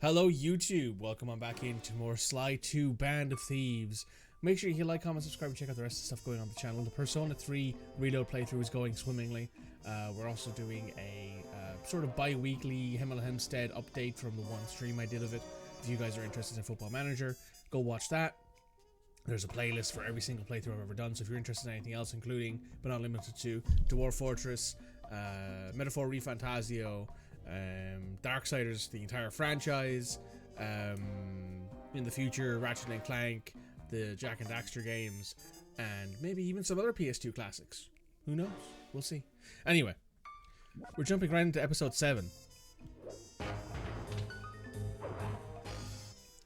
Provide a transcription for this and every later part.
Hello YouTube, welcome on back into more Sly 2 Band of Thieves. Make sure you hit like, comment, subscribe, and check out the rest of the stuff going on the channel. The Persona 3 reload playthrough is going swimmingly. We're also doing a sort of bi-weekly Himmel Hempstead update from the one stream I did of it. If you guys are interested in Football Manager, go watch that. There's a playlist for every single playthrough I've ever done, so if you're interested in anything else, including, but not limited to, Dwarf Fortress, Metaphor ReFantasio, Darksiders, the entire franchise, in the future, Ratchet and Clank, the Jak and Daxter games, and maybe even some other PS2 classics. Who knows? We'll see. Anyway, we're jumping right into episode 7.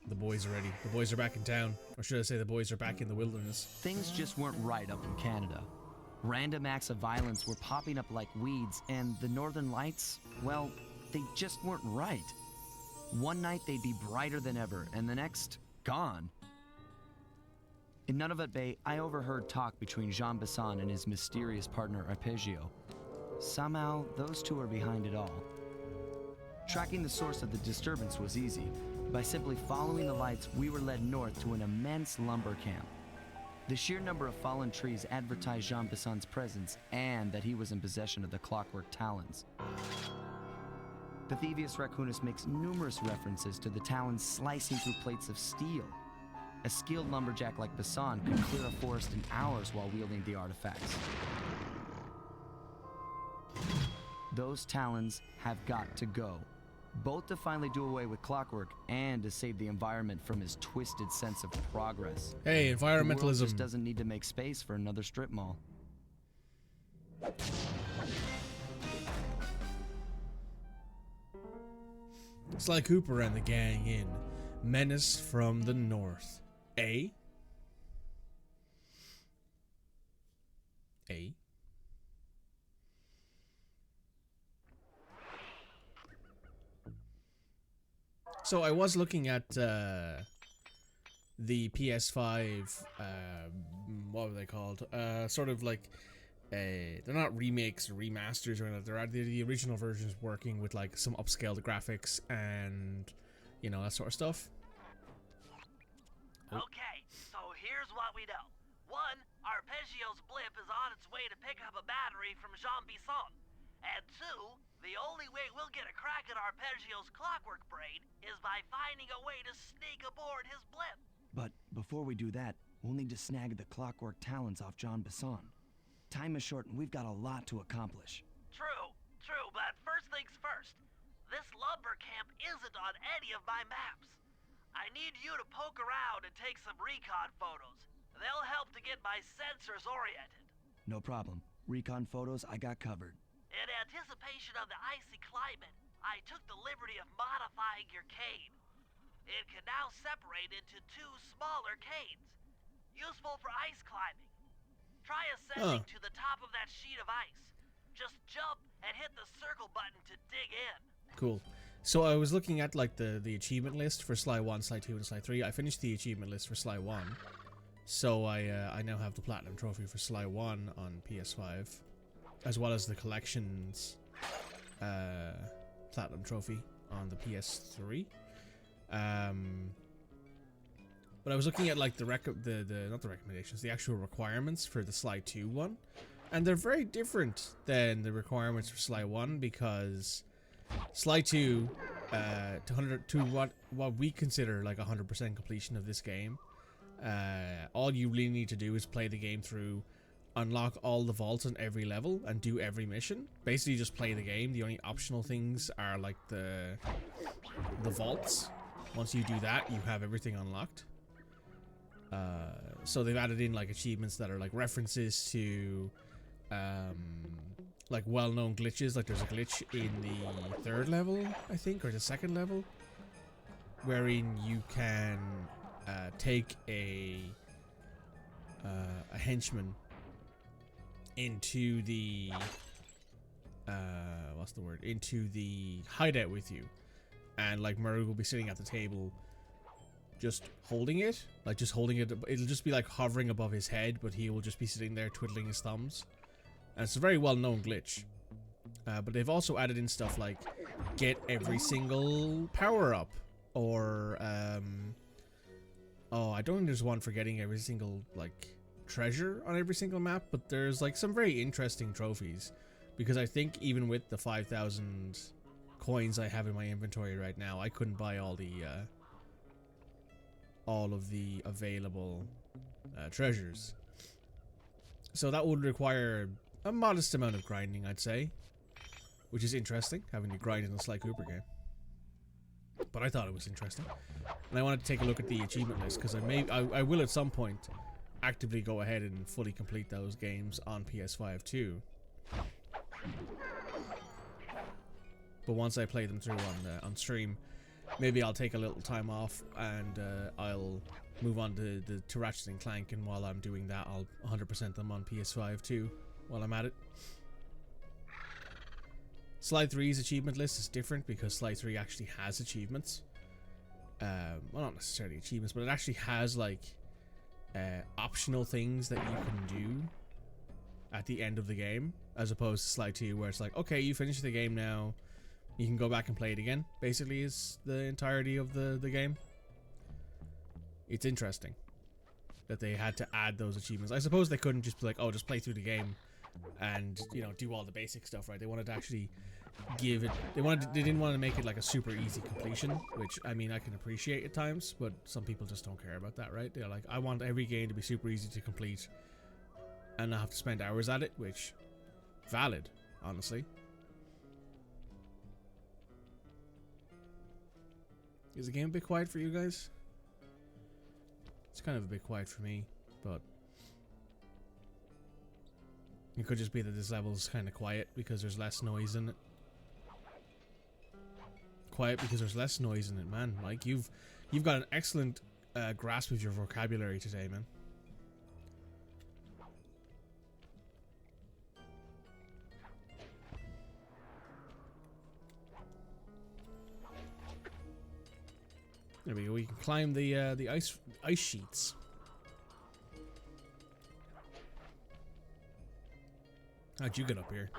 The boys are ready. The boys are back in town. Or should I say the boys are back in the wilderness. Things just weren't right up in Canada. Random acts of violence were popping up like weeds, and the Northern Lights, well, they just weren't right. One night they'd be brighter than ever, and the next, gone. In Nunavut Bay, I overheard talk between Jean Besson and his mysterious partner Arpeggio. Somehow, those two are behind it all. Tracking the source of the disturbance was easy. By simply following the lights, we were led north to an immense lumber camp. The sheer number of fallen trees advertised Jean Besson's presence and that he was in possession of the clockwork talons. The Thievius raccoonus makes numerous references to the talons slicing through plates of steel. A skilled lumberjack like Besson could clear a forest in hours while wielding the artifacts. Those talons have got to go, both to finally do away with clockwork and to save the environment from his twisted sense of progress. Hey, environmentalism. The world just doesn't need to make space for another strip mall. Sly Cooper and the gang in Menace from the North. A. So I was looking at the PS5, what were they called? Sort of like, they're not remakes or remasters or anything. They're the original versions working with like some upscaled graphics and, you know, that sort of stuff. Okay, so here's what we know. One, Arpeggio's blimp is on its way to pick up a battery from Jean Besson. And two, the only way we'll get a crack at Arpeggio's clockwork brain is by finding a way to sneak aboard his blimp. But before we do that, we'll need to snag the clockwork talons off Jean Besson. Time is short and we've got a lot to accomplish. True, but first things first. This lumber camp isn't on any of my maps. I need you to poke around and take some recon photos. They'll help to get my sensors oriented. No problem. Recon photos I got covered. In anticipation of the icy climate, I took the liberty of modifying your cane. It can now separate into two smaller canes, useful for ice climbing. Try ascending to the top of that sheet of ice. Just jump and hit the circle button to dig in. Cool. So I was looking at like the achievement list for Sly 1, Sly 2, and Sly 3. I finished the achievement list for Sly 1. So I now have the Platinum Trophy for Sly 1 on PS5. As well as the Collections Platinum Trophy on the PS3. But I was looking at like not the recommendations, the actual requirements for the Sly 2 one. And they're very different than the requirements for Sly 1 because Sly 2, to what we consider like 100% completion of this game, all you really need to do is play the game through, unlock all the vaults on every level, and do every mission. Basically just play the game. The only optional things are like the vaults. Once you do that, you have everything unlocked. So they've added in like achievements that are like references to like well-known glitches. Like there's a glitch in the 3rd level, I think, or the 2nd level, wherein you can take a henchman into the into the hideout with you, and like Murray will be sitting at the table just holding it, it'll just be like hovering above his head, but he will just be sitting there twiddling his thumbs. And it's a very well-known glitch. But they've also added in stuff like get every single power-up or oh, I don't think there's one for getting every single like treasure on every single map, but there's like some very interesting trophies, because I think even with the 5,000 coins I have in my inventory right now, I couldn't buy all of the available treasures. So that would require a modest amount of grinding, I'd say, which is interesting, having to grind in a Sly Cooper game. But I thought it was interesting, and I wanted to take a look at the achievement list, because I will at some point actively go ahead and fully complete those games on PS5 too. But once I play them through on stream, maybe I'll take a little time off and I'll move on to Ratchet and Clank, and while I'm doing that, I'll 100% them on PS5 too while I'm at it. Sly 3's achievement list is different because Sly 3 actually has achievements. Well, not necessarily achievements, but it actually has like optional things that you can do at the end of the game, as opposed to Sly 2 where it's like, okay, you finished the game now, you can go back and play it again, basically is the entirety of the game. It's interesting that they had to add those achievements. I suppose they couldn't just be like, oh, just play through the game and, you know, do all the basic stuff, right? They wanted to actually give it, they didn't want to make it like a super easy completion, which, I mean, I can appreciate at times, but some people just don't care about that, right? They're like, I want every game to be super easy to complete and not have to spend hours at it, which, valid, honestly. Is the game a bit quiet for you guys? It's kind of a bit quiet for me, but it could just be that this level is kind of quiet because there's less noise in it. Quiet because there's less noise in it, man. Mike, you've got an excellent grasp of your vocabulary today, man. There we go. We can climb the ice sheets. How'd you get up here?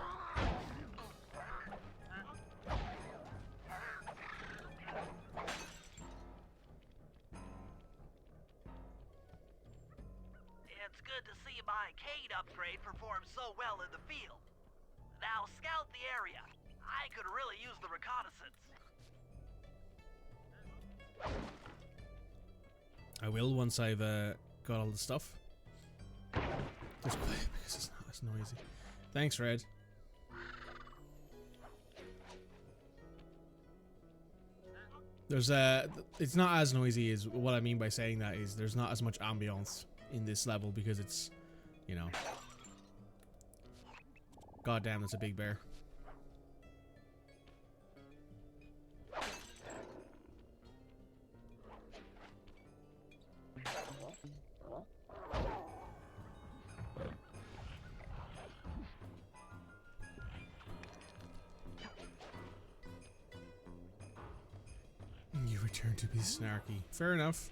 It's good to see my Cade upgrade perform so well in the field. Now scout the area. I could really use the reconnaissance. I will once I've got all the stuff. Just quiet because it's not as noisy. Thanks, Red. There's it's not as noisy as what I mean by saying that is there's not as much ambiance in this level because it's, you know. God damn, that's a big bear. You return to be snarky. Fair enough.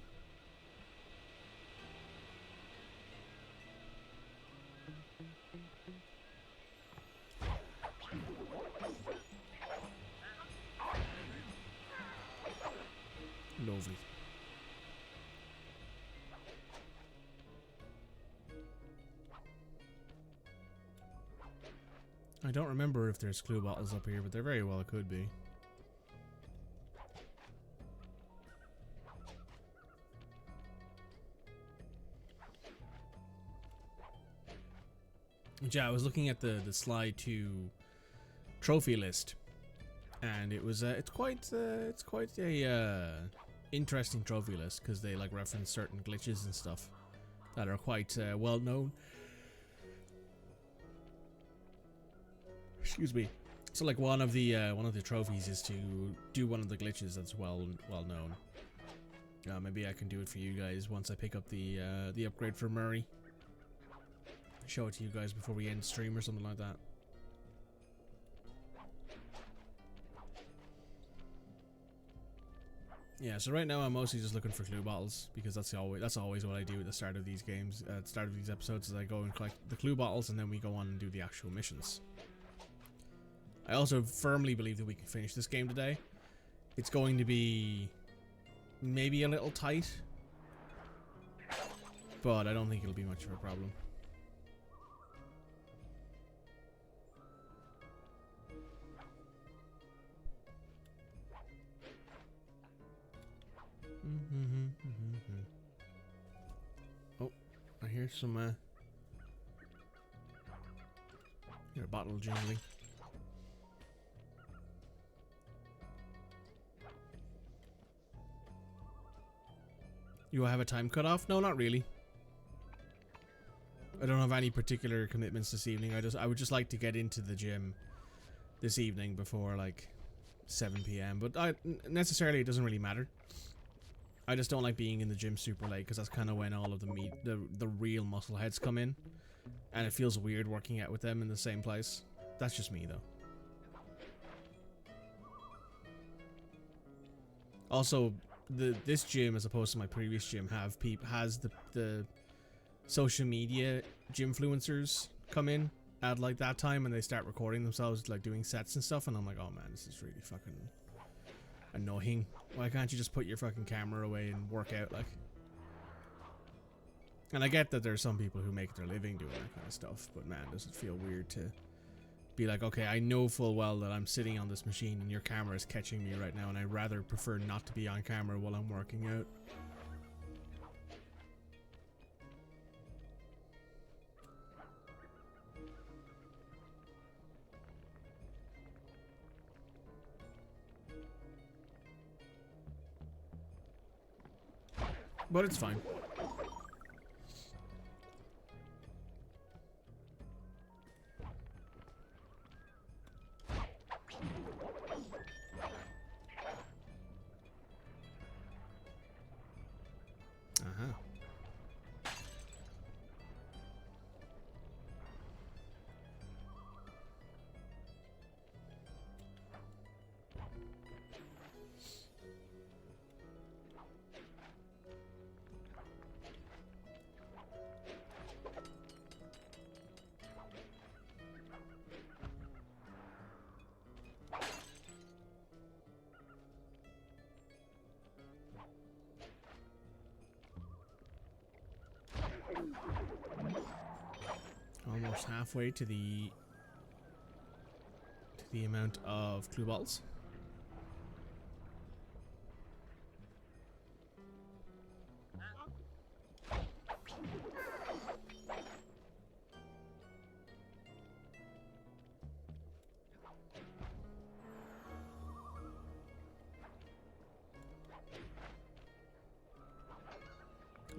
Lovely. I don't remember if there's clue bottles up here, but there very well could be. Yeah, I was looking at the Sly 2 trophy list, and it was it's quite a interesting trophy list because they like reference certain glitches and stuff that are quite well known. Excuse me. So like one of the trophies is to do one of the glitches that's well known. Maybe I can do it for you guys once I pick up the upgrade for Murray. Show it to you guys before we end stream or something like that. Yeah, so right now I'm mostly just looking for clue bottles because that's always what I do at the start of these games, at the start of these episodes, is I go and collect the clue bottles and then we go on and do the actual missions. I also firmly believe that we can finish this game today. It's going to be maybe a little tight, but I don't think it'll be much of a problem. Oh, I hear some hear a bottle jingling. You have a time cutoff? No, not really. I don't have any particular commitments this evening. I would just like to get into the gym this evening before like 7 p.m. But necessarily it doesn't really matter. I just don't like being in the gym super late because that's kind of when all of the real muscle heads come in, and it feels weird working out with them in the same place. That's just me though. Also, this gym, as opposed to my previous gym, has the social media gymfluencers come in at like that time, and they start recording themselves like doing sets and stuff, and I'm like, oh man, this is really fucking annoying. Why can't you just put your fucking camera away and work out, like? And I get that there's some people who make their living doing that kind of stuff, but man, does it feel weird to be like, okay, I know full well that I'm sitting on this machine and your camera is catching me right now, and I'd rather prefer not to be on camera while I'm working out. But it's fine. Uh-huh. Almost halfway to the amount of clue balls.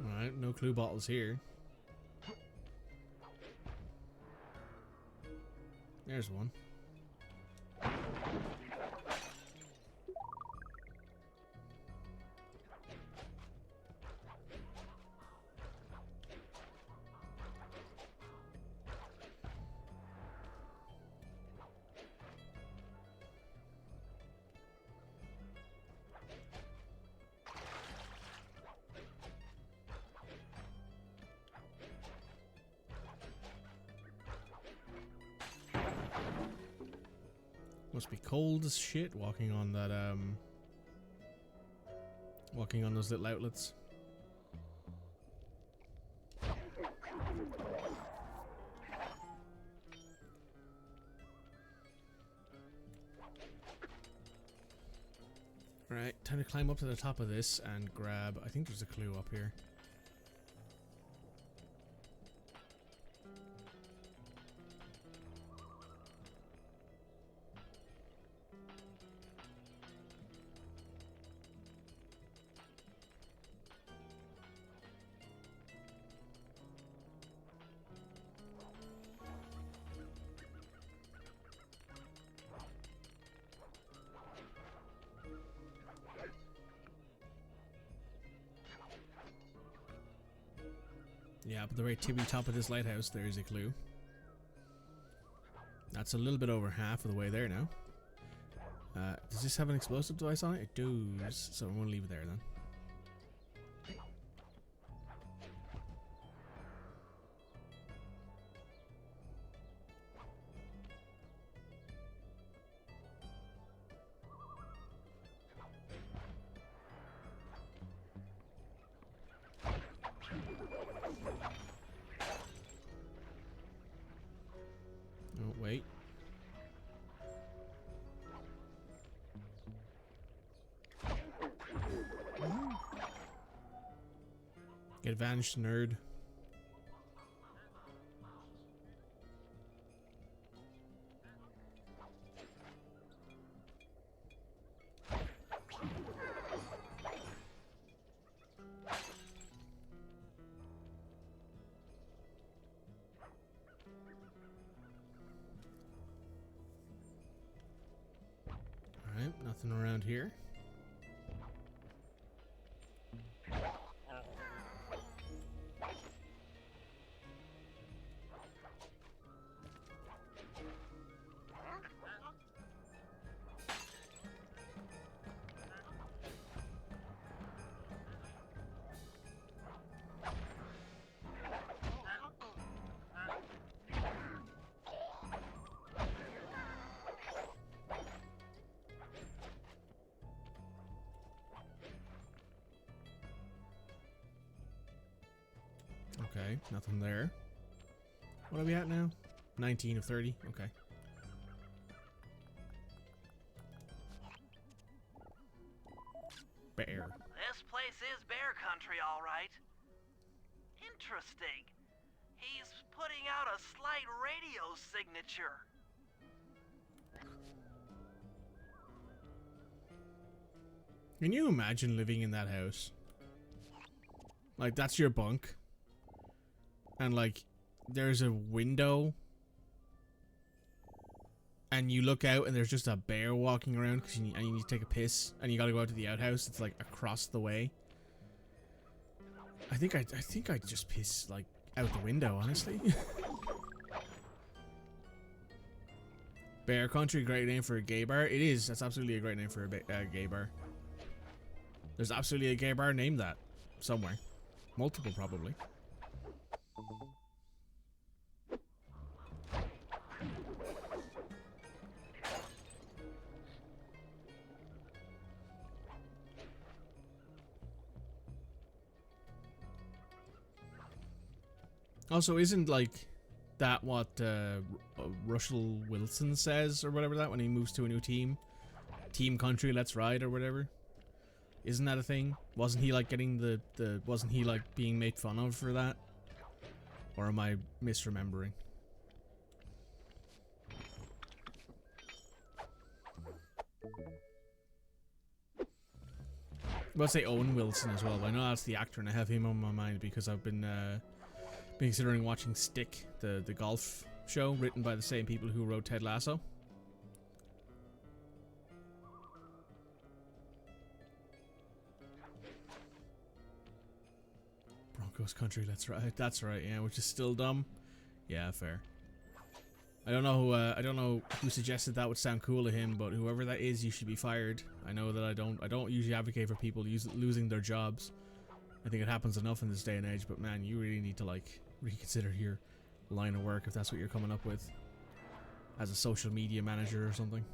Alright, no clue bottles here. There's one. Must be cold as shit walking on that walking on those little outlets. Right, time to climb up to the top of this and grab, I think there's a clue up here. Yeah, but the very tippy top of this lighthouse, there is a clue. That's a little bit over half of the way there now. Does this have an explosive device on it? It does, so I'm going to leave it there then. Advanced nerd. Alright, nothing around here. Okay, nothing there. What are we at now? 19 of 30. Okay. Bear. This place is bear country, all right. Interesting. He's putting out a slight radio signature. Can you imagine living in that house? Like, that's your bunk. And, like, there's a window. And you look out and there's just a bear walking around because you need to take a piss. And you gotta go out to the outhouse. It's, like, across the way. I think I'd just piss, like, out the window, honestly. Bear country, great name for a gay bar. It is. That's absolutely a great name for a gay bar. There's absolutely a gay bar named that. Somewhere. Multiple, probably. Also, isn't, like, that what Russell Wilson says, or whatever that, when he moves to a new team? Team country, let's ride, or whatever? Isn't that a thing? Wasn't he, like, getting wasn't he, like, being made fun of for that? Or am I misremembering? I'd say Owen Wilson as well, but I know that's the actor and I have him on my mind because I've been considering watching Stick, the golf show written by the same people who wrote Ted Lasso. Broncos country, that's right. That's right, yeah, which is still dumb. Yeah, fair. I don't know who suggested that would sound cool to him, but whoever that is, you should be fired. I know that I don't usually advocate for people losing their jobs. I think it happens enough in this day and age, but man, you really need to, like, reconsider your line of work if that's what you're coming up with as a social media manager or something.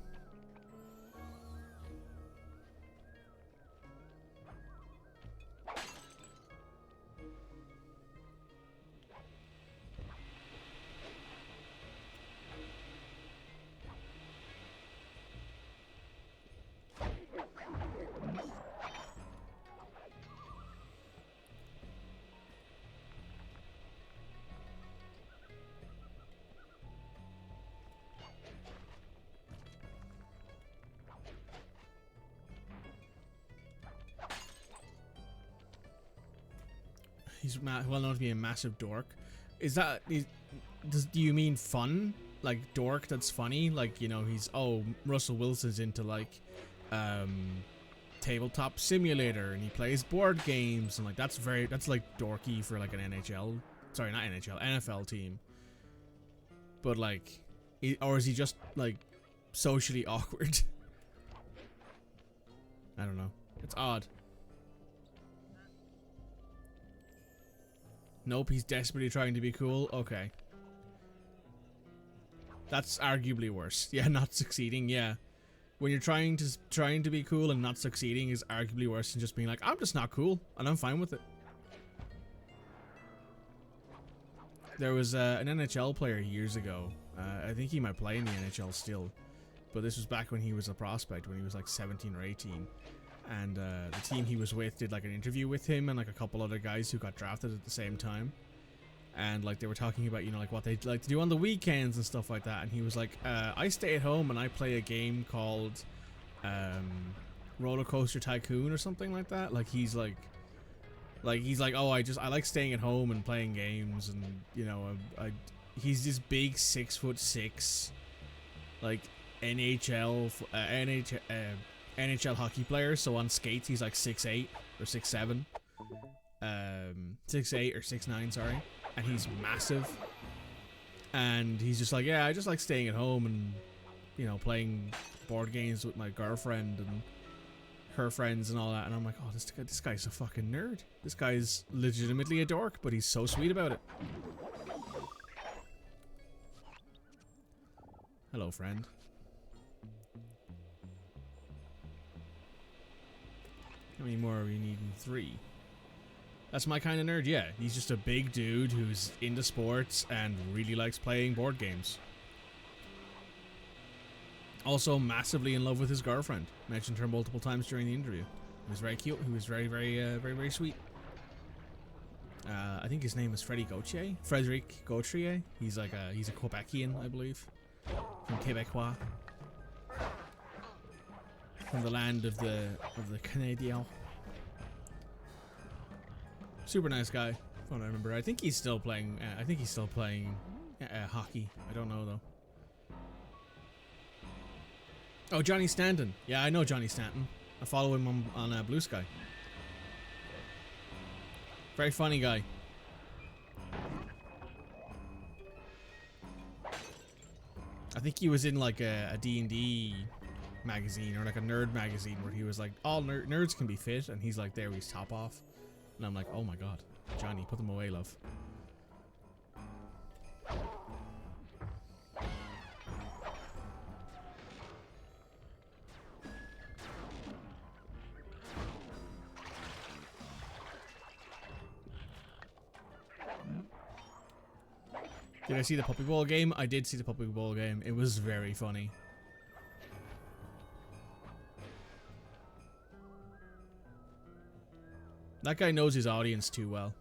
He's well known to be a massive dork. Do you mean fun? Like dork that's funny? Like, you know, Russell Wilson's into, like, tabletop simulator and he plays board games and, like, that's like dorky for, like, an NFL team. But, like, or is he just, like, socially awkward? I don't know. It's odd. Nope, he's desperately trying to be cool. Okay. That's arguably worse. Yeah, not succeeding, yeah. When you're trying to be cool and not succeeding is arguably worse than just being like, I'm just not cool, and I'm fine with it. There was an NHL player years ago. I think he might play in the NHL still. But this was back when he was a prospect, when he was like 17 or 18. and the team he was with did like an interview with him and like a couple other guys who got drafted at the same time. And like they were talking about, you know, like what they'd like to do on the weekends and stuff like that. And he was like, I stay at home and I play a game called Roller Coaster Tycoon or something like that. Like he's like, oh, I like staying at home and playing games, and you know, he's this big 6'6", like NHL hockey player. So on skates he's like 6'8" or 6'7", 6'8" or 6'9", sorry. And he's massive, and he's just like, yeah, I just like staying at home and, you know, playing board games with my girlfriend and her friends and all that. And I'm like, oh, this guy's a fucking nerd. This guy's legitimately a dork, but he's so sweet about it. Hello, friend. How many more are we needing? 3. That's my kind of nerd, yeah. He's just a big dude who's into sports and really likes playing board games. Also massively in love with his girlfriend. Mentioned her multiple times during the interview. He was very cute. He was very, very sweet. I think his name is Frederic Gauthier. He's like he's a Quebecian, I believe. From Quebecois. From the land of the Canadiens. Super nice guy, from what I remember. I think he's still playing. Hockey. I don't know though. Oh, Johnny Stanton. Yeah, I know Johnny Stanton. I follow him on Blue Sky. Very funny guy. I think he was in like a D&D magazine or like a nerd magazine where he was like, all nerds can be fit, and he's like there with his top off. And I'm like, oh my god, Johnny, put them away, love. Did I see the Puppy Bowl game? I did see the Puppy Bowl game. It was very funny. That guy knows his audience too well.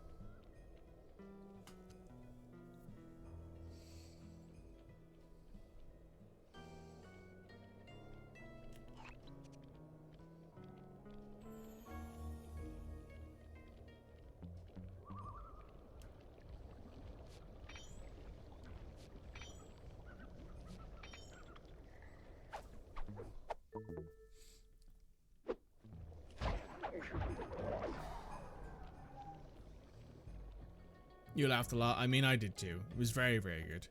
You laughed a lot. I mean, I did too. It was very, very good.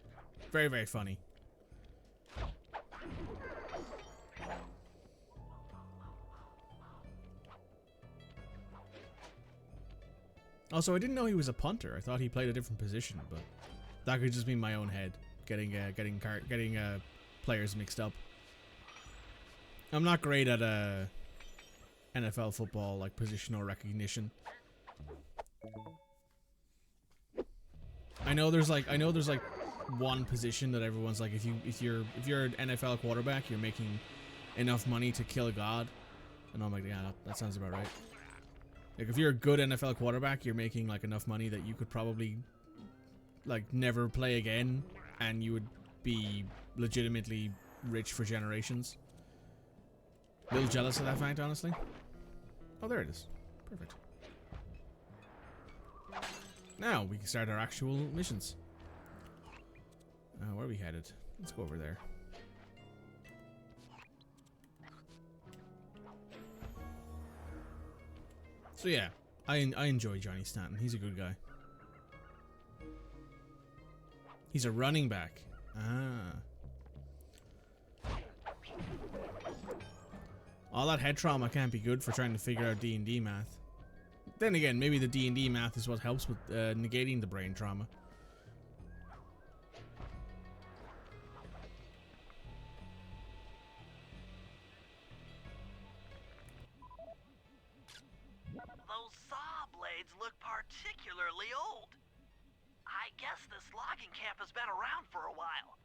Very, very funny. Also, I didn't know he was a punter. I thought he played a different position, but that could just be my own head getting players mixed up. I'm not great at NFL football, like positional recognition. I know there's like one position that everyone's like, if you're an NFL quarterback, you're making enough money to kill God. And I'm like, yeah, that sounds about right. Like, if you're a good NFL quarterback, you're making like enough money that you could probably like never play again, and you would be legitimately rich for generations. A little jealous of that fact, honestly. Oh, there it is. Perfect. Now we can start our actual missions. Where are we headed? Let's go over there. So yeah, I enjoy Johnny Stanton. He's a good guy. He's a running back. Ah. All that head trauma can't be good for trying to figure out D&D math. Then again, maybe the D&D math is what helps with negating the brain trauma. Those saw blades look particularly old. I guess this logging camp has been around for a while.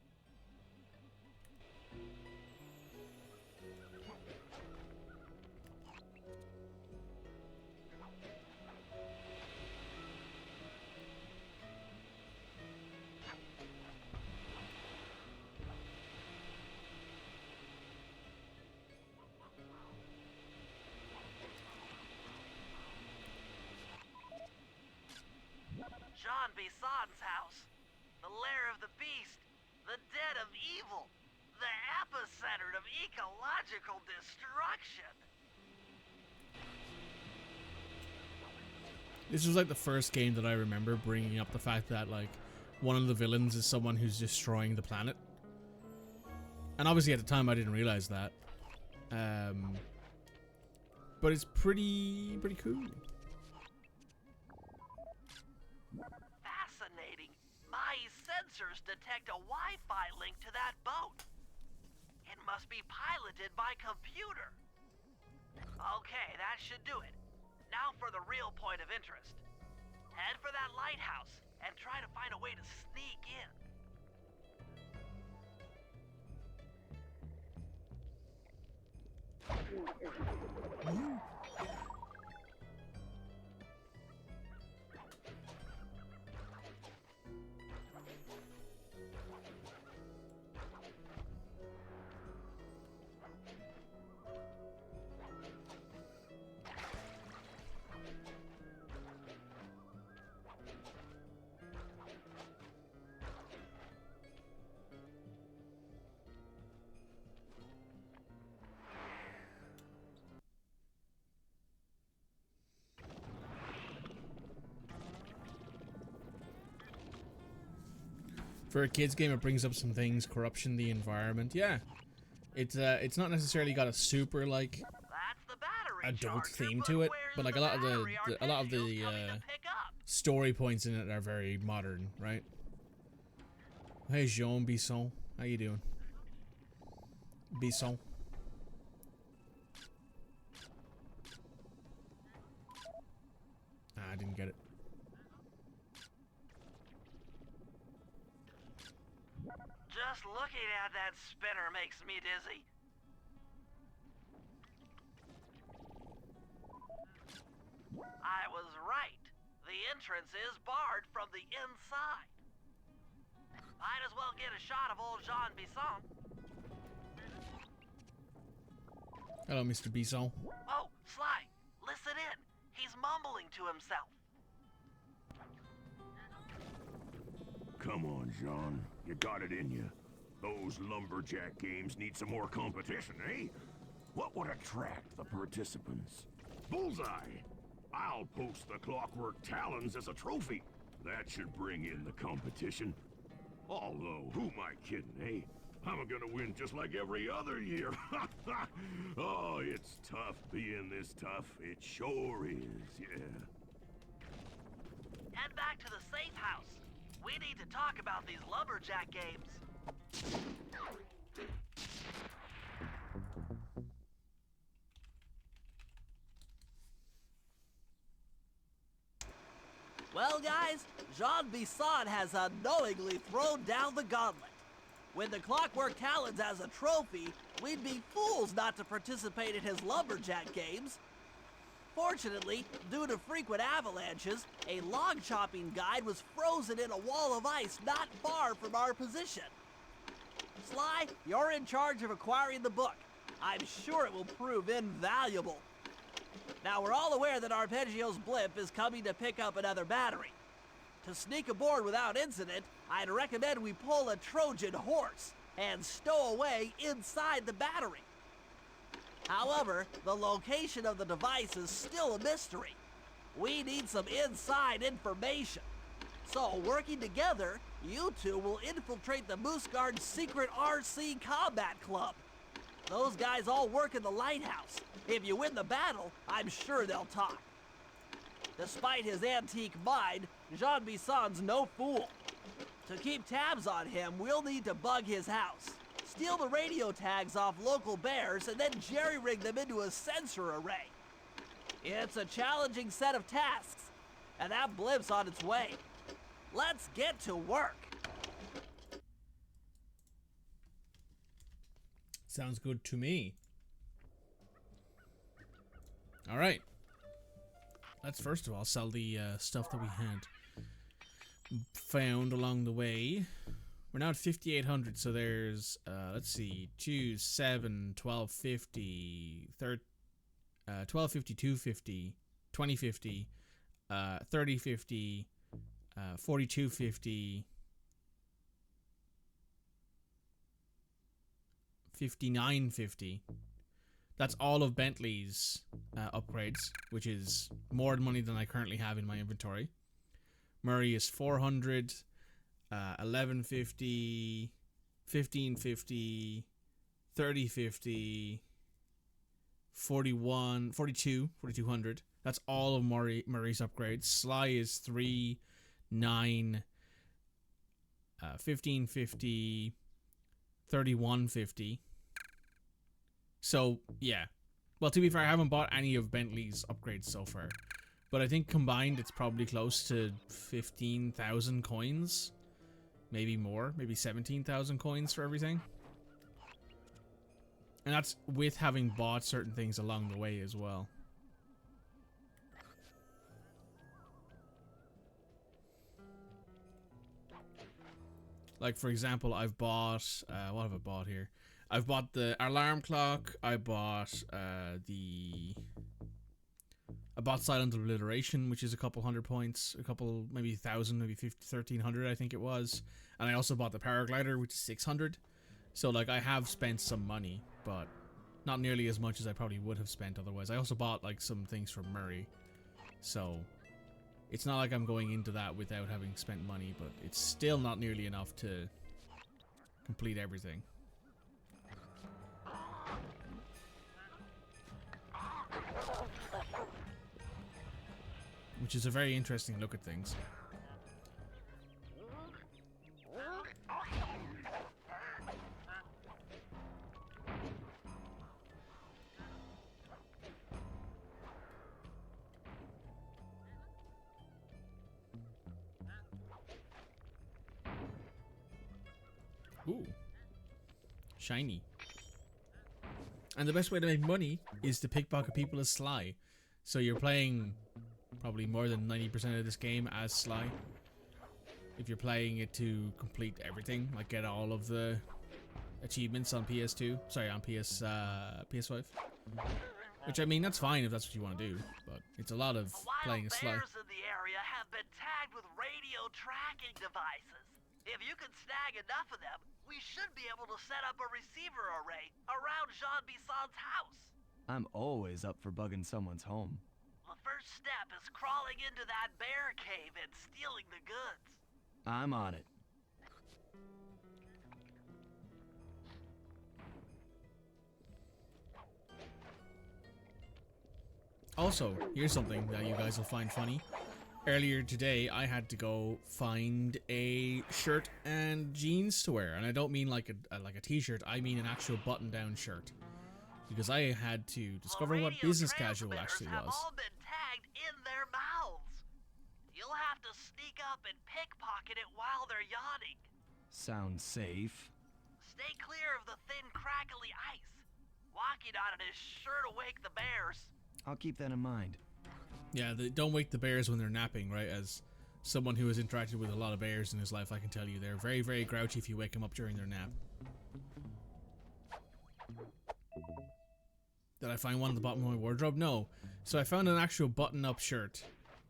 Jean Bison's house. The lair of the beast. The den of evil. The epicenter of ecological destruction. This was like the first game that I remember bringing up the fact that like one of the villains is someone who's destroying the planet. And obviously at the time I didn't realize that. But it's pretty cool. Fascinating. My sensors detect a Wi-Fi link to that boat. It must be piloted by computer. Okay, that should do it. Now for the real point of interest. Head for that lighthouse and try to find a way to sneak in. For a kids game, it brings up some things: corruption, the environment. Yeah, it's not necessarily got a super like That's the battery adult charger, theme but to it, where's but like a lot of battery the Arpeggios coming to pick up? story points in it are very modern, right? Hey, Jean Bisson, how you doing? Bisson. I didn't get it. Just looking at that spinner makes me dizzy. I was right. The entrance is barred from the inside. Might as well get a shot of old Jean Bisson. Hello, Mr. Bisson. Oh, Sly, listen in. He's mumbling to himself. Come on, Jean. You got it in you. Those lumberjack games need some more competition, eh? What would attract the participants? Bullseye! I'll post the clockwork talons as a trophy. That should bring in the competition. Although, who am I kidding, eh? I'm gonna win just like every other year. Oh, it's tough being this tough. It sure is, yeah. Head back to the safe house. We need to talk about these lumberjack games. Well, guys, Jean Bisson has unknowingly thrown down the gauntlet. With the Clockwork Talons as a trophy, we'd be fools not to participate in his lumberjack games. Fortunately, due to frequent avalanches, a log chopping guide was frozen in a wall of ice not far from our position. Sly, you're in charge of acquiring the book. I'm sure it will prove invaluable. Now, we're all aware that Arpeggio's blimp is coming to pick up another battery. To sneak aboard without incident, I'd recommend we pull a Trojan horse and stow away inside the battery. However, the location of the device is still a mystery. We need some inside information. So, working together, you two will infiltrate the Moose Guard's secret RC combat club. Those guys all work in the lighthouse. If you win the battle, I'm sure they'll talk. Despite his antique mind, Jean Bisson's no fool. To keep tabs on him, we'll need to bug his house, steal the radio tags off local bears, and then jerry-rig them into a sensor array. It's a challenging set of tasks, and that blimp's on its way. Let's get to work. Sounds good to me. All right. Let's first of all sell the stuff that we had found along the way. We're now at 5,800, so there's, let's see, 2, 7, 1250, 1250, 250, 2050, 3050, 4250, 5950. That's all of Bentley's upgrades, which is more money than I currently have in my inventory. Murray is 400, 1150, 1550, 3050, 41, 42, 4200. That's all of Murray's upgrades. Sly is 3, 9, 1550, 3150. So, yeah. Well, to be fair, I haven't bought any of Bentley's upgrades so far. But I think combined, it's probably close to 15,000 coins. Maybe more. Maybe 17,000 coins for everything. And that's with having bought certain things along the way as well. Like, for example, I've bought... what have I bought here? I've bought the alarm clock. I bought I bought Silent Obliteration, which is a couple hundred points. A couple, maybe 1,000, maybe 1,300, I think it was. And I also bought the Paraglider, which is 600. So, like, I have spent some money, but not nearly as much as I probably would have spent otherwise. I also bought, like, some things from Murray. So, it's not like I'm going into that without having spent money, but it's still not nearly enough to complete everything. Which is a very interesting look at things. Ooh. Shiny. And the best way to make money is to pickpocket people as Sly. So you're playing probably more than 90% of this game as Sly. If you're playing it to complete everything, like get all of the achievements on PS2, sorry, on PS5. Which, I mean, that's fine if that's what you want to do, but it's a lot of playing as Sly. Wild bears in the area have been tagged with radio tracking devices. If you can snag enough of them, we should be able to set up a receiver array around Jean Bisson's house. I'm always up for bugging someone's home. The first step is crawling into that bear cave and stealing the goods. I'm on it. Also, here's something that you guys will find funny. Earlier today, I had to go find a shirt and jeans to wear, and I don't mean like a t-shirt. I mean an actual button-down shirt, because I had to discover what business casual actually have was. all been tagged in their mouths. You'll have to sneak up and pickpocket it while they're yawning. Sounds safe. Stay clear of the thin, crackly ice. Walking on it is sure to wake the bears. I'll keep that in mind. Yeah, don't wake the bears when they're napping, right? As someone who has interacted with a lot of bears in his life, I can tell you they're very, very grouchy if you wake them up during their nap. Did I find one at the bottom of my wardrobe? No. So I found an actual button-up shirt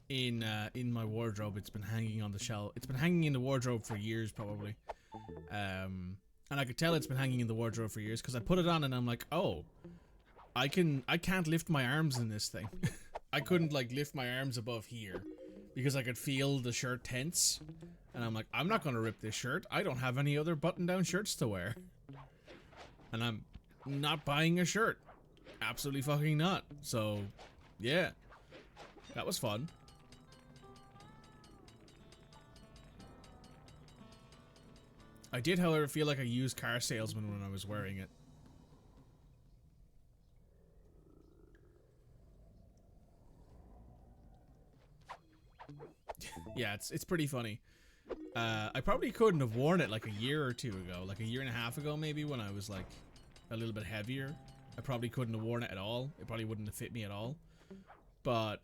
in my wardrobe. It's been hanging on the shelf. It's been hanging in the wardrobe for years, probably. And I could tell it's been hanging in the wardrobe for years because I put it on and I'm like, oh, I can't lift my arms in this thing. I couldn't like lift my arms above here because I could feel the shirt tense. And I'm like, I'm not gonna rip this shirt. I don't have any other button-down shirts to wear. And I'm not buying a shirt. Absolutely fucking not. So, yeah. That was fun. I did, however, feel like a used car salesman when I was wearing it. Yeah, it's pretty funny. I probably couldn't have worn it like a year or two ago, like a year and a half ago maybe, when I was like a little bit heavier. I probably couldn't have worn it at all. It probably wouldn't have fit me at all. But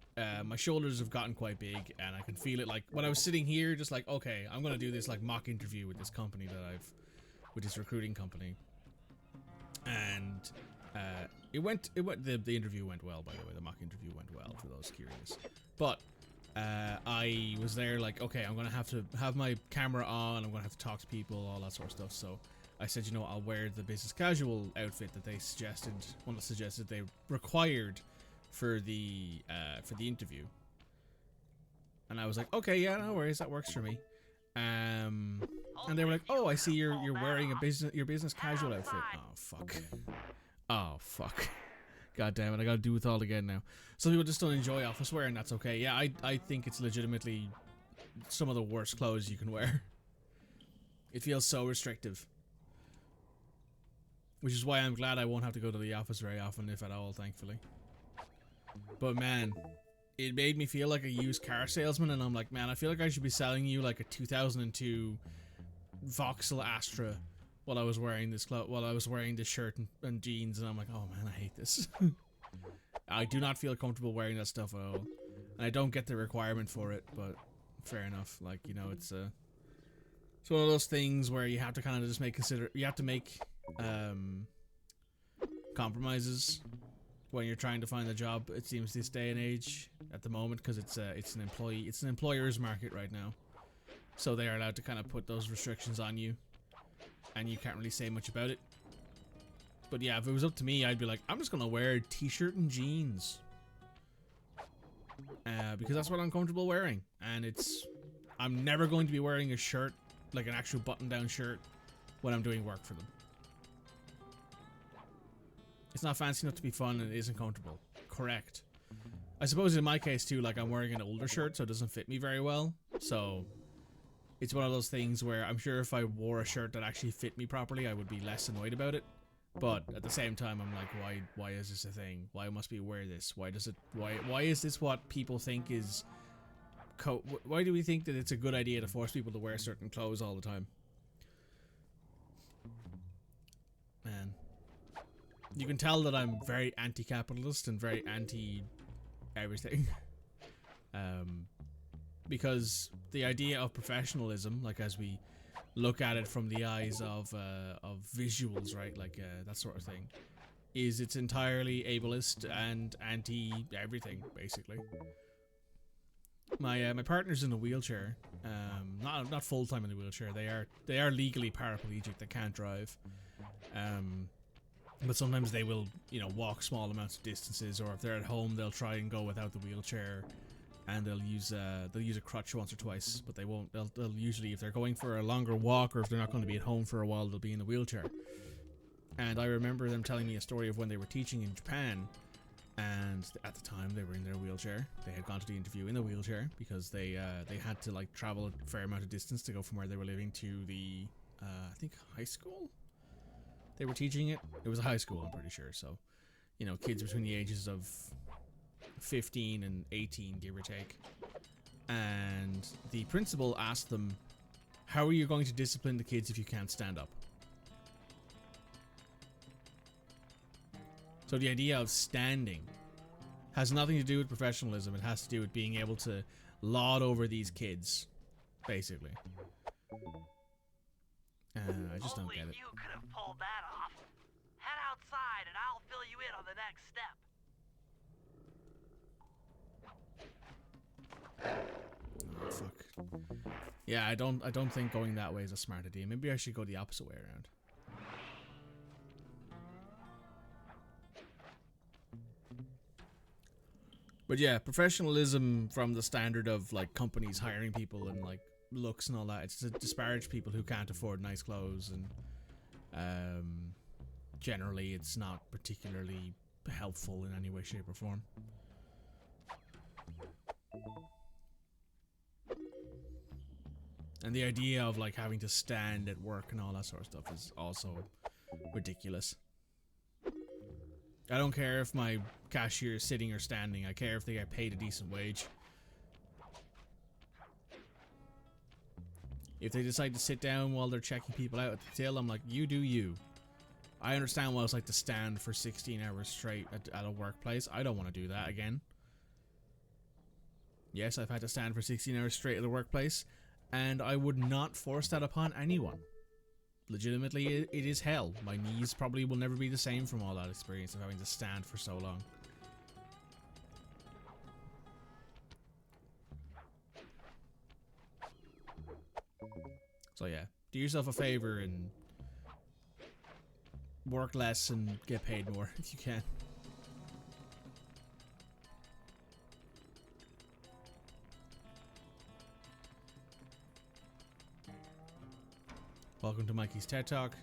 my shoulders have gotten quite big and I can feel it. Like when I was sitting here just like, okay, I'm gonna do this like mock interview with this company that with this recruiting company. And the interview went well, by the way. The mock interview went well, for those curious. But I was there like, okay, I'm gonna have to have my camera on, I'm gonna have to talk to people, all that sort of stuff. So I said, you know, I'll wear the business casual outfit that they suggested, well, not suggested, they required for the interview. And I was like, okay, yeah, no worries, that works for me. And they were like, oh, I see you're wearing your business casual outfit. Oh fuck. Oh fuck. God damn it, I gotta do it all again now. Some people just don't enjoy office wear, and that's okay. Yeah, I think it's legitimately some of the worst clothes you can wear. It feels so restrictive. Which is why I'm glad I won't have to go to the office very often, if at all, thankfully. But man, it made me feel like a used car salesman, and I'm like, man, I feel like I should be selling you like a 2002 Vauxhall Astra while I was wearing this shirt and jeans, and I'm like, oh man, I hate this. I do not feel comfortable wearing that stuff at all, and I don't get the requirement for it, but fair enough. Like, you know, it's one of those things where you have to kind of just make compromises when you're trying to find a job. It seems this day and age at the moment, because it's an employer's market right now, so they are allowed to kind of put those restrictions on you, and you can't really say much about it. But yeah, if it was up to me, I'd be like, I'm just gonna wear a t-shirt and jeans, because that's what I'm comfortable wearing, and I'm never going to be wearing a shirt, like an actual button-down shirt, when I'm doing work for them. It's not fancy enough to be fun, and it isn't comfortable. Correct. I suppose in my case too, like, I'm wearing an older shirt, so it doesn't fit me very well. So it's one of those things where I'm sure if I wore a shirt that actually fit me properly, I would be less annoyed about it. But at the same time, I'm like, why is this a thing? Why must we wear this? Why is this what people think is why do we think that it's a good idea to force people to wear certain clothes all the time? Man. You can tell that I'm very anti-capitalist and very anti-everything. Because the idea of professionalism, like as we look at it from the eyes of visuals, right, like that sort of thing, is it's entirely ableist and anti-everything, basically. My partner's in a wheelchair, not full-time in a wheelchair. They are legally paraplegic. They can't drive. But sometimes they will, you know, walk small amounts of distances, or if they're at home, they'll try and go without the wheelchair, and they'll use a crutch once or twice. But they won't. They'll usually, if they're going for a longer walk, or if they're not going to be at home for a while, they'll be in a wheelchair. And I remember them telling me a story of when they were teaching in Japan, and at the time they were in their wheelchair. They had gone to the interview in a wheelchair because they had to like travel a fair amount of distance to go from where they were living to the I think high school. They were teaching it. It was a high school, I'm pretty sure. So, you know, kids between the ages of 15 and 18, give or take. And the principal asked them, how are you going to discipline the kids if you can't stand up? So the idea of standing has nothing to do with professionalism. It has to do with being able to laud over these kids, basically. I just don't get it. Only you could have pulled that off. Head outside and I'll fill you in on the next step. Oh, fuck. Yeah, I don't think going that way is a smart idea. Maybe I should go the opposite way around. But yeah, professionalism from the standard of like companies hiring people and like looks and all that, it's to disparage people who can't afford nice clothes, and generally it's not particularly helpful in any way, shape or form. And the idea of like having to stand at work and all that sort of stuff is also ridiculous. I don't care if my cashier is sitting or standing. I care if they get paid a decent wage. If they decide to sit down while they're checking people out at the till, I'm like, you do you. I understand what it's like to stand for 16 hours straight at a workplace. I don't want to do that again. Yes, I've had to stand for 16 hours straight at a workplace, and I would not force that upon anyone. Legitimately, it is hell. My knees probably will never be the same from all that experience of having to stand for so long. So yeah, do yourself a favor and work less and get paid more if you can. Welcome to Mikey's TED Talk.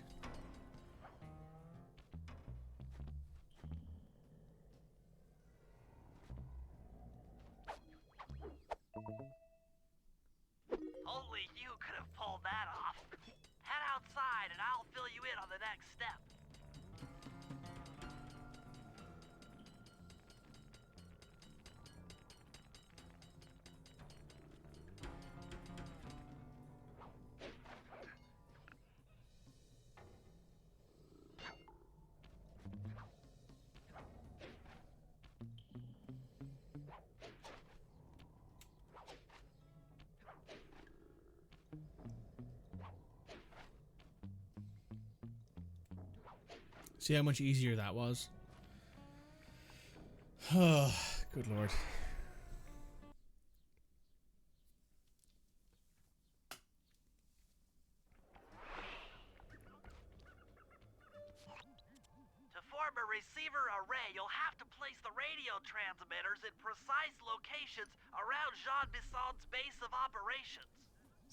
Only you could have pulled that off. Head outside and I'll fill you in on the next step. See how much easier that was? Oh, good lord. To form a receiver array, you'll have to place the radio transmitters in precise locations around Jean Bisson's base of operations.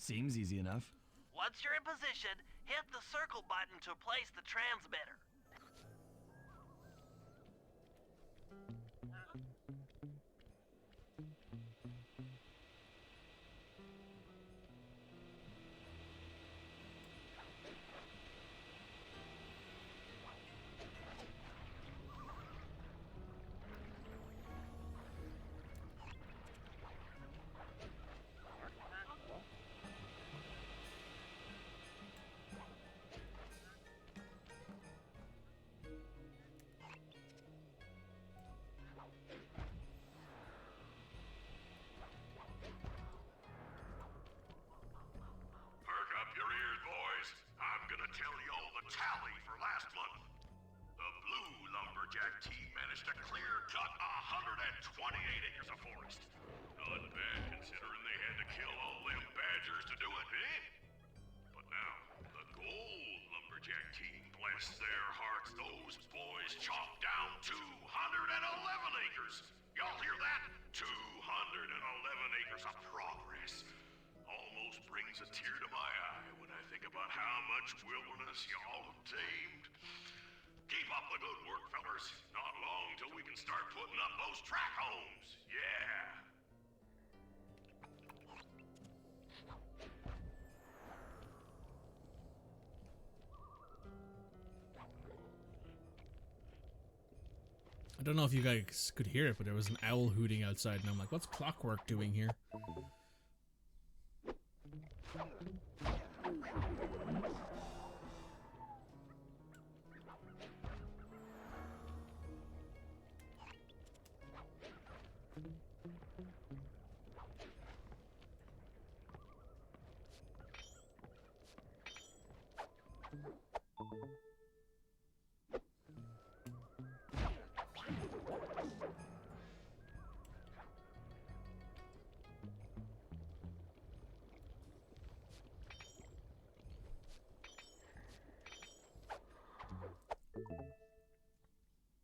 Seems easy enough. Once you're in position, hit the circle button to place the transmitter. Perk up your ears, boys. I'm gonna tell you all the tally for last month. The blue lumberjack team managed to clear cut 128 acres of forest. Not bad considering they had to kill all them badgers to do it, eh? But now, the gold lumberjack team, bless their hearts, those boys chopped down 211 acres. Y'all hear that? 211 acres of progress. Almost brings a tear to my eye when I think about how much wilderness y'all have tamed. Keep up the good work, fellas. Not long till we can start putting up those track homes. Yeah. I don't know if you guys could hear it, but there was an owl hooting outside, and I'm like, what's Clockwork doing here?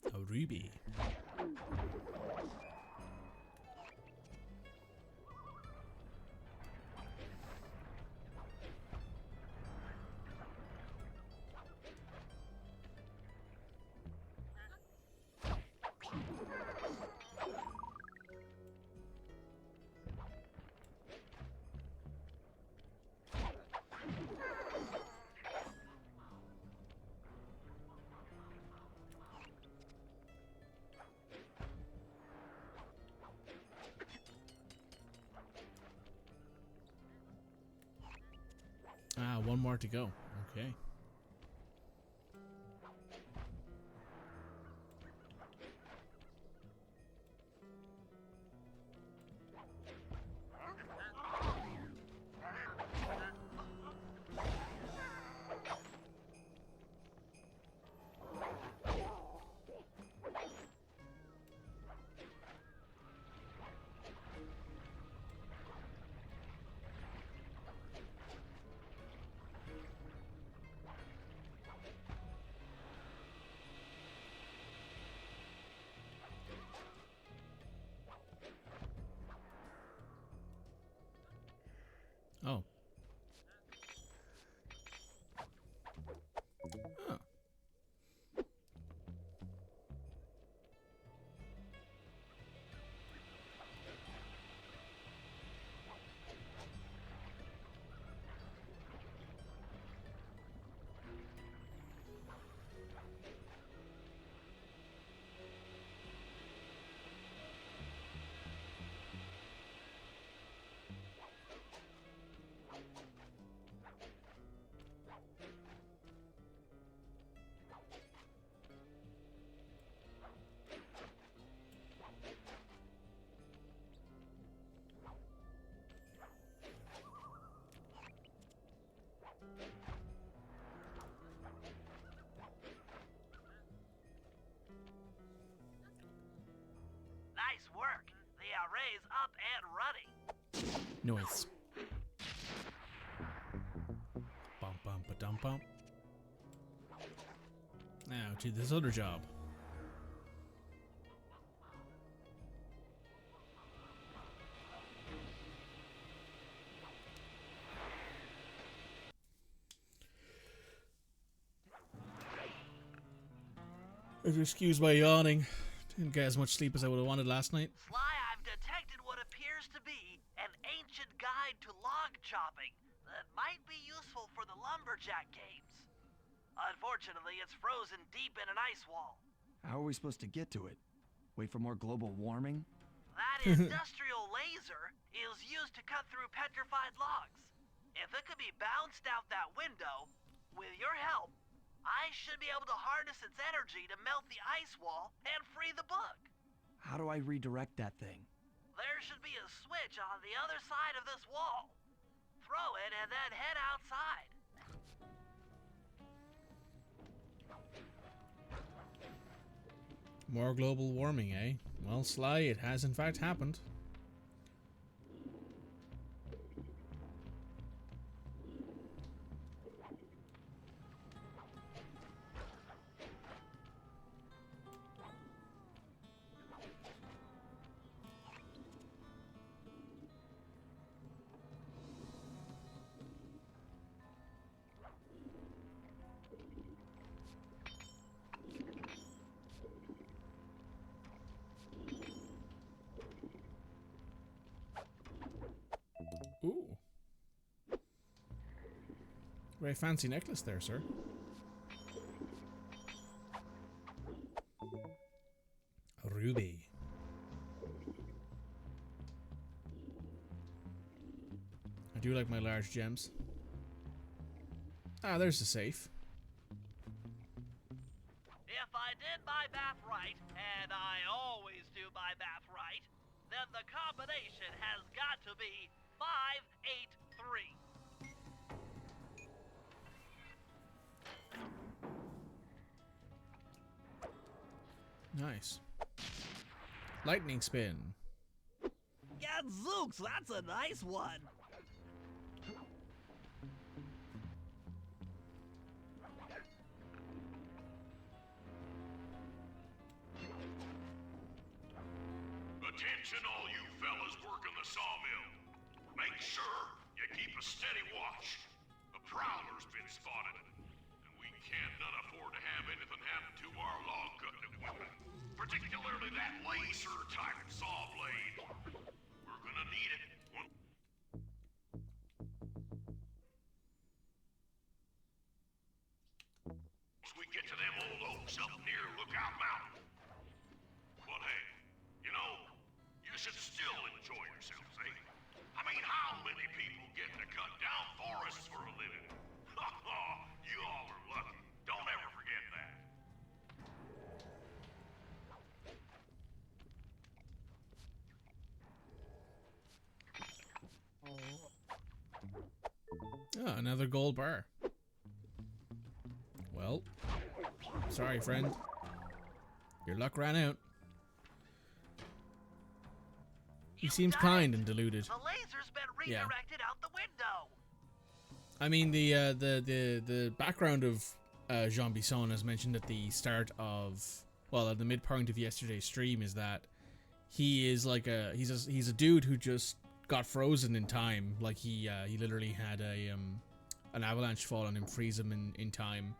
A ruby. Ah, one more to go. Okay. Oh. Oh. Nice work. The array's up and running. Noise. Bum bum ba dum bum. Now to this other job. Excuse my yawning. Didn't get as much sleep as I would have wanted last night. Sly, I've detected what appears to be an ancient guide to log chopping that might be useful for the lumberjack games. Unfortunately, it's frozen deep in an ice wall. How are we supposed to get to it? Wait for more global warming? That industrial laser is used to cut through petrified logs. If it could be bounced out that window, with your help, I should be able to harness its energy to melt the ice wall and free the bug. How do I redirect that thing? There should be a switch on the other side of this wall. Throw it and then head outside. More global warming, eh? Well, Sly, it has in fact happened. Ooh. Very fancy necklace there, sir. A ruby. I do like my large gems. Ah, there's the safe. If I did my math right, and I always do my math right, then the combination has got to be 583. Nice. Lightning spin. Gadzooks, that's a nice one. Attention all you fellas working the sawmill. Make sure you keep a steady watch. A prowler's been spotted, and we can't none afford to have anything happen to our log cutting equipment. Particularly that laser-type saw blade. We're gonna need it. Once we get to them old oaks up near Lookout Mountain. But hey, you know, you should still enjoy yourselves, eh? I mean, how many people get to cut down forests for a living? You all are lucky. Don't ever forget that. Ah, another gold bar. Well, sorry, friend. Your luck ran out. He seems kind and deluded. The laser's been redirected out the window. I mean, the background of Jean Bisson, as mentioned at the start of, well, at the midpoint of yesterday's stream, is that he is like he's a dude who just got frozen in time. Like he literally had a an avalanche fall on him, freeze him in time,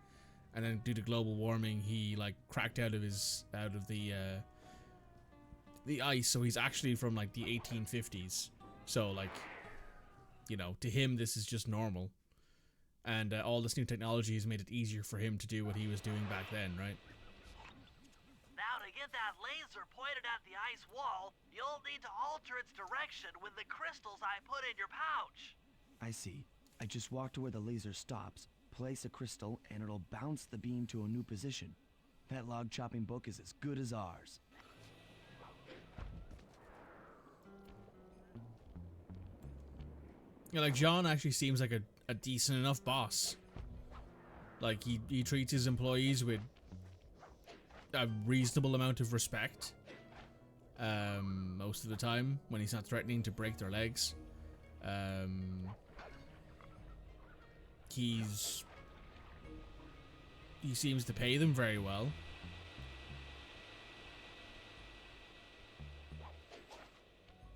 and then due to global warming, he like cracked out of the ice. So he's actually from like the 1850s. So like, you know, to him this is just normal, and all this new technology has made it easier for him to do what he was doing back then, right? Now to get that laser pointed at the ice wall, you'll need to alter its direction with the crystals I put in your pouch. I see. I just walk to where the laser stops, place a crystal, and it'll bounce the beam to a new position. That log chopping book is as good as ours. Yeah, like John actually seems like a decent enough boss. Like he treats his employees with a reasonable amount of respect. Most of the time when he's not threatening to break their legs. He seems to pay them very well.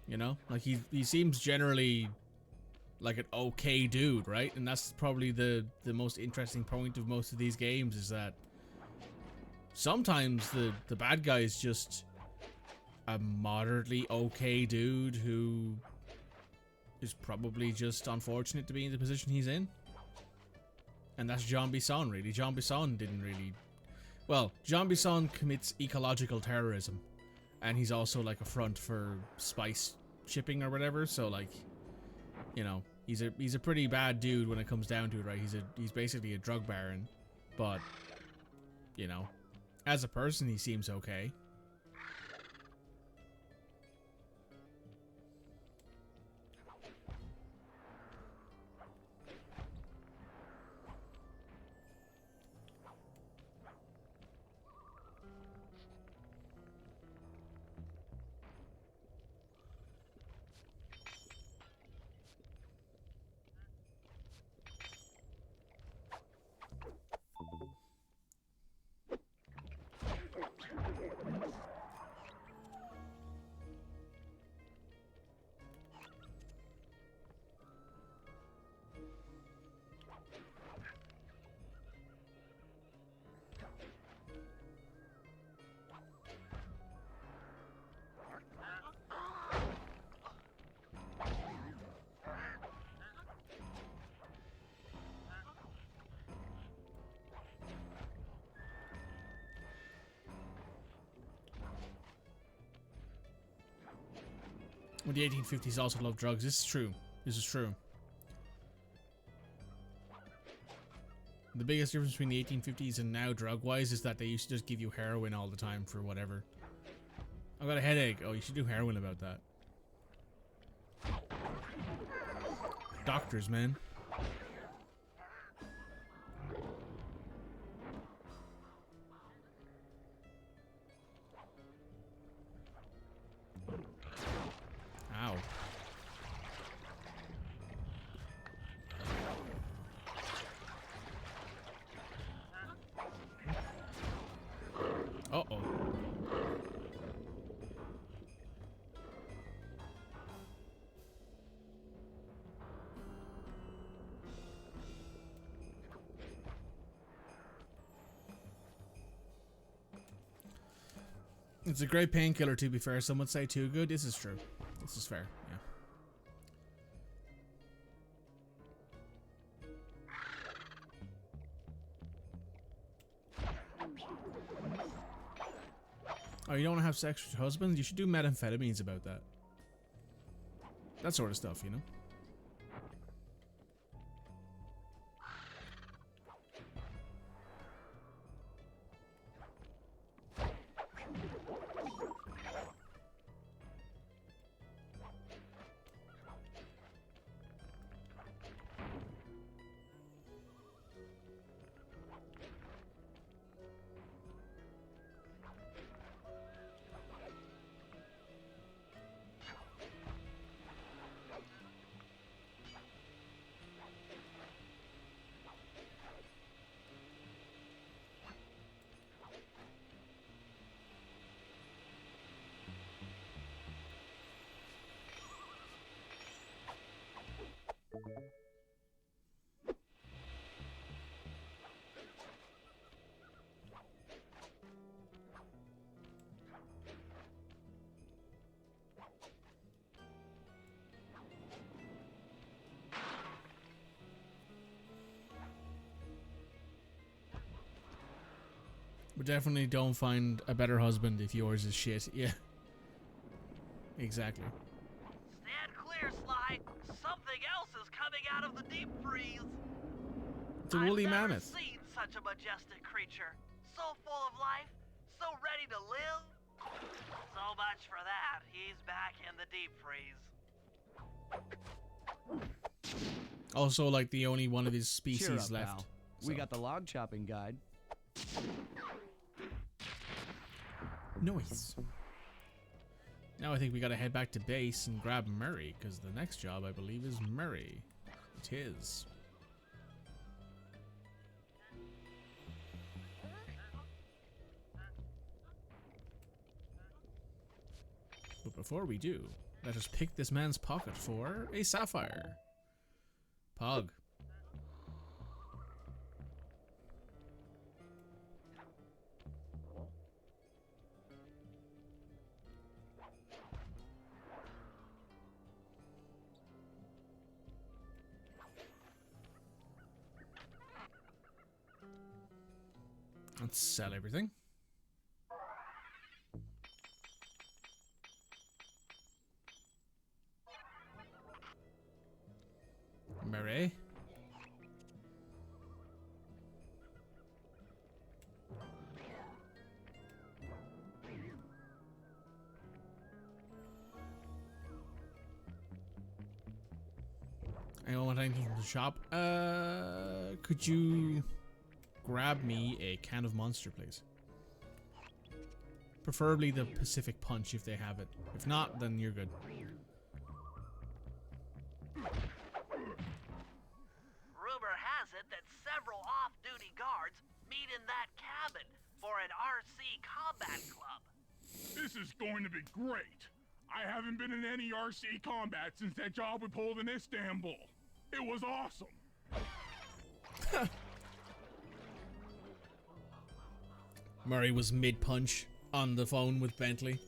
You know, like he seems generally like an okay dude, right? And that's probably the most interesting point of most of these games, is that sometimes the bad guy is just a moderately okay dude who is probably just unfortunate to be in the position he's in. And that's Jean Bisson, really. Jean Bisson didn't really... Well, Jean Bisson commits ecological terrorism. And he's also like a front for spice shipping or whatever, so like, you know, he's a pretty bad dude when it comes down to it, right? He's basically a drug baron, but, you know, as a person he seems okay. When the 1850s also loved drugs. This is true. This is true. The biggest difference between the 1850s and now drug-wise is that they used to just give you heroin all the time for whatever. I've got a headache. Oh, you should do heroin about that. Doctors, man. Ow. Uh-oh. It's a great painkiller, to be fair. Some would say too good. This is true. This is fair, yeah. Oh, you don't want to have sex with your husband? You should do methamphetamines about that. That sort of stuff, you know? But definitely don't find a better husband if yours is shit. Yeah. Exactly. Stand clear, Sly. Something else is coming out of the deep freeze. It's a woolly mammoth. I've never seen such a majestic creature. So full of life, so ready to live. So much for that. He's back in the deep freeze. Also, like, the only one of his species Cheer up, left. pal. We got the log chopping guide. Nice. Now I think we gotta head back to base and grab Murray, because the next job, I believe, is Murray. It is. But before we do, let us pick this man's pocket for a sapphire. Pog. Let's sell everything. Murray. Anyone want anything from the shop? Could you grab me a can of Monster, please? Preferably the Pacific Punch if they have it. If not, then you're good. Rumor has it that several off-duty guards meet in that cabin for an RC combat club. This is going to be great. I haven't been in any RC combat since that job we pulled in Istanbul. It was awesome. Murray was mid-punch on the phone with Bentley.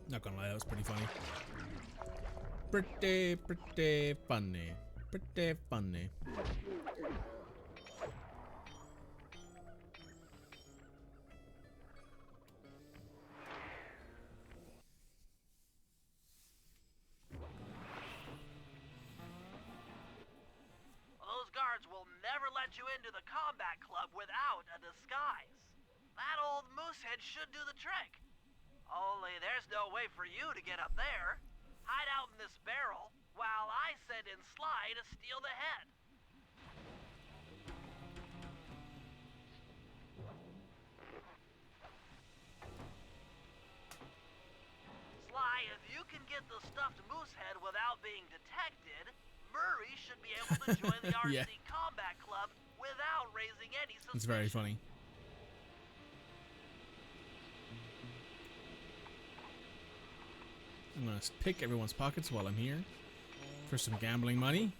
Not gonna lie, that was pretty funny. Pretty funny. Pretty funny. Those guards will never let you into the combat club without a disguise. That old moosehead should do the trick. Only there's no way for you to get up there. Hide out in this barrel while I send in Sly to steal the head. Sly, if you can get the stuffed moosehead without being detected, Murray should be able to join the RC Yeah. combat club without raising any suspicion. It's very funny. I'm gonna pick everyone's pockets while I'm here for some gambling money.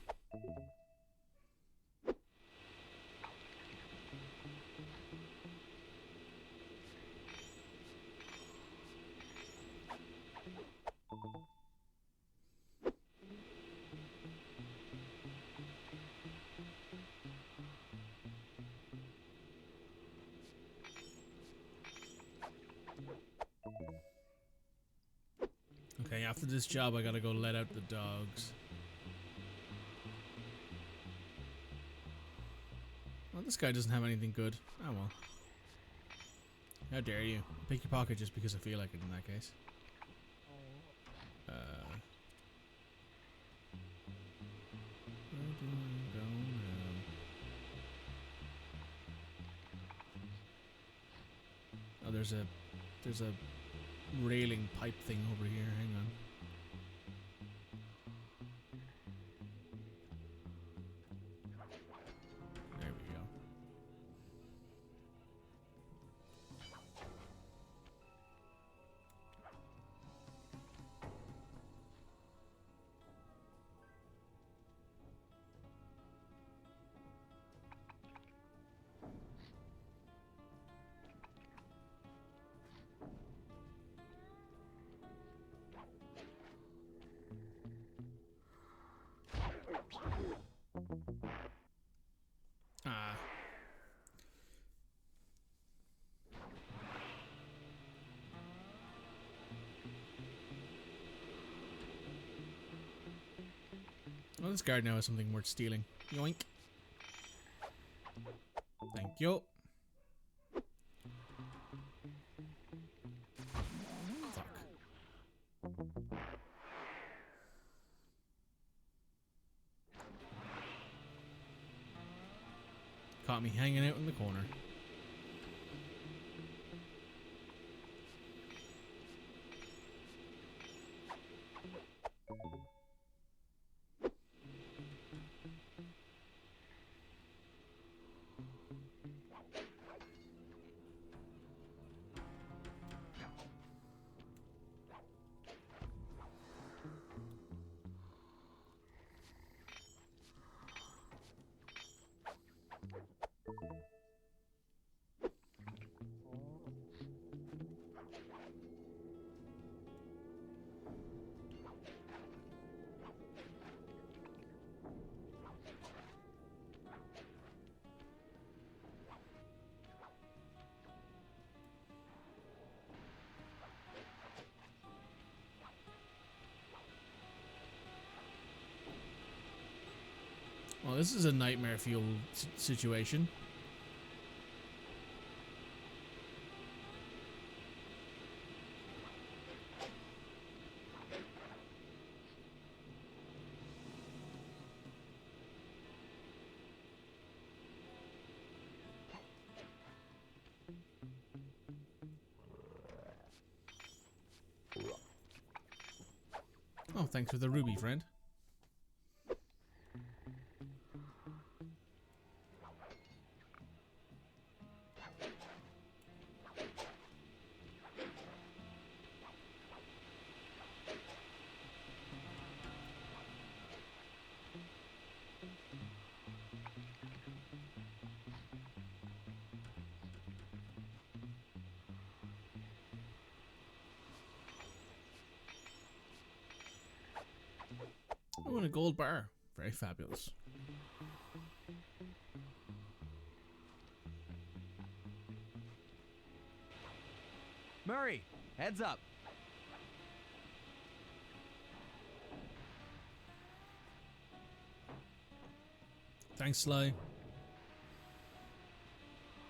Okay, after this job, I gotta go let out the dogs. Well, this guy doesn't have anything good. Oh well. How dare you? Pick your pocket just because I feel like it in that case. Where do I go now? Oh, there's a railing pipe thing over here. Hang on. There we go. Well, this guard now has something worth stealing. Yoink. Thank you. Fuck. Caught me hanging out in the corner. Well, this is a nightmare fuel situation. Oh, thanks for the ruby, friend. Oh, and a gold bar. Very fabulous. Murray, heads up. Thanks, Sly.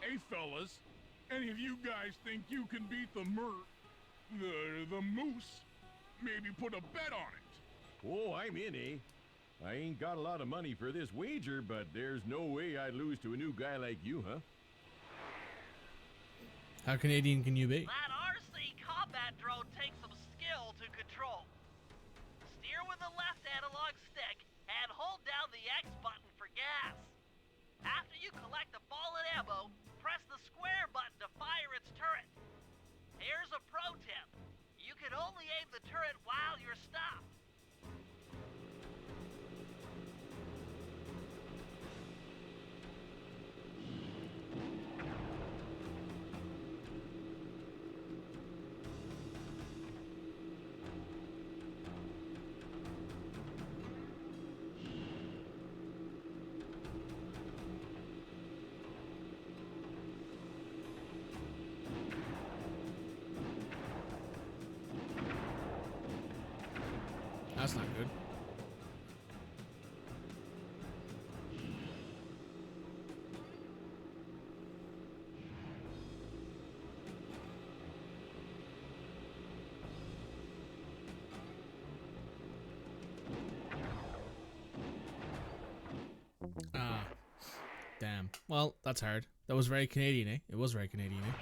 Hey, fellas. Any of you guys think you can beat the moose? Maybe put a bet on it. Oh, I'm in, eh? I ain't got a lot of money for this wager, but there's no way I'd lose to a new guy like you, huh? How Canadian can you be? That RC combat drone takes some skill to control. Steer with the left analog stick and hold down the X button for gas. After you collect the fallen ammo, press the square button to fire its turret. Here's a pro tip. You can only aim the turret while you're stopped. That's not good. Ah. Damn. Well, that's hard. That was very Canadian, eh? It was very Canadian, eh?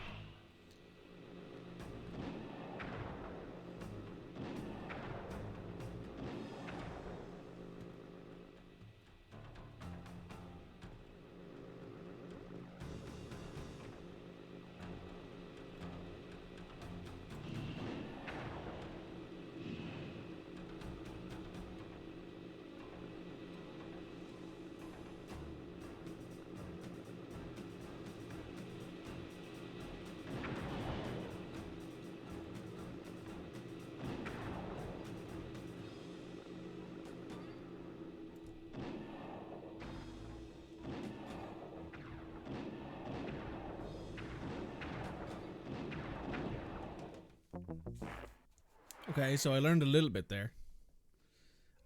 Okay, so I learned a little bit there.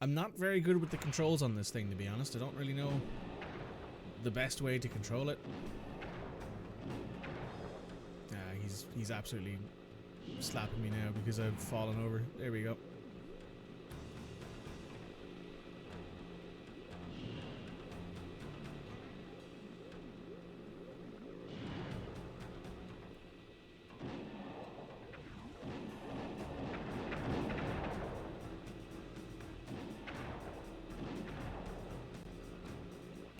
I'm not very good with the controls on this thing, to be honest. I don't really know the best way to control it. He's absolutely slapping me now because I've fallen over. There we go.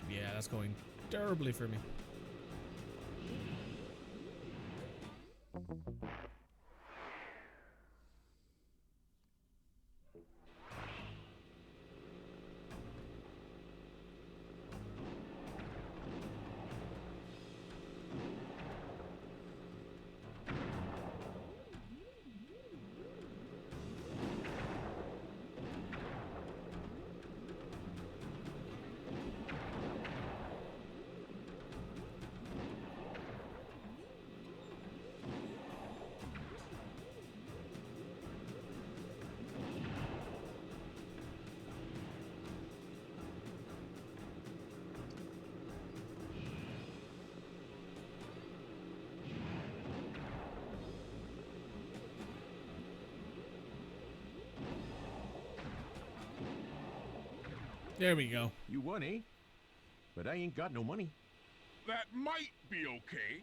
Yeah, that's going terribly for me. There we go. You won, eh? But I ain't got no money. That might be okay.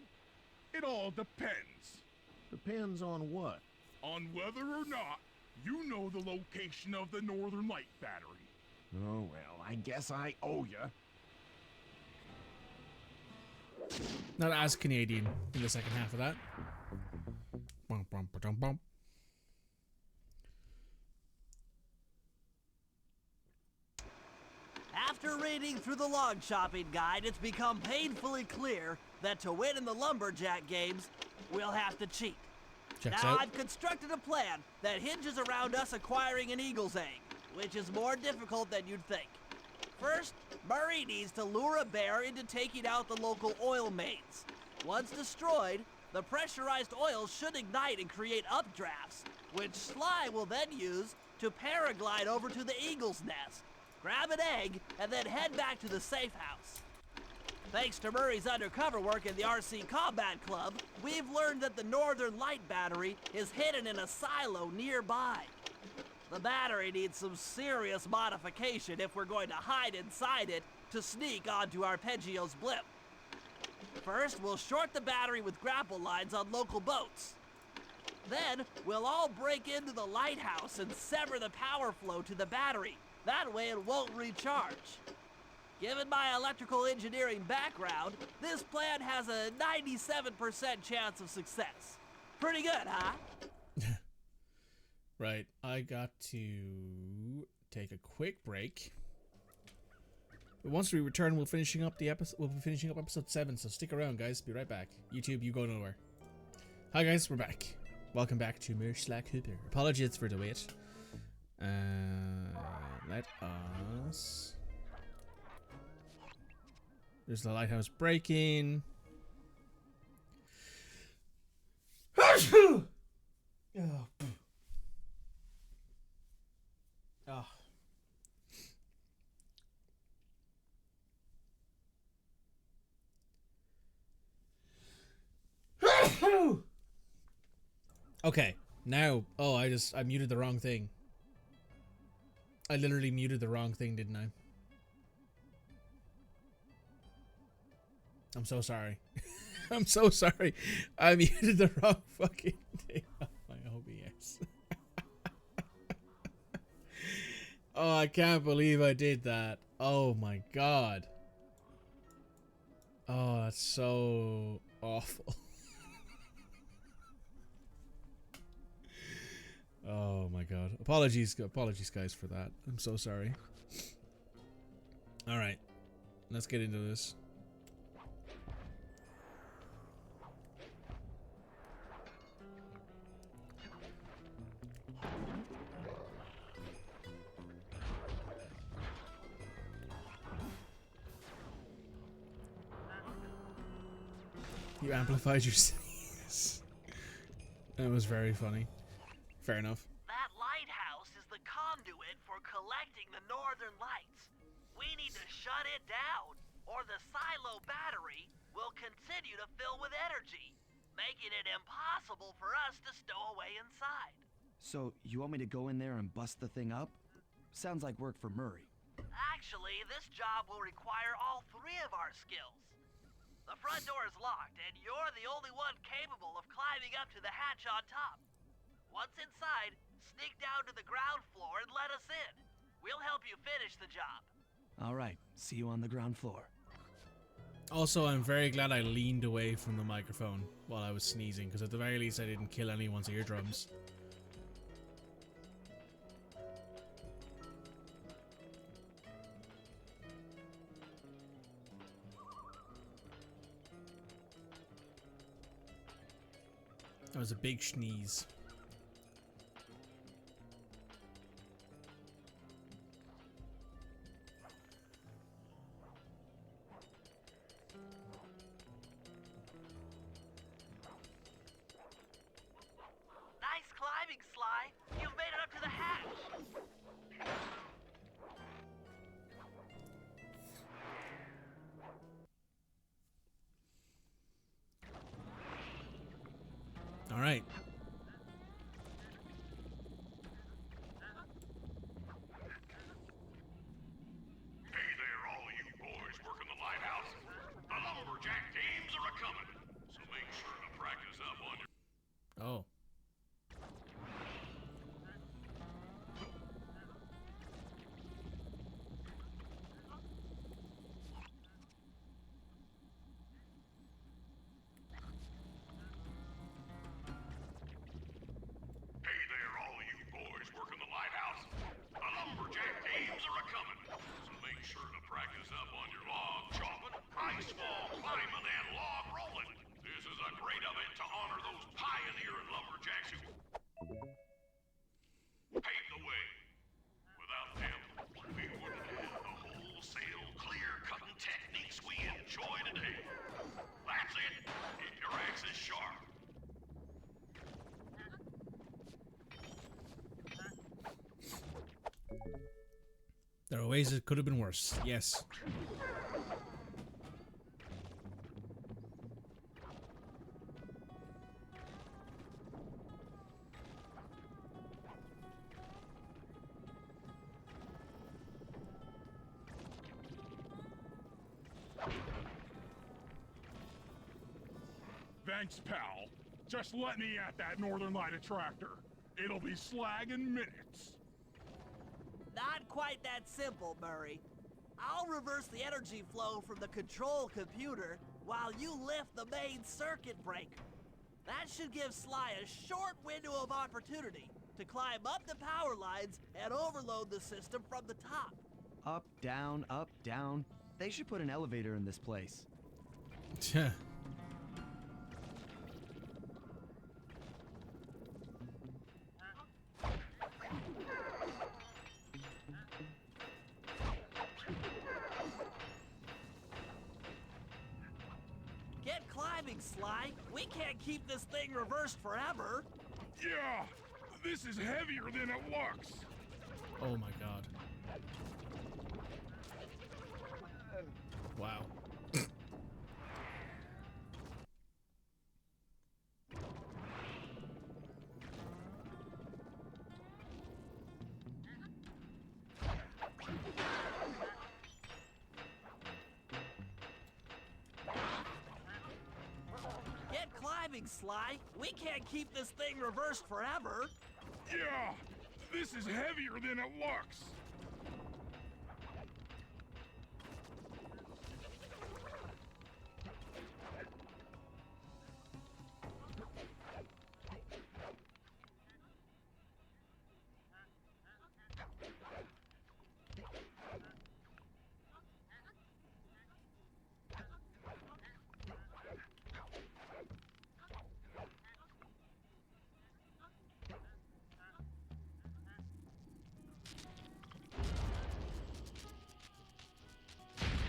It all depends. Depends on what? On whether or not you know the location of the Northern Light Battery. Oh, well, I guess I owe ya. Not as Canadian in the second half of that. Bum, bum, ba-dum, bum. After reading through the log shopping guide, it's become painfully clear that to win in the lumberjack games, we'll have to cheat. Checks Now, out. I've constructed a plan that hinges around us acquiring an eagle's egg, which is more difficult than you'd think. First, Murray needs to lure a bear into taking out the local oil mains. Once destroyed, the pressurized oil should ignite and create updrafts, which Sly will then use to paraglide over to the eagle's nest, grab an egg, and then head back to the safe house. Thanks to Murray's undercover work in the RC Combat Club, we've learned that the Northern Light Battery is hidden in a silo nearby. The battery needs some serious modification if we're going to hide inside it to sneak onto Arpeggio's blimp. First, we'll short the battery with grapple lines on local boats. Then, we'll all break into the lighthouse and sever the power flow to the battery. That way it won't recharge. Given my electrical engineering background, this plan has a 97% chance of success. Pretty good, huh? Right, I got to take a quick break. But once we return, we'll be finishing up episode 7, so stick around, guys. Be right back. YouTube, you go nowhere. Hi guys, we're back. Welcome back to more Slack Hooper. Apologies for the wait. Let us... There's the lighthouse breaking. Oh. Oh. Okay, now, I muted the wrong thing. I literally muted the wrong thing, didn't I? I'm so sorry. I'm so sorry. I muted the wrong fucking thing on my OBS. Oh, I can't believe I did that. Oh my god. Oh, that's so awful. Oh my god. Apologies guys for that. I'm so sorry. Alright. Let's get into this. You amplified your sneeze. That was very funny. Fair enough. That lighthouse is the conduit for collecting the northern lights. We need to shut it down, or the silo battery will continue to fill with energy, making it impossible for us to stow away inside. So, you want me to go in there and bust the thing up? Sounds like work for Murray. Actually, this job will require all three of our skills. The front door is locked, and you're the only one capable of climbing up to the hatch on top. Once inside, sneak down to the ground floor and let us in. We'll help you finish the job. All right, see you on the ground floor. Also, I'm very glad I leaned away from the microphone while I was sneezing, because at the very least I didn't kill anyone's eardrums. That was a big sneeze. Nice climbing, Sly. You've made it up to the hatch. All right. Hey there, all you boys working the lighthouse. The lumberjack games are a-coming, so make sure to practice up on your... Oh. Hey there, all you boys working the lighthouse. The lumberjack games are a-coming, so make sure to practice up on your log chopping, ice wall climbing, and log rolling. This is a great event to honor those pioneering lumberjacks who paved the way. Without them, we wouldn't have the wholesale clear-cutting techniques we enjoy today. That's it. Keep your axes sharp. There are ways it could have been worse. Yes. Thanks, pal. Just let me at that Northern Light attractor. It'll be slag in minutes. Not quite that simple, Murray. I'll reverse the energy flow from the control computer while you lift the main circuit breaker. That should give Sly a short window of opportunity to climb up the power lines and overload the system from the top. Up, down, up, down. They should put an elevator in this place. Get climbing, Sly. We can't keep this thing reversed forever. Yeah, this is heavier than it looks. Oh my god. Wow. Get climbing, Sly. We can't keep this thing reversed forever. Yeah, this is heavier than it looks.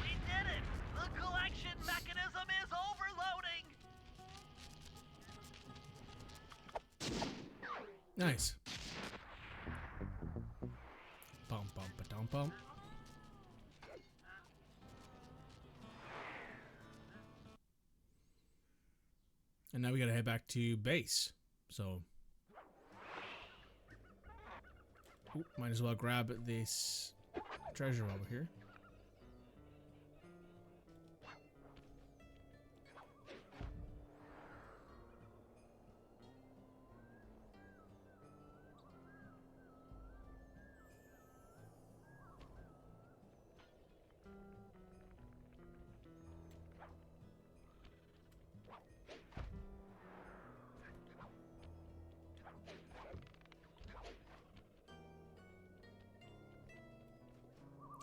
We did it! The collection mechanism is overloading! Nice. Bum Bum bum ba dum bum. And now we gotta head back to base. So, ooh, might as well grab this treasure over here.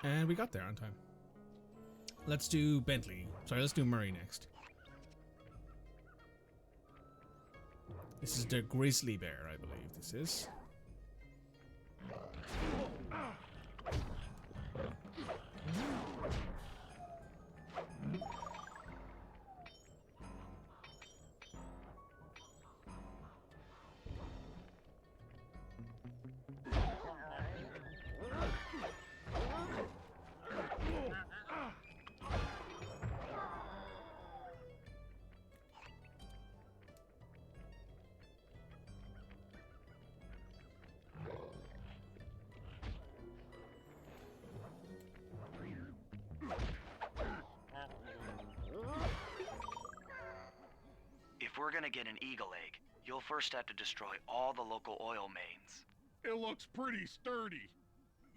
And we got there on time. Let's do Bentley. Sorry, let's do Murray next. This is the grizzly bear, I believe this is. If we're gonna get an eagle egg, you'll first have to destroy all the local oil mains. It looks pretty sturdy.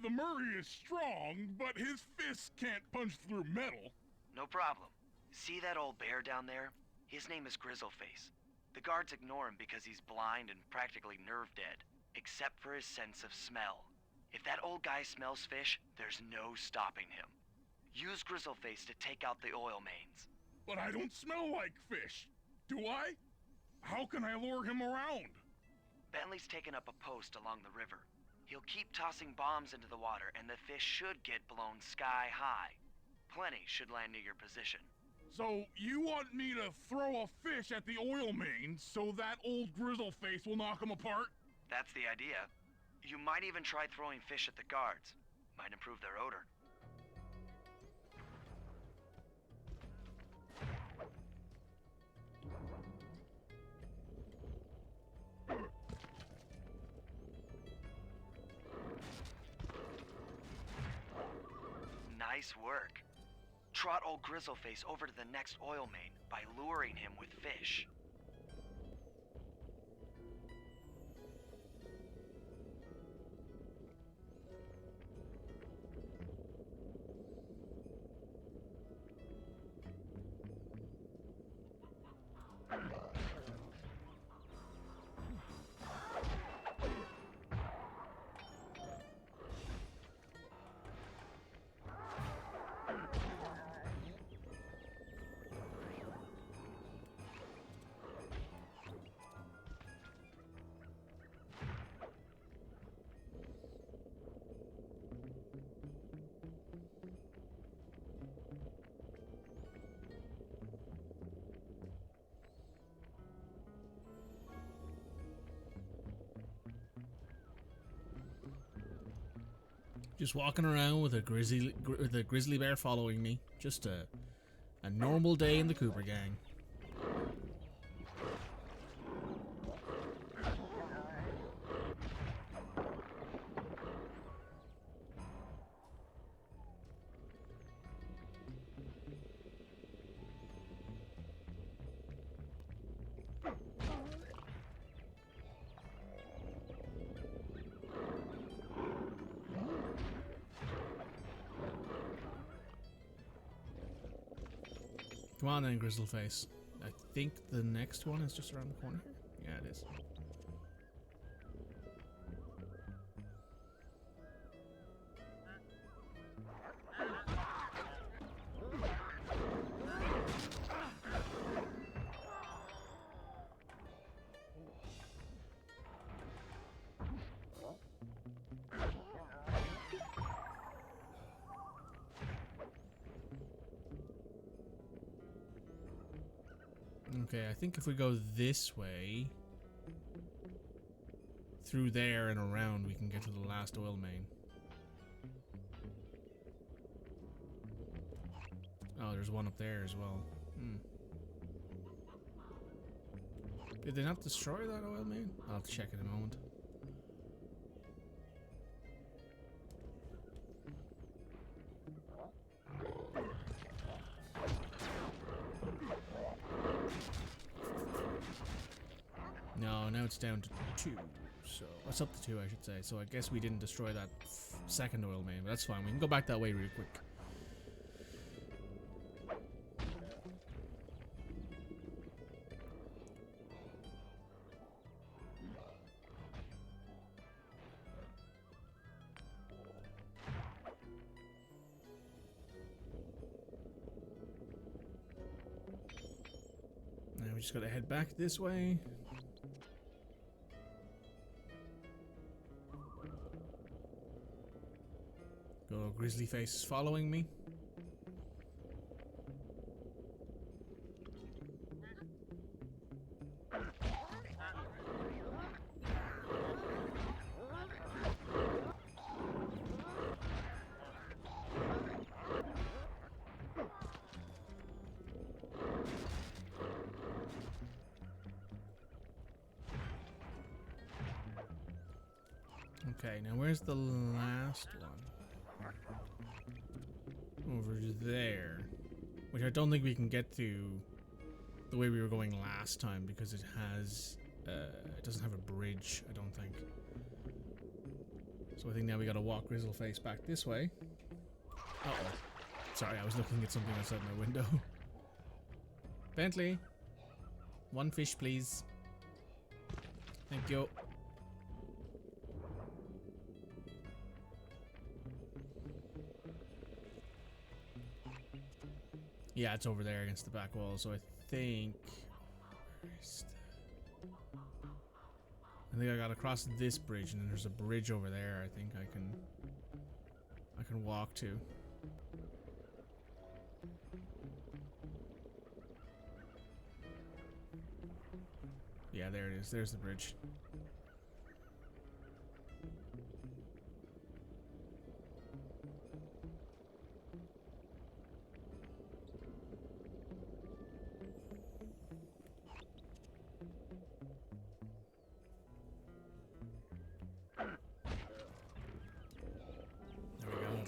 The Murray is strong, but his fists can't punch through metal. No problem. See that old bear down there? His name is Grizzleface. The guards ignore him because he's blind and practically nerve dead, except for his sense of smell. If that old guy smells fish, there's no stopping him. Use Grizzleface to take out the oil mains. But I don't smell like fish. Do I? How can I lure him around? Bentley's taken up a post along the river. He'll keep tossing bombs into the water and the fish should get blown sky high. Plenty should land near your position. So you want me to throw a fish at the oil mains so that old Grizzleface will knock him apart? That's the idea. You might even try throwing fish at the guards. Might improve their odor. Nice work. Trot old Grizzleface over to the next oil main by luring him with fish. Just walking around with a grizzly bear following me. Just a normal day in the Cooper gang. Come on then, Grizzleface. I think the next one is just around the corner here. Yeah, it is. Okay, I think if we go this way, through there and around, we can get to the last oil main. Oh, there's one up there as well. Hmm. Did they not destroy that oil main? I'll have to check in a moment. No, now it's down to 2. So it's up to 2, I should say. So I guess we didn't destroy that second oil main, but that's fine. We can go back that way really quick. Now we just gotta head back this way. Go, Grizzly Face is following me. Okay, now where's the last one? Over there. Which I don't think we can get to the way we were going last time because it has... it doesn't have a bridge, I don't think. So I think now we gotta walk Grizzleface back this way. Uh-oh. Sorry, I was looking at something outside my window. Bentley. 1 fish, please. Thank you. Yeah, it's over there against the back wall, so I think... I think I gotta cross this bridge, and then there's a bridge over there I think I can walk to. Yeah, there it is. There's the bridge.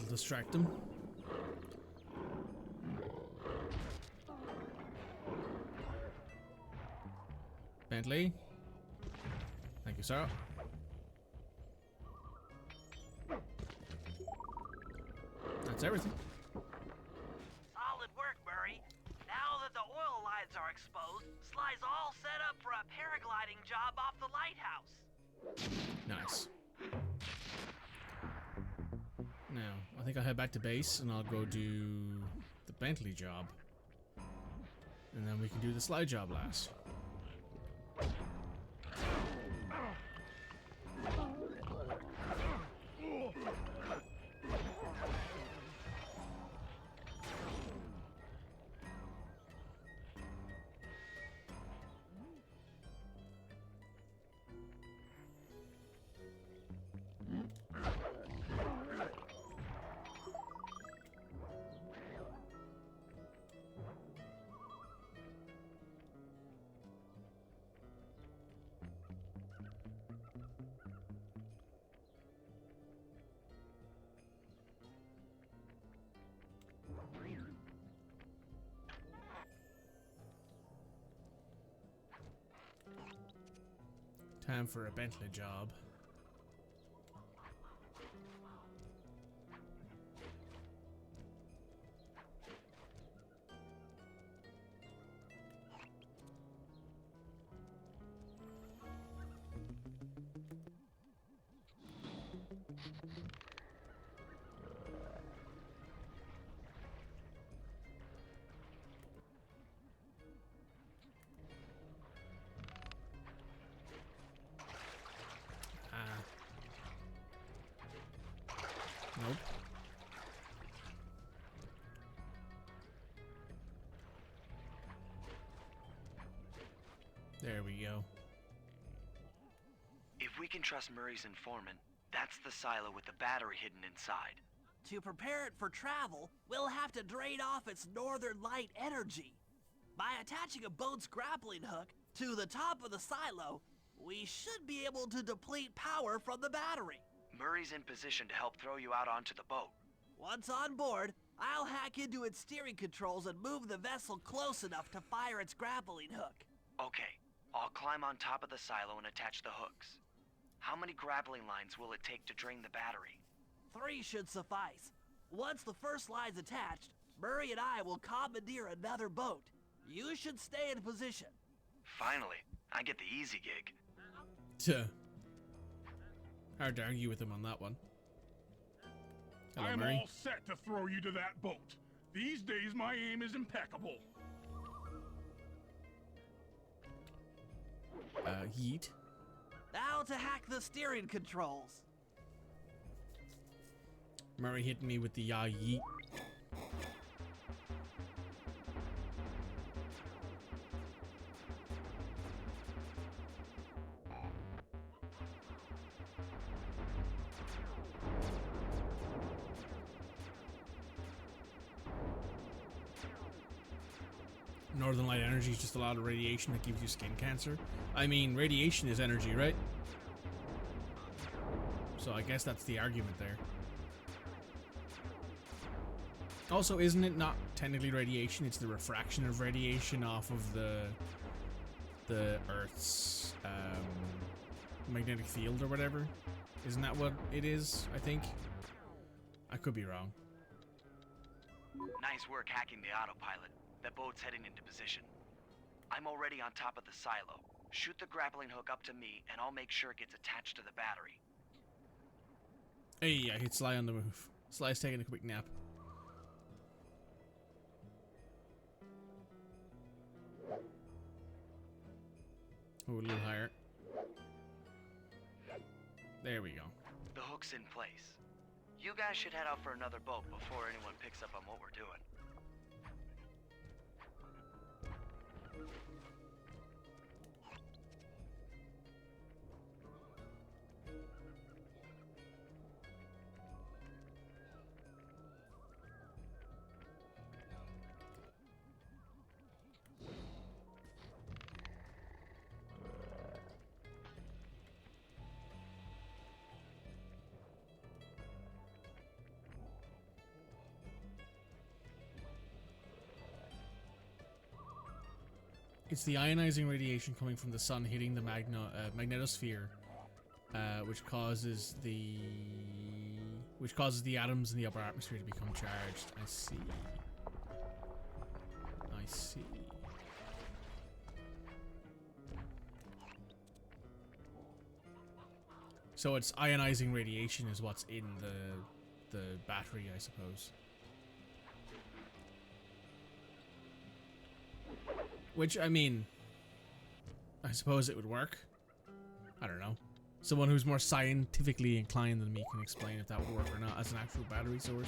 Distract them. Bentley. Thank you, sir. That's everything. Solid work, Murray. Now that the oil lines are exposed, Sly's all set up for a paragliding job off the lighthouse. Nice. Now, I think I'll head back to base and I'll go do the Bentley job. And then we can do the Sly job last. Time for a Bentley job. Nope. There we go. If we can trust Murray's informant, that's the silo with the battery hidden inside. To prepare it for travel, we'll have to drain off its northern light energy. By attaching a boat's grappling hook to the top of the silo, we should be able to deplete power from the battery. Murray's in position to help throw you out onto the boat. Once on board, I'll hack into its steering controls and move the vessel close enough to fire its grappling hook. Okay, I'll climb on top of the silo and attach the hooks. How many grappling lines will it take to drain the battery? 3 should suffice. Once the first line's attached, Murray and I will commandeer another boat. You should stay in position. Finally, I get the easy gig. Tuh. Hard to argue with him on that one. Hello, I'm Murray. all set to throw you to that boat. These days, my aim is impeccable. Yeet. Now to hack the steering controls. Murray hit me with the yeet. Northern light energy is just a lot of radiation that gives you skin cancer. I mean, radiation is energy, right? So I guess that's the argument there. Also, isn't it not technically radiation? It's the refraction of radiation off of the Earth's magnetic field or whatever. Isn't that what it is? I think. I could be wrong. Nice work hacking the autopilot. That boat's heading into position. I'm already on top of the silo. Shoot the grappling hook up to me, and I'll make sure it gets attached to the battery. Hey, I hit Sly on the move. Sly's taking a quick nap. Oh, a little higher. There we go. The hook's in place. You guys should head out for another boat before anyone picks up on what we're doing. It's the ionizing radiation coming from the sun hitting the magnetosphere, which causes the atoms in the upper atmosphere to become charged. I see. I see. So it's ionizing radiation is what's in the battery, I suppose. Which, I mean, I suppose it would work. I don't know. Someone who's more scientifically inclined than me can explain if that would work or not as an actual battery source.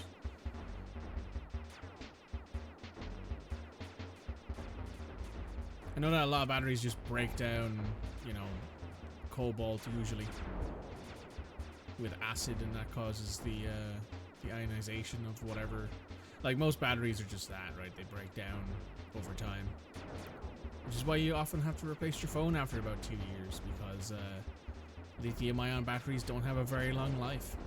I know that a lot of batteries just break down, you know, cobalt usually with acid, and that causes the ionization of whatever. Like, most batteries are just that, right? They break down over time. Which is why you often have to replace your phone after about 2 years, because lithium-ion batteries don't have a very long life.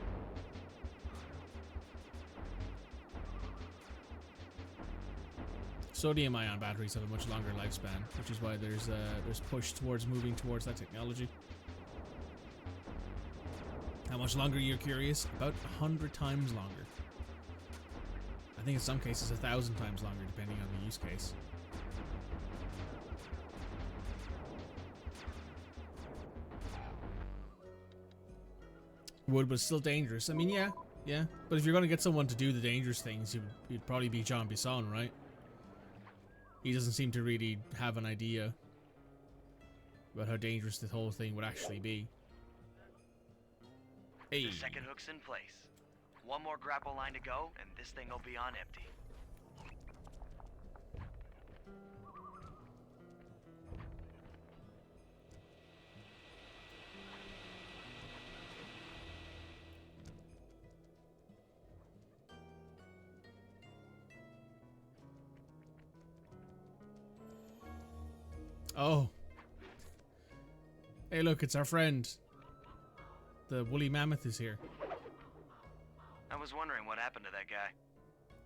Sodium-ion batteries have a much longer lifespan, which is why there's push towards moving towards that technology. How much longer, you're curious? About 100 times longer. I think in some cases 1,000 times longer, depending on the use case. Wood was still dangerous. I mean, yeah. But if you're going to get someone to do the dangerous things, you'd probably be Jean Bisson, right? He doesn't seem to really have an idea about how dangerous this whole thing would actually be. Hey. The second hook's in place. One more grapple line to go, and this thing will be on empty. Oh. Hey, look, it's our friend. The woolly mammoth is here. I was wondering what happened to that guy.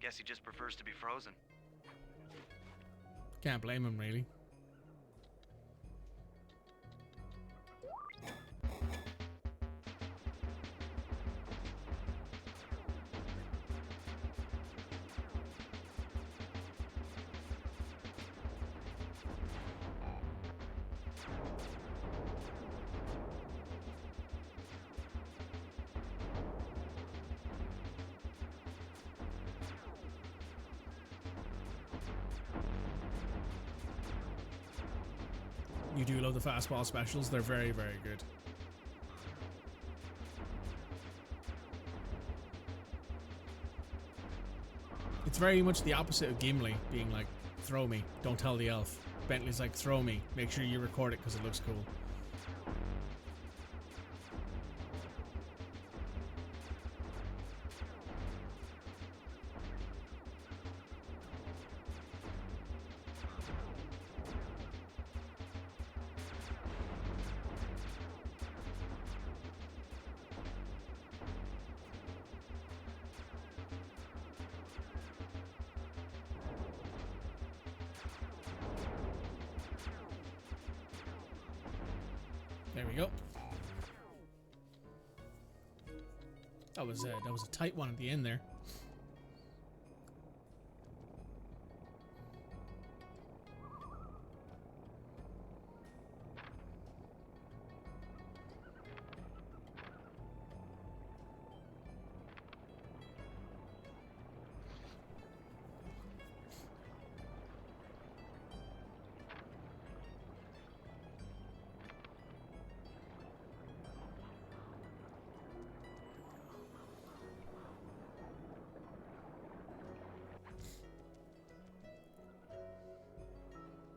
Guess he just prefers to be frozen. Can't blame him, really. You do love the fastball specials. They're very, very good. It's very much the opposite of Gimli being like, throw me, don't tell the elf. Bentley's like, throw me, make sure you record it because it looks cool. There we go. That was a tight one at the end there.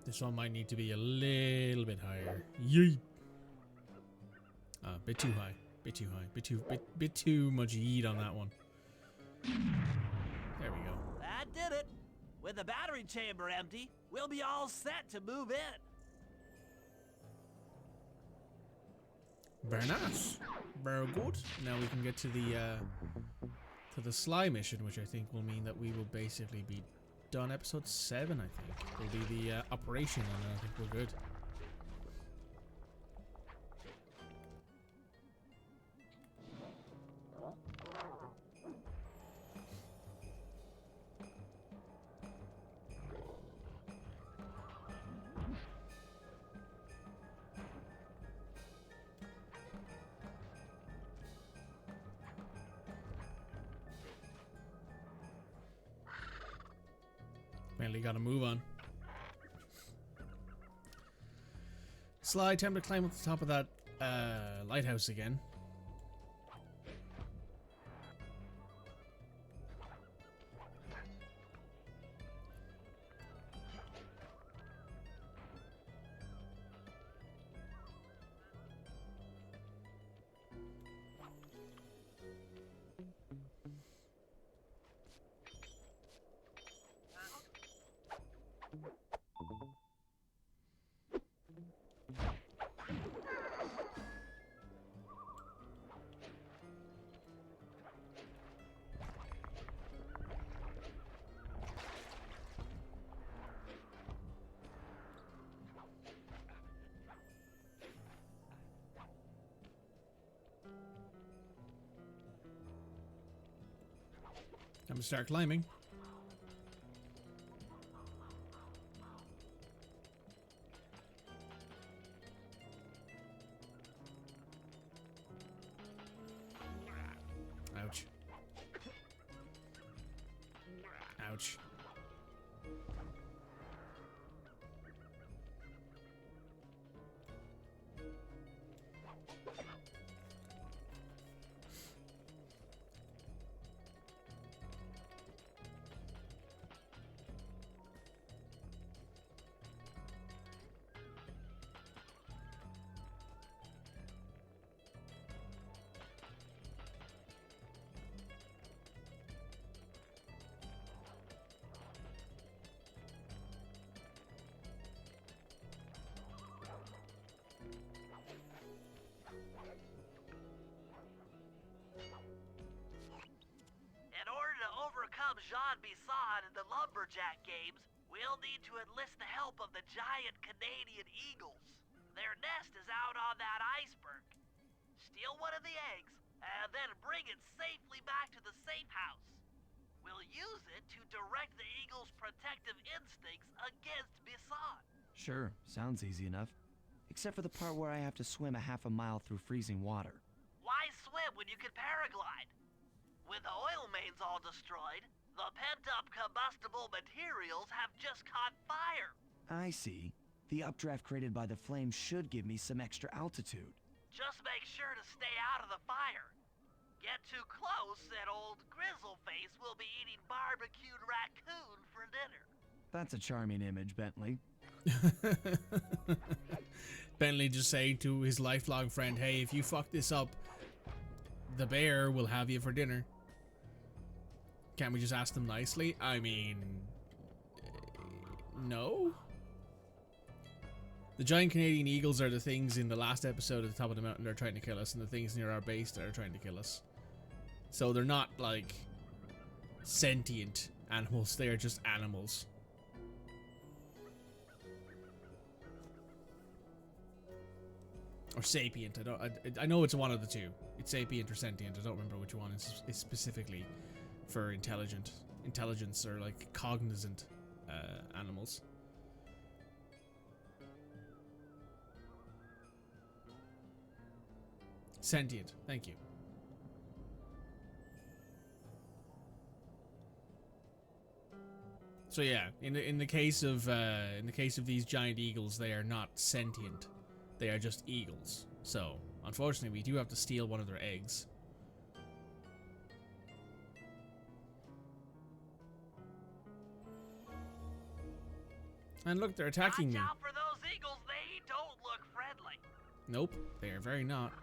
This one might need to be a little bit higher. Yeet. Bit too high. Bit too high. Bit too much yeet on that one. There we go. That did it. With the battery chamber empty, we'll be all set to move in. Very nice. Very good. Now we can get to the Sly mission, which I think will mean that we will basically be done. Episode 7, I think, will be the operation, and I think we're good. Mainly gotta move on. Sly, time to climb up the top of that lighthouse again. I'm gonna start climbing. Ouch. Ouch. on Bisan in the lumberjack games, we'll need to enlist the help of the giant Canadian eagles. Their nest is out on that iceberg. Steal one of the eggs, and then bring it safely back to the safe house. We'll use it to direct the eagle's protective instincts against Bisan. Sure, sounds easy enough. Except for the part where I have to swim a half a mile through freezing water. Why swim when you can paraglide? With the oil mains all destroyed, the pent-up combustible materials have just caught fire. I see. The updraft created by the flames should give me some extra altitude. Just make sure to stay out of the fire. Get too close and old Grizzleface will be eating barbecued raccoon for dinner. That's a charming image, Bentley. Bentley just saying to his lifelong friend, hey, if you fuck this up, the bear will have you for dinner. Can't we just ask them nicely? I mean, no? The giant Canadian eagles are the things in the last episode at the top of the mountain that are trying to kill us, and the things near our base that are trying to kill us. So they're not, like, sentient animals, they are just animals. Or sapient. I know it's one of the two. It's sapient or sentient. I don't remember which one is specifically for intelligence or like cognizant animals. Sentient. Thank you. So yeah, in the case of these giant eagles, they are not sentient. They are just eagles. So, unfortunately, we do have to steal one of their eggs. And look, they're attacking me. Watch out for those eagles, they don't look friendly. Nope, they are very not.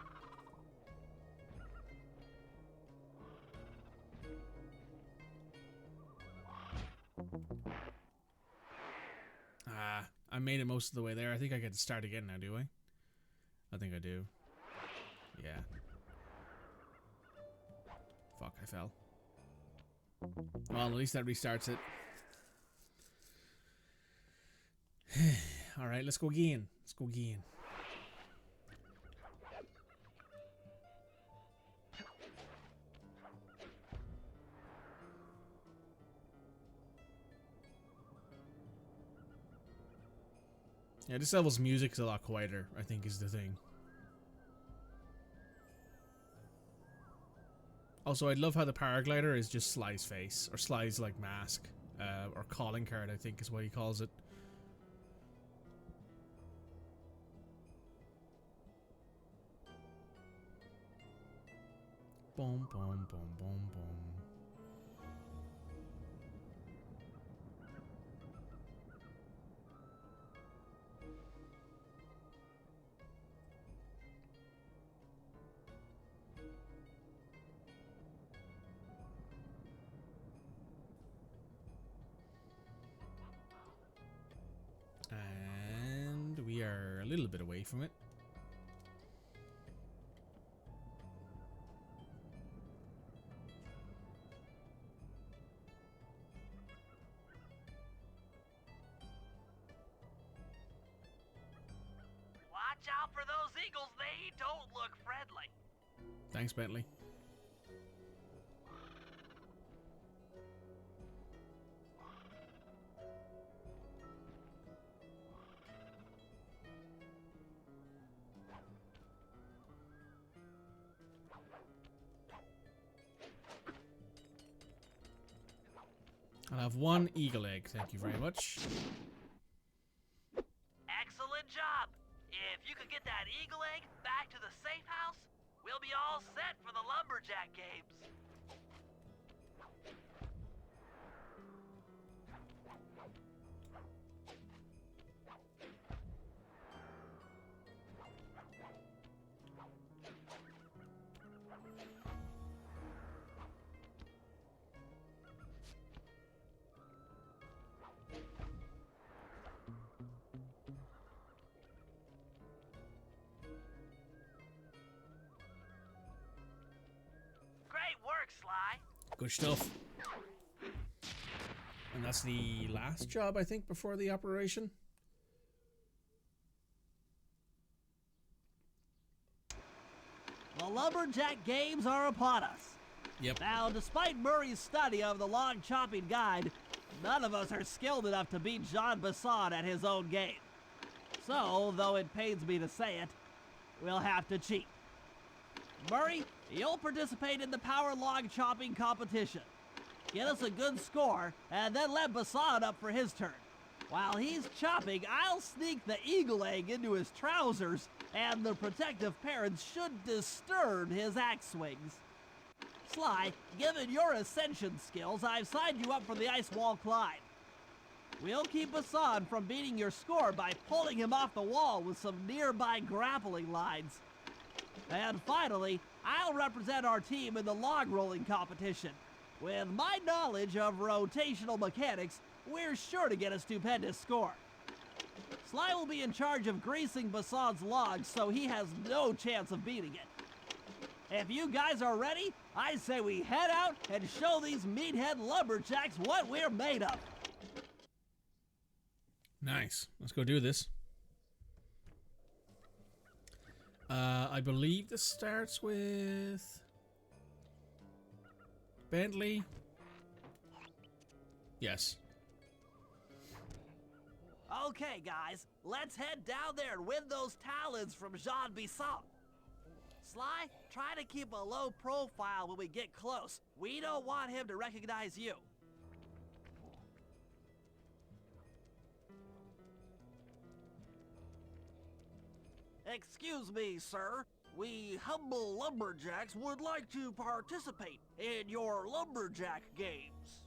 I made it most of the way there. I think I get to start again now, do I? I think I do. Yeah. Fuck, I fell. Well, at least that restarts it. Alright, let's go again. Let's go again. Yeah, this level's music is a lot quieter, I think, is the thing. Also, I love how the paraglider is just Sly's face, or Sly's, like, mask, or calling card, I think is what he calls it. Boom, boom, boom, boom, boom. And we are a little bit away from it. Watch out for those eagles, they don't look friendly. Thanks, Bentley. I'll have one eagle egg, thank you very much. Excellent job. If you could get that eagle egg back to the safe house, we'll be all set for the lumberjack games. Great work, Sly. Good stuff. And that's the last job, I think, before the operation. The Lumberjack Games are upon us. Yep. Now, despite Murray's study of the log chopping guide, none of us are skilled enough to beat Jean Basson at his own game. So, though it pains me to say it, we'll have to cheat. Murray, you'll participate in the power log chopping competition. Get us a good score, and then let Basson up for his turn. While he's chopping, I'll sneak the eagle egg into his trousers, and the protective parents should disturb his axe swings. Sly, given your ascension skills, I've signed you up for the ice wall climb. We'll keep Basson from beating your score by pulling him off the wall with some nearby grappling lines. And finally, I'll represent our team in the log rolling competition. With my knowledge of rotational mechanics, we're sure to get a stupendous score. Sly will be in charge of greasing Basson's logs, so he has no chance of beating it. If you guys are ready, I say we head out and show these meathead lumberjacks what we're made of. Nice. Let's go do this. I believe this starts with Bentley. Yes. Okay, guys, let's head down there and win those talons from Jean Bisson. Sly, try to keep a low profile when we get close. We don't want him to recognize you. Excuse me, sir. We humble lumberjacks would like to participate in your lumberjack games.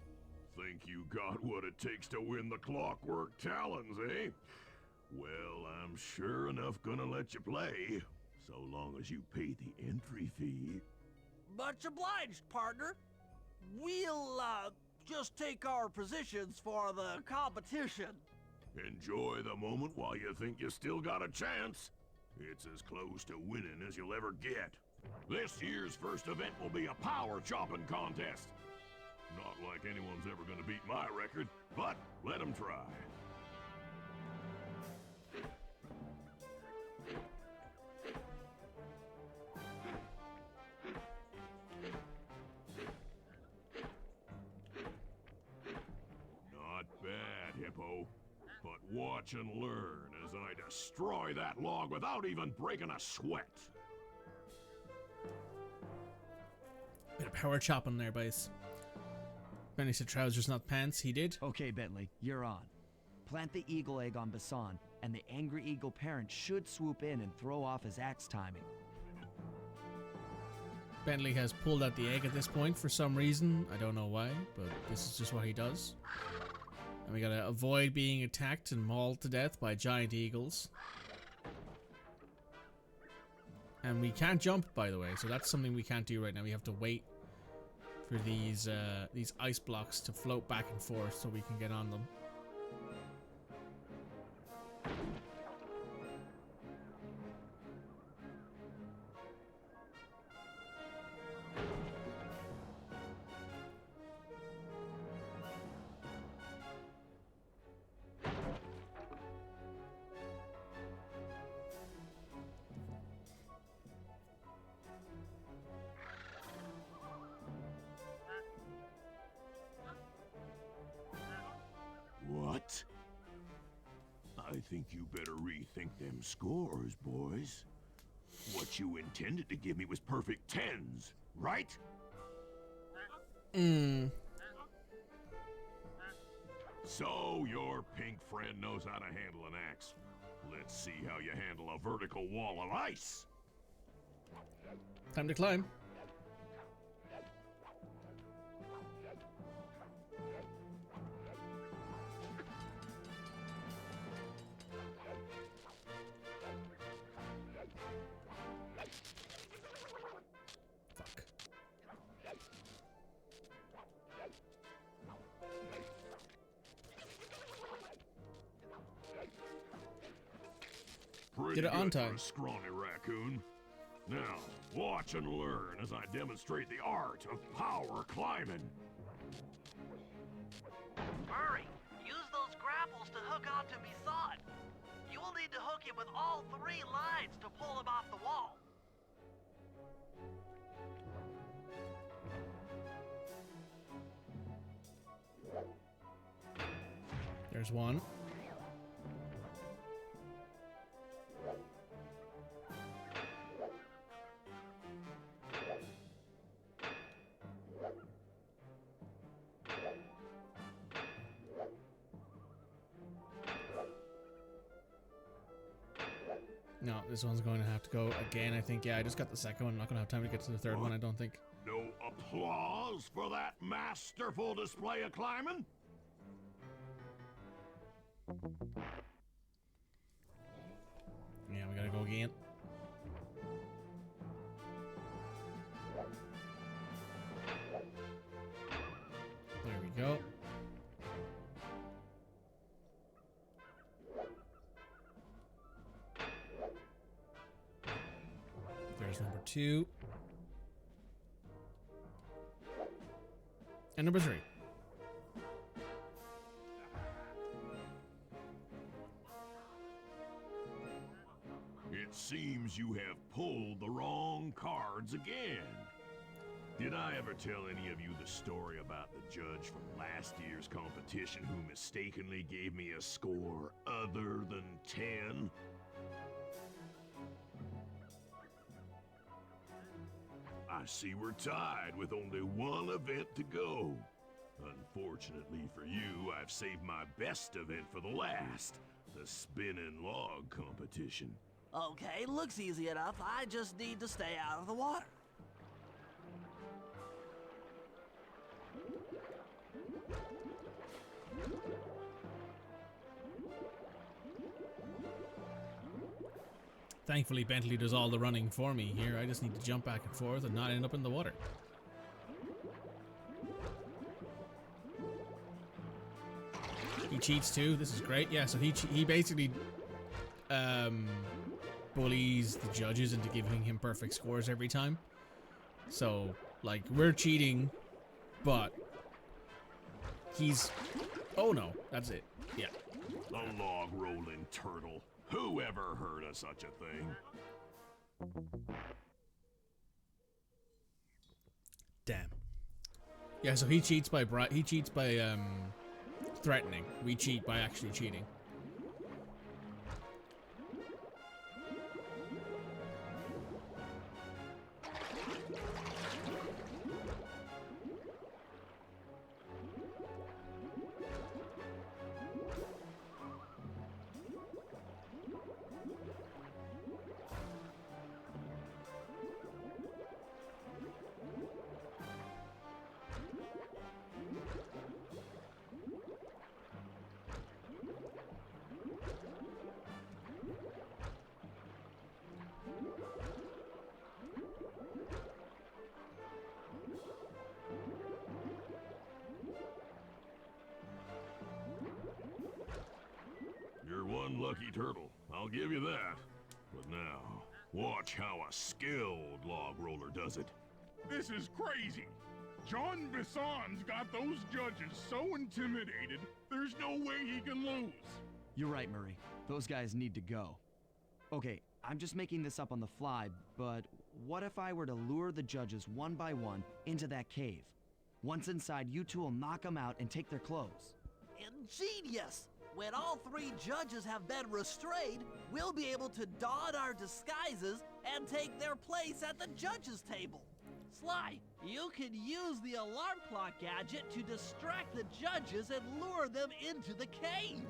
Think you got what it takes to win the clockwork talons, eh? Well, I'm sure enough gonna let you play, so long as you pay the entry fee. Much obliged, partner. We'll, just take our positions for the competition. Enjoy the moment while you think you still got a chance. It's as close to winning as you'll ever get. This year's first event will be a power chopping contest. Not like anyone's ever gonna beat my record, but let them try. Not bad, Hippo. But watch and learn as I destroy that log without even breaking a sweat. Bit of power chopping there, boys. Benny said trousers, not pants. He did. Okay, Bentley, you're on. Plant the eagle egg on Basson, and the angry eagle parent should swoop in and throw off his axe timing. Bentley has pulled out the egg at this point for some reason. I don't know why, but this is just what he does. And we gotta avoid being attacked and mauled to death by giant eagles. And we can't jump, by the way, so that's something we can't do right now. We have to wait for these ice blocks to float back and forth so we can get on them. What? I think you better rethink them scores, boys. What you intended to give me was perfect tens, right? So your pink friend knows how to handle an axe. Let's see how you handle a vertical wall of ice. Time to climb. Fuck. Pretty Get it on good for time. a scrawny raccoon. Now, watch and learn as I demonstrate the art of power climbing. Murray, use those grapples to hook onto Bisson. You will need to hook him with all 3 lines to pull him off the wall. There's one. No, this one's going to have to go again, I think. Yeah, I just got the second one. I'm not going to have time to get to the third one, I don't think. No applause for that masterful display of climbing? Yeah, we gotta go again. There we go. There's number 2. And number 3. It seems you have pulled the wrong cards again. Did I ever tell any of you the story about the judge from last year's competition who mistakenly gave me a score other than 10? I see we're tied with only one event to go. Unfortunately for you, I've saved my best event for the last, the spinning log competition. Okay, looks easy enough. I just need to stay out of the water. Thankfully, Bentley does all the running for me here. I just need to jump back and forth and not end up in the water. He cheats too. This is great. Yeah, so he basically bullies the judges into giving him perfect scores every time. So, like, we're cheating, but he's... Oh no, that's it. Yeah. A log rolling turtle. Who ever heard of such a thing? Damn. Yeah, so he cheats by threatening. We cheat by actually cheating. You're one lucky turtle, I'll give you that. But now, watch how a skilled log roller does it. This is crazy. John Bisson's got those judges so intimidated, there's no way he can lose. You're right, Murray. Those guys need to go. Okay, I'm just making this up on the fly, but what if I were to lure the judges one by one into that cave? Once inside, you two will knock them out and take their clothes. Ingenious! When all 3 judges have been restrained, we'll be able to don our disguises and take their place at the judges' table. Sly, you can use the alarm clock gadget to distract the judges and lure them into the cave.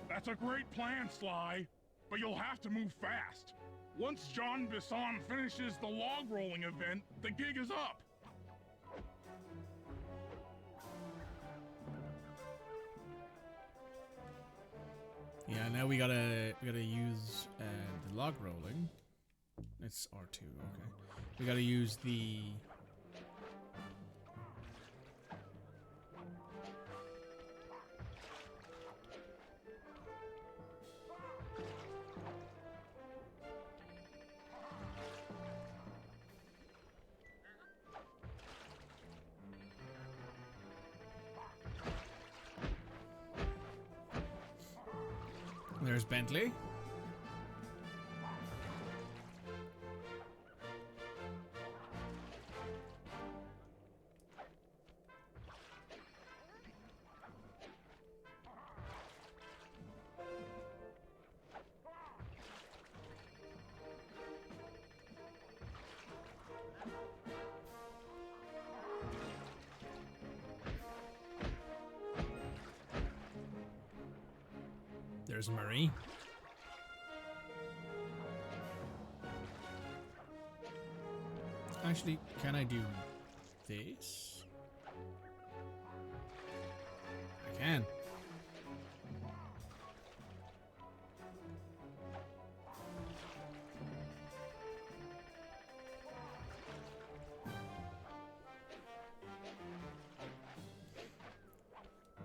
That's a great plan, Sly. But you'll have to move fast. Once John Bisson finishes the log rolling event, the gig is up. Yeah, now we gotta use the log rolling. It's R2, okay. We gotta use the... There's Bentley. There's Marie. Actually, can I do this? I can.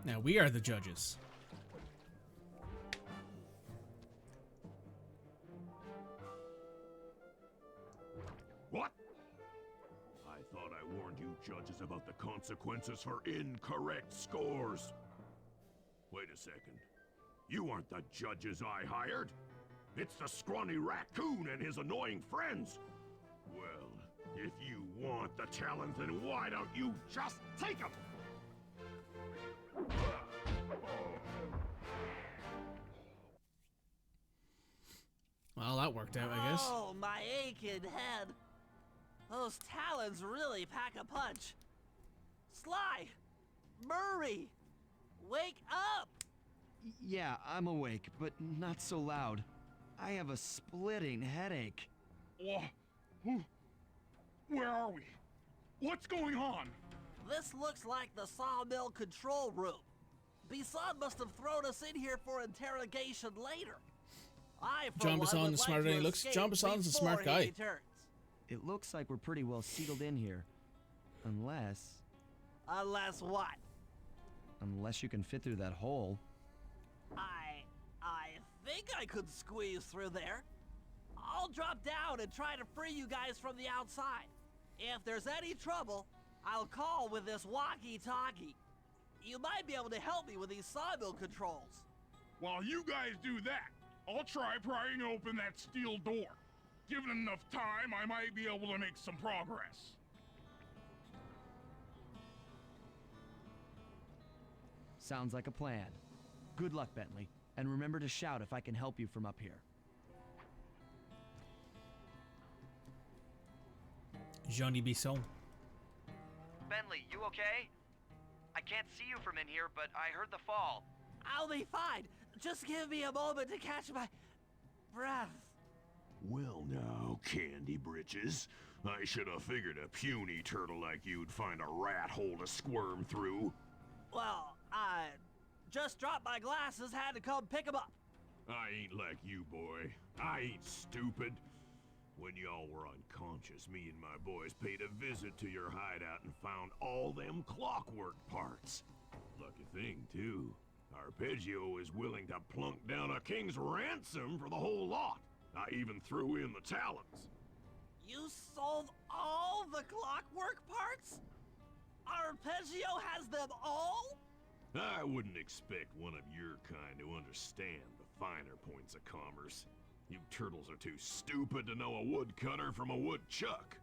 Now we are the judges. What? I thought I warned you judges about the consequences for incorrect scores. Wait a second. You aren't the judges I hired. It's the scrawny raccoon and his annoying friends. Well, if you want the talent, then why don't you just take them? Well, that worked out, I guess. Oh, my aching head. Those talons really pack a punch. Sly! Murray! Wake up! Yeah, I'm awake, but not so loud. I have a splitting headache. Where are we? What's going on? This looks like the sawmill control room. Bisson must have thrown us in here for interrogation later. I, for John one, Bisson would is like smarter to than he looks. escape John Bisson's a before smart he guy. returns. It looks like we're pretty well sealed in here. Unless Unless what? you can fit through that hole. I think I could squeeze through there. I'll drop down and try to free you guys from the outside. If there's any trouble, I'll call with this walkie-talkie. You might be able to help me with these sawmill controls. While you guys do that, I'll try prying open that steel door. Given enough time, I might be able to make some progress. Sounds like a plan. Good luck, Bentley. And remember to shout if I can help you from up here. Johnny Bisson. Bentley, you okay? I can't see you from in here, but I heard the fall. I'll be fine. Just give me a moment to catch my breath. Well now, Candy Britches. I should have figured a puny turtle like you'd find a rat hole to squirm through. Well, I just dropped my glasses, had to come pick them up. I ain't like you, boy. I ain't stupid. When y'all were unconscious, me and my boys paid a visit to your hideout and found all them clockwork parts. Lucky thing, too. Arpeggio is willing to plunk down a king's ransom for the whole lot. I even threw in the talons. You sold all the clockwork parts? Arpeggio has them all? I wouldn't expect one of your kind to understand the finer points of commerce. You turtles are too stupid to know a woodcutter from a woodchuck.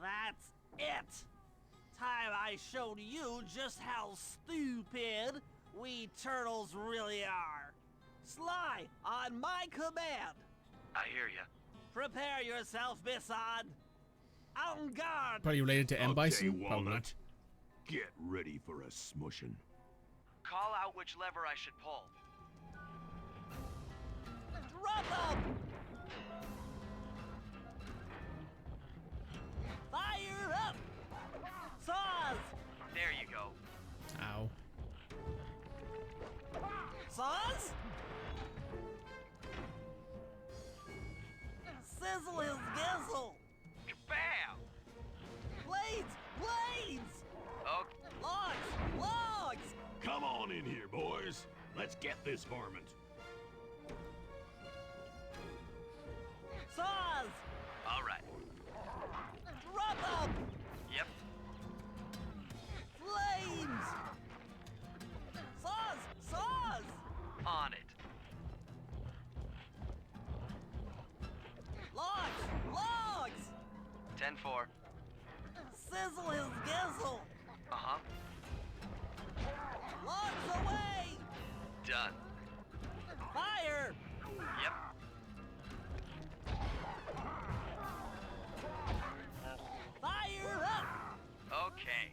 That's it. Time I showed you just how stupid we turtles really are. Sly, on my command. I hear you. Prepare yourself, Bisson. En garde. Probably related to M. Bison. Okay, Probably Walnut. not. Get ready for a smushin'. Call out which lever I should pull. Drop them! Fire up! Saws! There you go. Ow. Saws? Sizzle his gizzle! Kabam! Blades! Blades! Okay. Logs! Logs! Come on in here, boys. Let's get this varmint. Saws! All right. Drop them! Yep. Flames! Saws! Saws! On it. for? Sizzle his gizzle! Uh-huh. Logs away! Done. Fire! Yep. Fire up! Okay.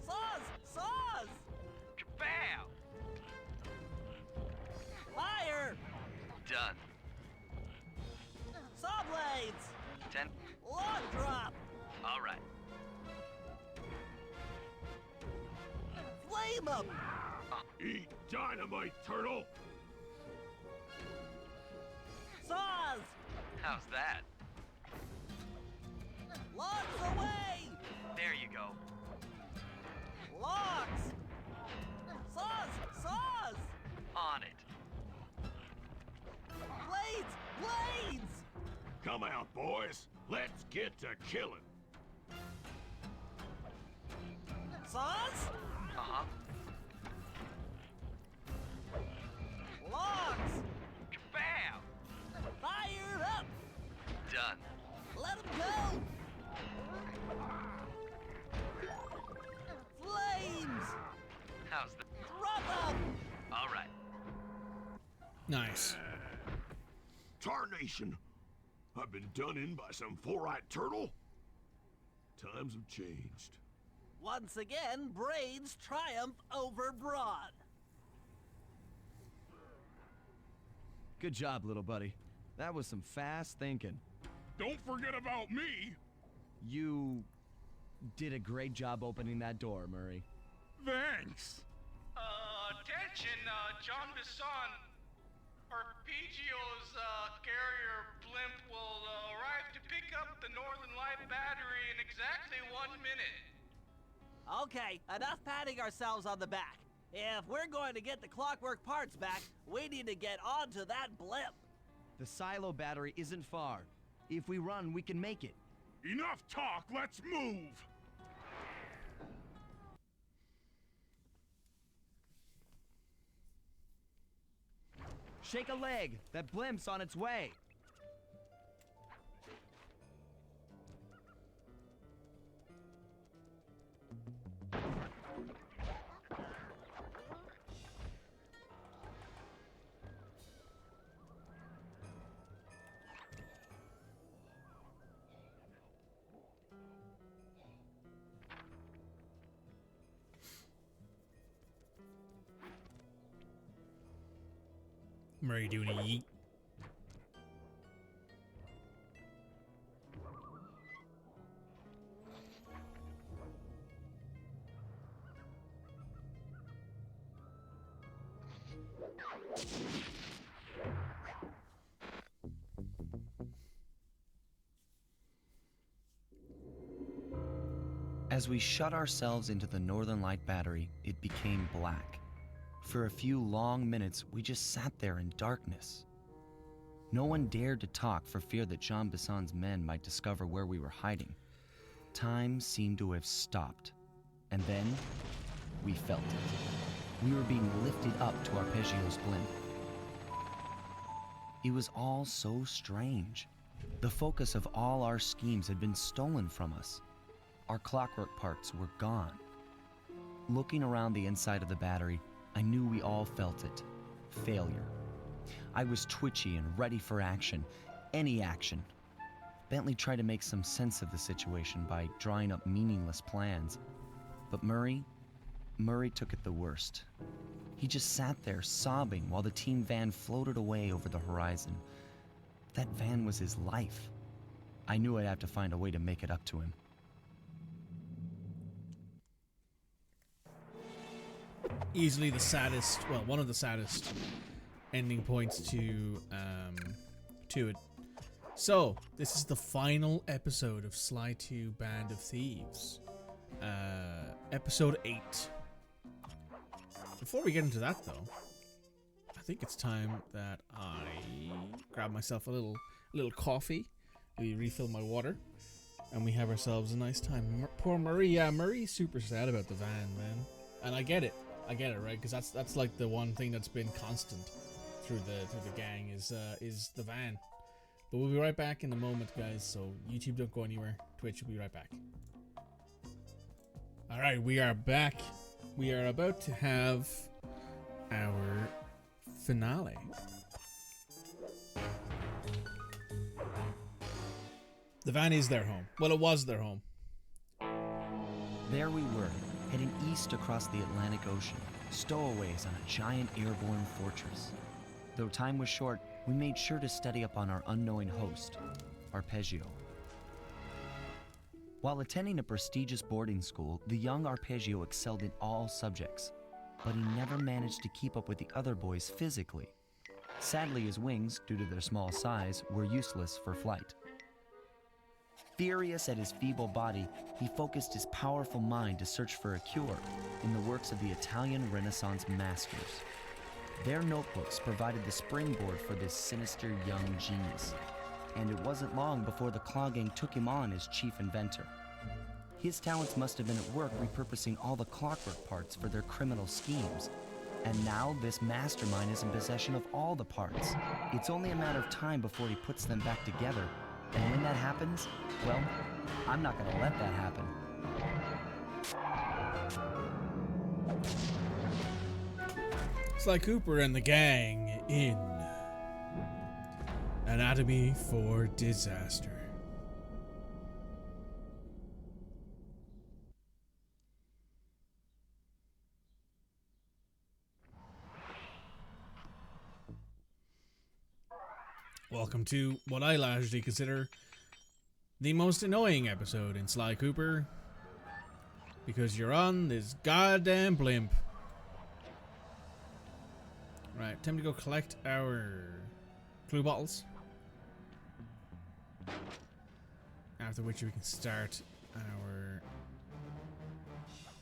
Saws! Saws! Kabam! Fire! Done. Saw blades! 10. Log drop! All right. Flame 'em! Eat dynamite, turtle! Saws! How's that? Logs away! There you go. Logs! Saws! Saws! On it. Blades! Blades! Come out, boys. Let's get to killing. Saws? Uh-huh. Logs! Kabam! Fire up! Done. Let 'em go! Flames! How's that? Drop 'em! All right. Nice. Tarnation! I've been done in by some four-eyed turtle? Times have changed. Once again, braids triumph over brawn. Good job, little buddy. That was some fast thinking. Don't forget about me. You did a great job opening that door, Murray. Thanks. Attention, John Bisson. Arpeggio's carrier blimp will arrive to pick up the Northern Light battery in exactly 1 minute. Okay, enough patting ourselves on the back. If we're going to get the clockwork parts back, we need to get onto that blimp. The silo battery isn't far. If we run, we can make it. Enough talk, let's move. Shake a leg. That blimp's on its way. Murray doing a yeet. As we shut ourselves into the Northern Light battery, it became black. For a few long minutes, we just sat there in darkness. No one dared to talk for fear that Jean Bisson's men might discover where we were hiding. Time seemed to have stopped. And then, we felt it. We were being lifted up to Arpeggio's blimp. It was all so strange. The focus of all our schemes had been stolen from us. Our clockwork parts were gone. Looking around the inside of the battery, I knew we all felt it. Failure. I was twitchy and ready for action. Any action. Bentley tried to make some sense of the situation by drawing up meaningless plans. But Murray took it the worst. He just sat there sobbing while the team van floated away over the horizon. That van was his life. I knew I'd have to find a way to make it up to him. Easily the saddest, well, one of the saddest ending points to it. So, this is the final episode of Sly 2 Band of Thieves. Episode 8. Before we get into that, though, I think it's time that I grab myself a little coffee, refill my water, and we have ourselves a nice time. Poor Murray, yeah, Murray's super sad about the van, man. And I get it, right? Because that's like the one thing that's been constant through the gang is the van. But we'll be right back in a moment, guys, so YouTube don't go anywhere. Twitch will be right back. Alright, we are back. We are about to have our finale. The van is their home. Well, it was their home. There we were, heading east across the Atlantic Ocean, stowaways on a giant airborne fortress. Though time was short, we made sure to study up on our unknowing host, Arpeggio. While attending a prestigious boarding school, the young Arpeggio excelled in all subjects, but he never managed to keep up with the other boys physically. Sadly, his wings, due to their small size, were useless for flight. Furious at his feeble body, he focused his powerful mind to search for a cure in the works of the Italian Renaissance masters. Their notebooks provided the springboard for this sinister young genius, and it wasn't long before the Klaww gang took him on as chief inventor. His talents must have been at work repurposing all the clockwork parts for their criminal schemes, and now this mastermind is in possession of all the parts. It's only a matter of time before he puts them back together. And when that happens, well, I'm not gonna let that happen. Sly Cooper and the gang in Anatomy for Disaster. Welcome to what I largely consider the most annoying episode in Sly Cooper, because you're on this goddamn blimp. Right, time to go collect our clue bottles. After which we can start our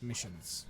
missions.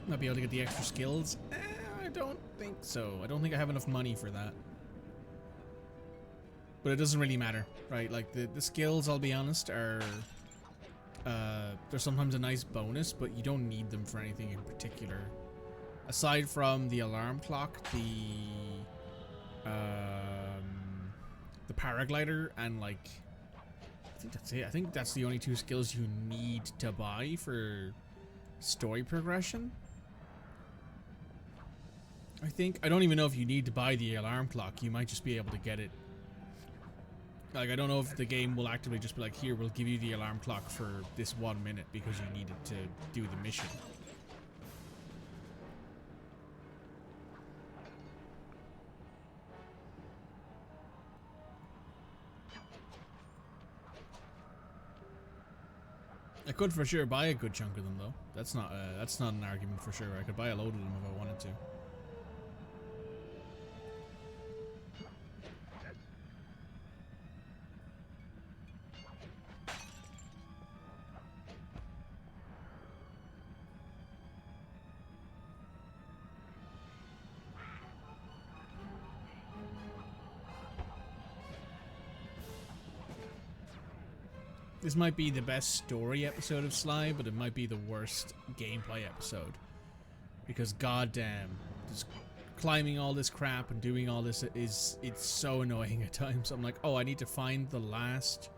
Might be able to get the extra skills. I don't think so. I don't think I have enough money for that. But it doesn't really matter, right? Like the skills, I'll be honest, are they're sometimes a nice bonus, but you don't need them for anything in particular. Aside from the alarm clock, the paraglider, and like I think that's it. I think that's the only two skills you need to buy for story progression. I don't even know if you need to buy the alarm clock. You might just be able to get it. Like, I don't know if the game will actively just be like, here, we'll give you the alarm clock for this 1 minute because you need it to do the mission. I could for sure buy a good chunk of them though. That's not an argument for sure. I could buy a load of them if I wanted to. This might be the best story episode of Sly, but it might be the worst gameplay episode. Because goddamn, just climbing all this crap and doing all this it's so annoying at times. I'm like, oh, I need to find the last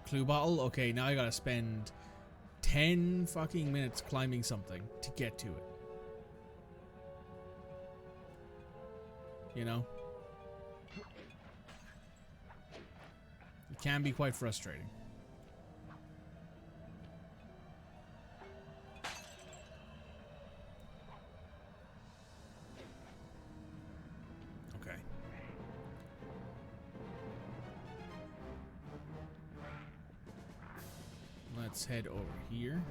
clue bottle. Okay, now I gotta spend 10 fucking minutes climbing something to get to it. You know? It can be quite frustrating. Okay. let's head over here.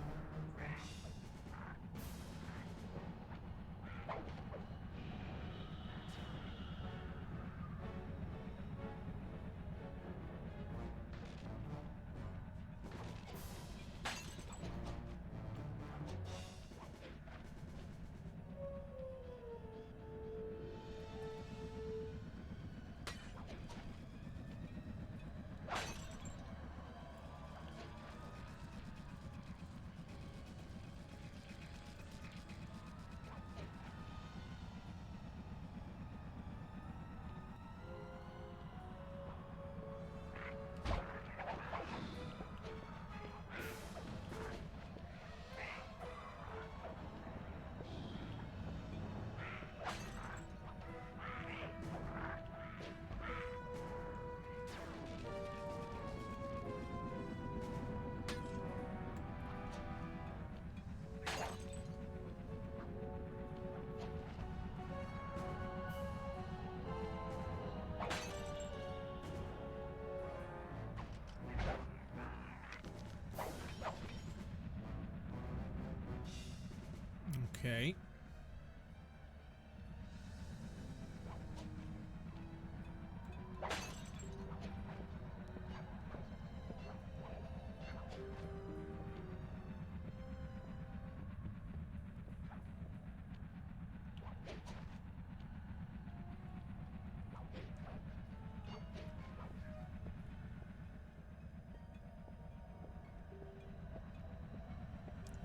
Okay.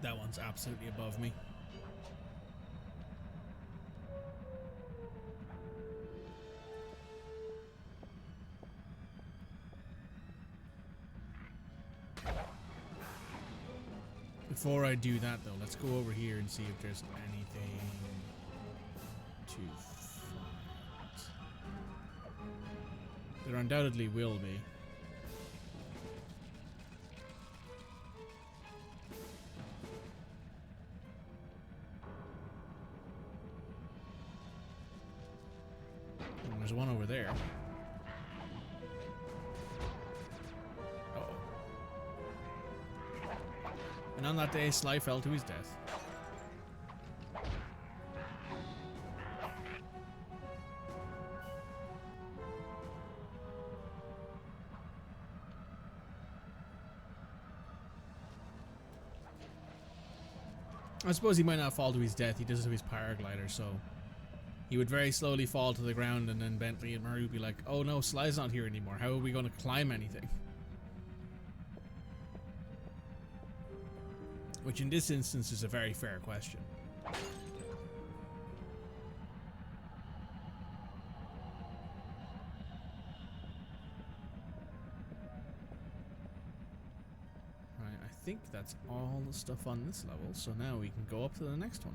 That one's absolutely above me. Before I do that, though, let's go over here and see if there's anything to find. There undoubtedly will be. And there's one over there. And on that day, Sly fell to his death. I suppose he might not fall to his death. He does have his paraglider, so he would very slowly fall to the ground, and then Bentley and Murray would be like, "Oh no, Sly's not here anymore. How are we going to climb anything?" Which in this instance is a very fair question. Right, I think that's all the stuff on this level, so now we can go up to the next one.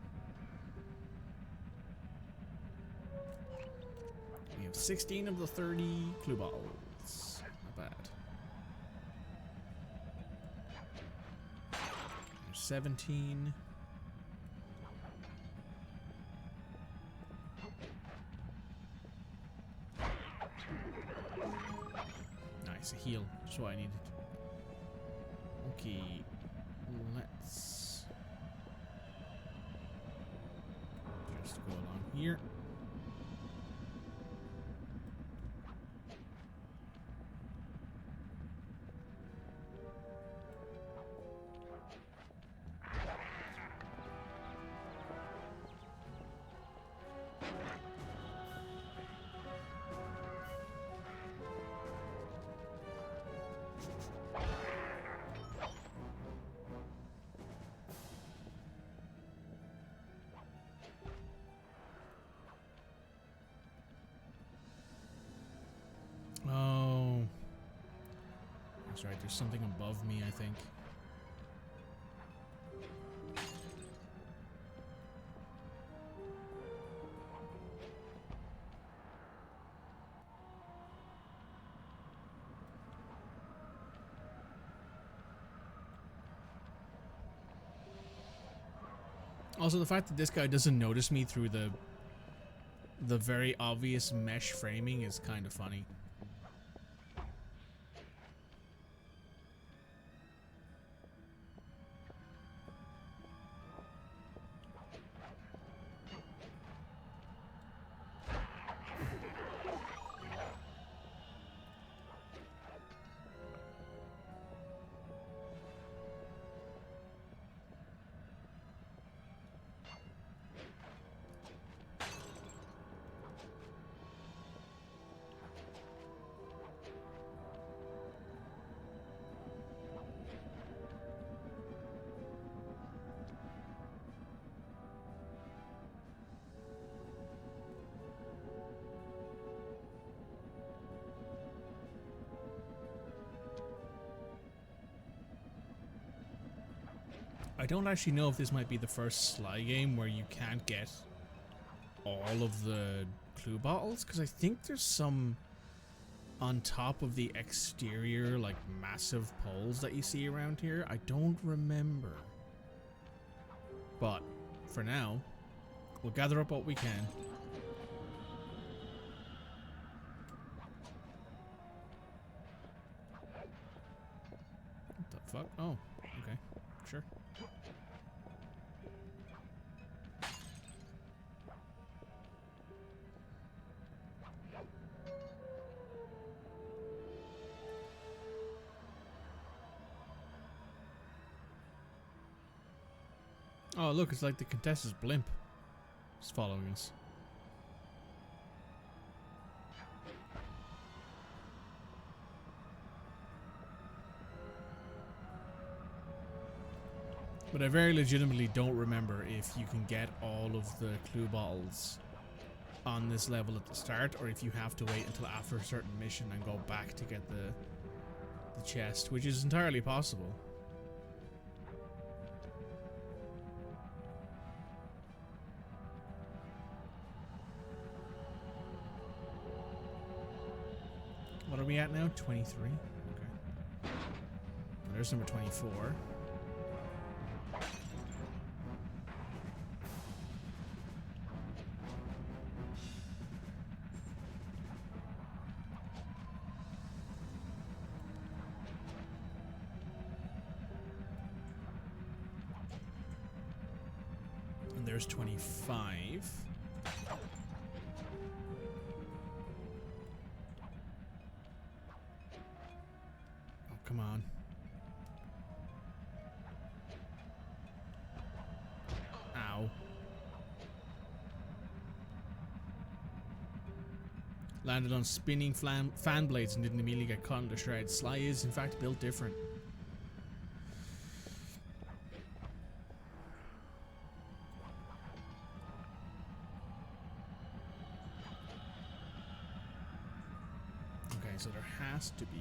We have 16 of the 30 clue balls. Not bad. 17. Nice, a heal. That's what I needed. Okay, let's just go along here. Oh, that's right. There's something above me, I think. Also, the fact that this guy doesn't notice me through the very obvious mesh framing is kind of funny. I don't actually know if this might be the first Sly game where you can't get all of the clue bottles, because I think there's some on top of the exterior, like, massive poles that you see around here. I don't remember. But for now, we'll gather up what we can. What the fuck? Oh, okay. Sure. Oh, look, it's like the Contessa's blimp. It's following us. But I very legitimately don't remember if you can get all of the clue bottles on this level at the start, or if you have to wait until after a certain mission and go back to get the chest, which is entirely possible. What are we at now? 23? Okay. There's number 24. And there's 25. Come on. Ow. Landed on spinning fan blades and didn't immediately get caught into shreds. Sly is, in fact, built different. Okay, so there has to be...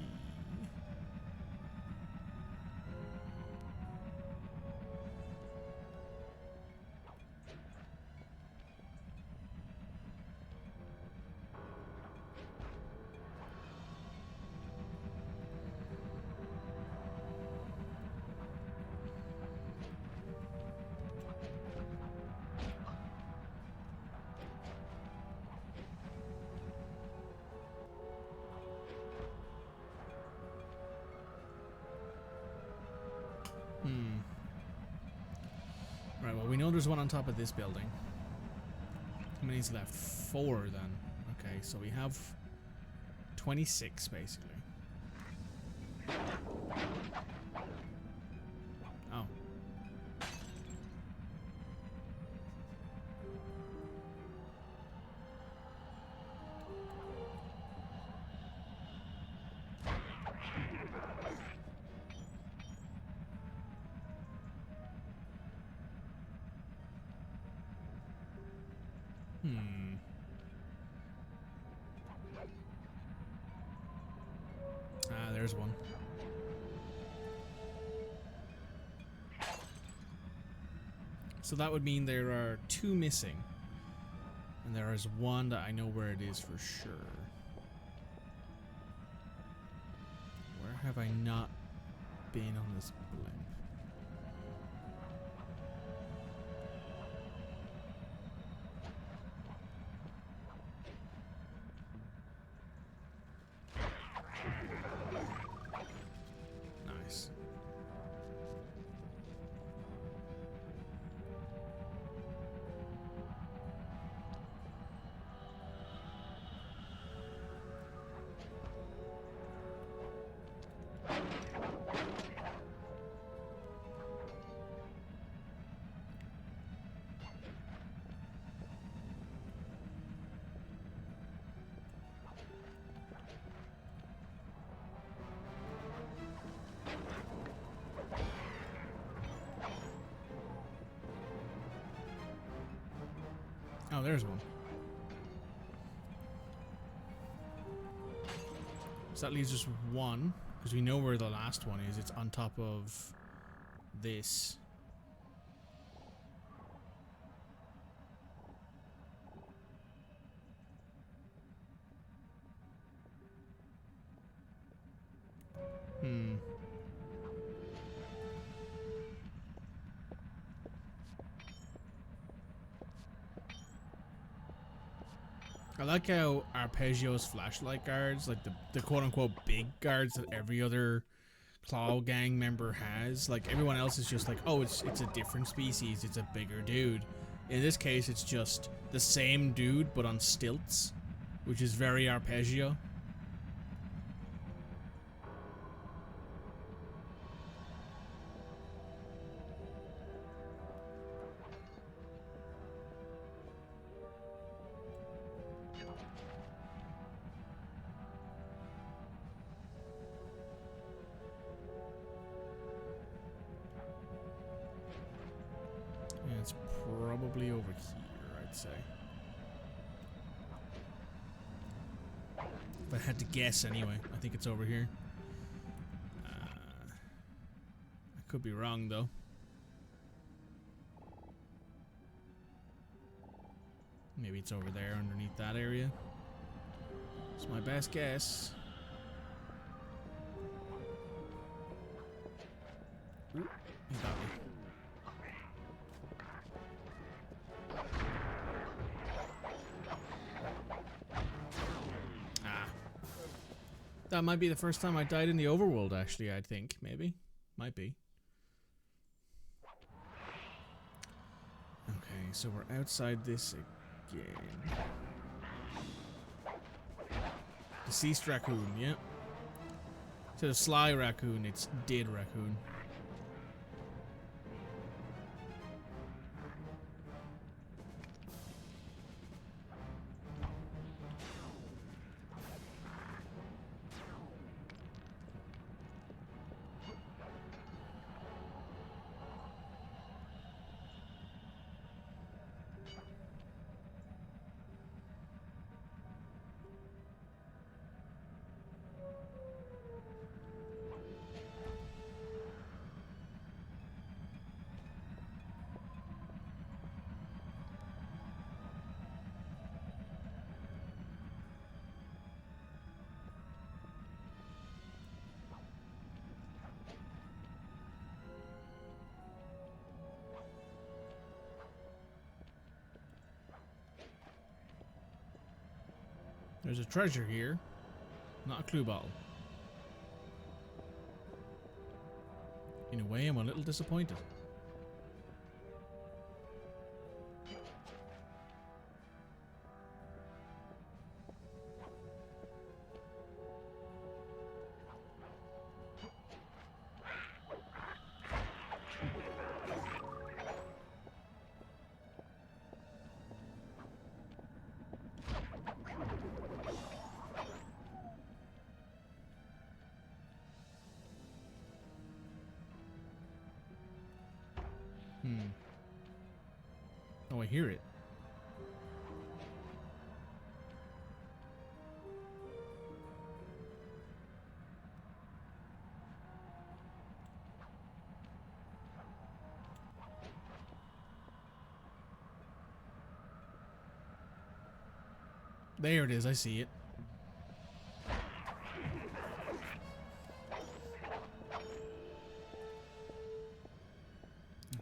Right, well, we know there's one on top of this building. How many's left? 4 then. Okay, so we have 26 basically. Oh. Ah, there's one. So that would mean there are 2 missing. And there is one that I know where it is for sure. Where have I not been on this blimp? Nice. Oh, there's one. So that leaves us one, because we know where the last one is. It's on top of this. I like how Arpeggio's flashlight guards, like the quote-unquote big guards that every other klaww gang member has, like everyone else is just like, oh, it's a different species, it's a bigger dude. In this case, it's just the same dude but on stilts, which is very Arpeggio. It's probably over here, I'd say. If I had to guess anyway, I think it's over here. I could be wrong though. Maybe it's over there underneath that area. It's my best guess. Ooh, he got me. That might be the first time I died in the overworld, actually, I think. Maybe. Might be. Okay, so we're outside this again. Deceased raccoon, yeah. Instead of sly raccoon, it's dead raccoon. There's a treasure here, not a clue bottle. In a way, I'm a little disappointed. Oh, I hear it. There it is, I see it.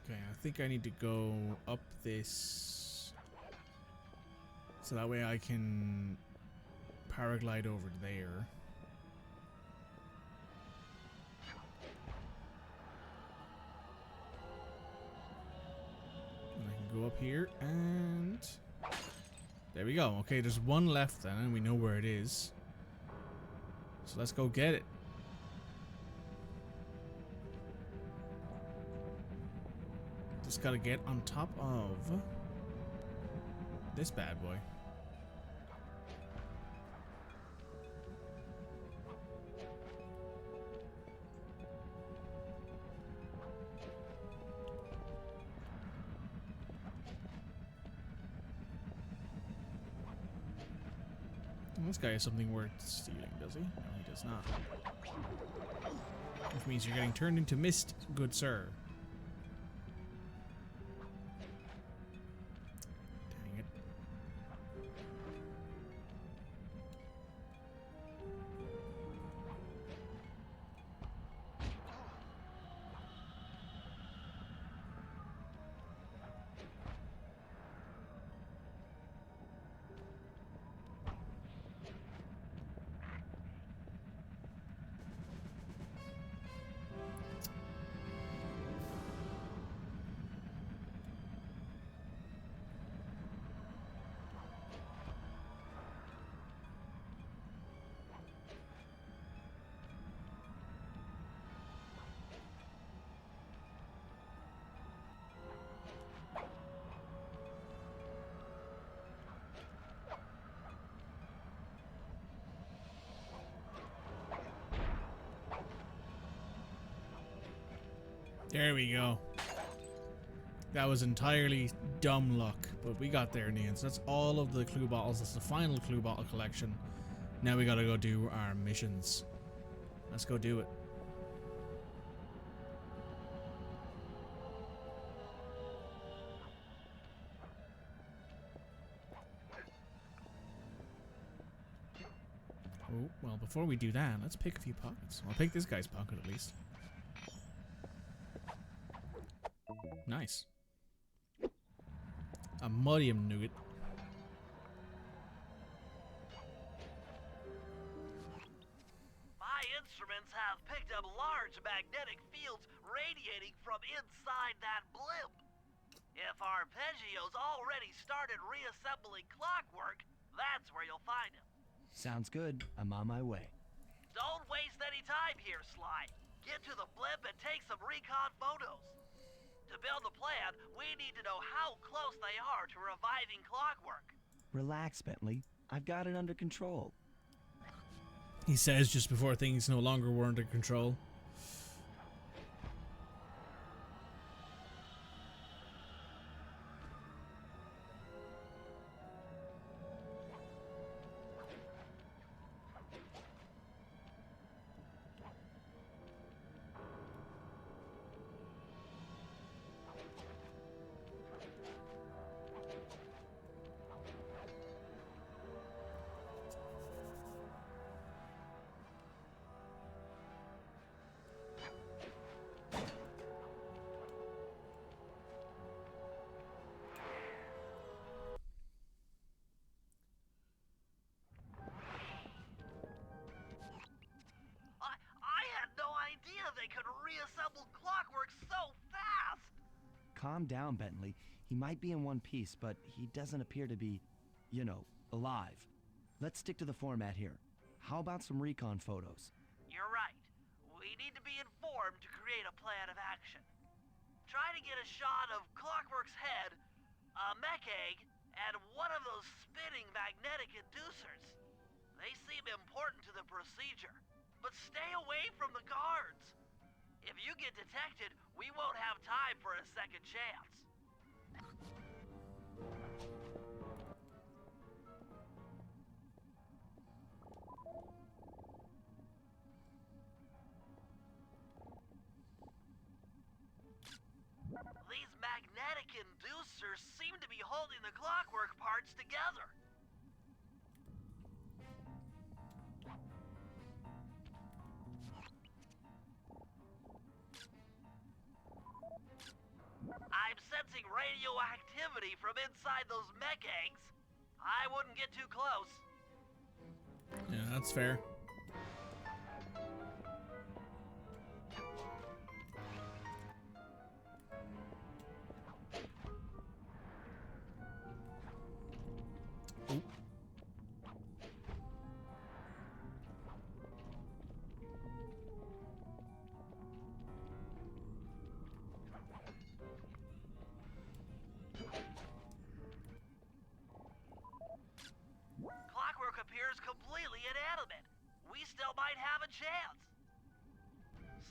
Okay, I think I need to go up this so that way I can paraglide over there. And I can go up here and there we go. Okay, there's one left then and we know where it is. So let's go get it. Just gotta get on top of this bad boy. This guy has something worth stealing, does he? No, he does not. Which means you're getting turned into mist, good sir. Dang it. There we go. That was entirely dumb luck, but we got there in the end. So that's all of the clue bottles. That's the final clue bottle collection. Now we gotta go do our missions. Let's go do it. Oh, well, before we do that, let's pick a few pockets. I'll pick this guy's pocket at least. Nice. A modium nugget. My instruments have picked up large magnetic fields radiating from inside that blimp. If Arpeggio's already started reassembling clockwork, that's where you'll find him. Sounds good. I'm on my way. Don't waste any time here, Sly. Get to the blimp and take some recon photos. To build a plan, we need to know how close they are to reviving clockwork. Relax, Bentley. I've got it under control. He says just before things no longer were under control. I had no idea they could reassemble clockwork so fast! Calm down, Bentley. He might be in one piece, but he doesn't appear to be, you know, alive. Let's stick to the format here. How about some recon photos? You're right. We need to be informed to create a plan of action. Try to get a shot of Clockwork's head, a mech egg, and one of those spinning magnetic inducers. They seem important to the procedure, but stay away from the guards. If you get detected, we won't have time for a second chance. These magnetic inducers seem to be holding the clockwork parts together. I'm sensing radioactivity from inside those mech eggs. I wouldn't get too close. Yeah, that's fair. Oop. Clockwork appears completely inanimate. We still might have a chance.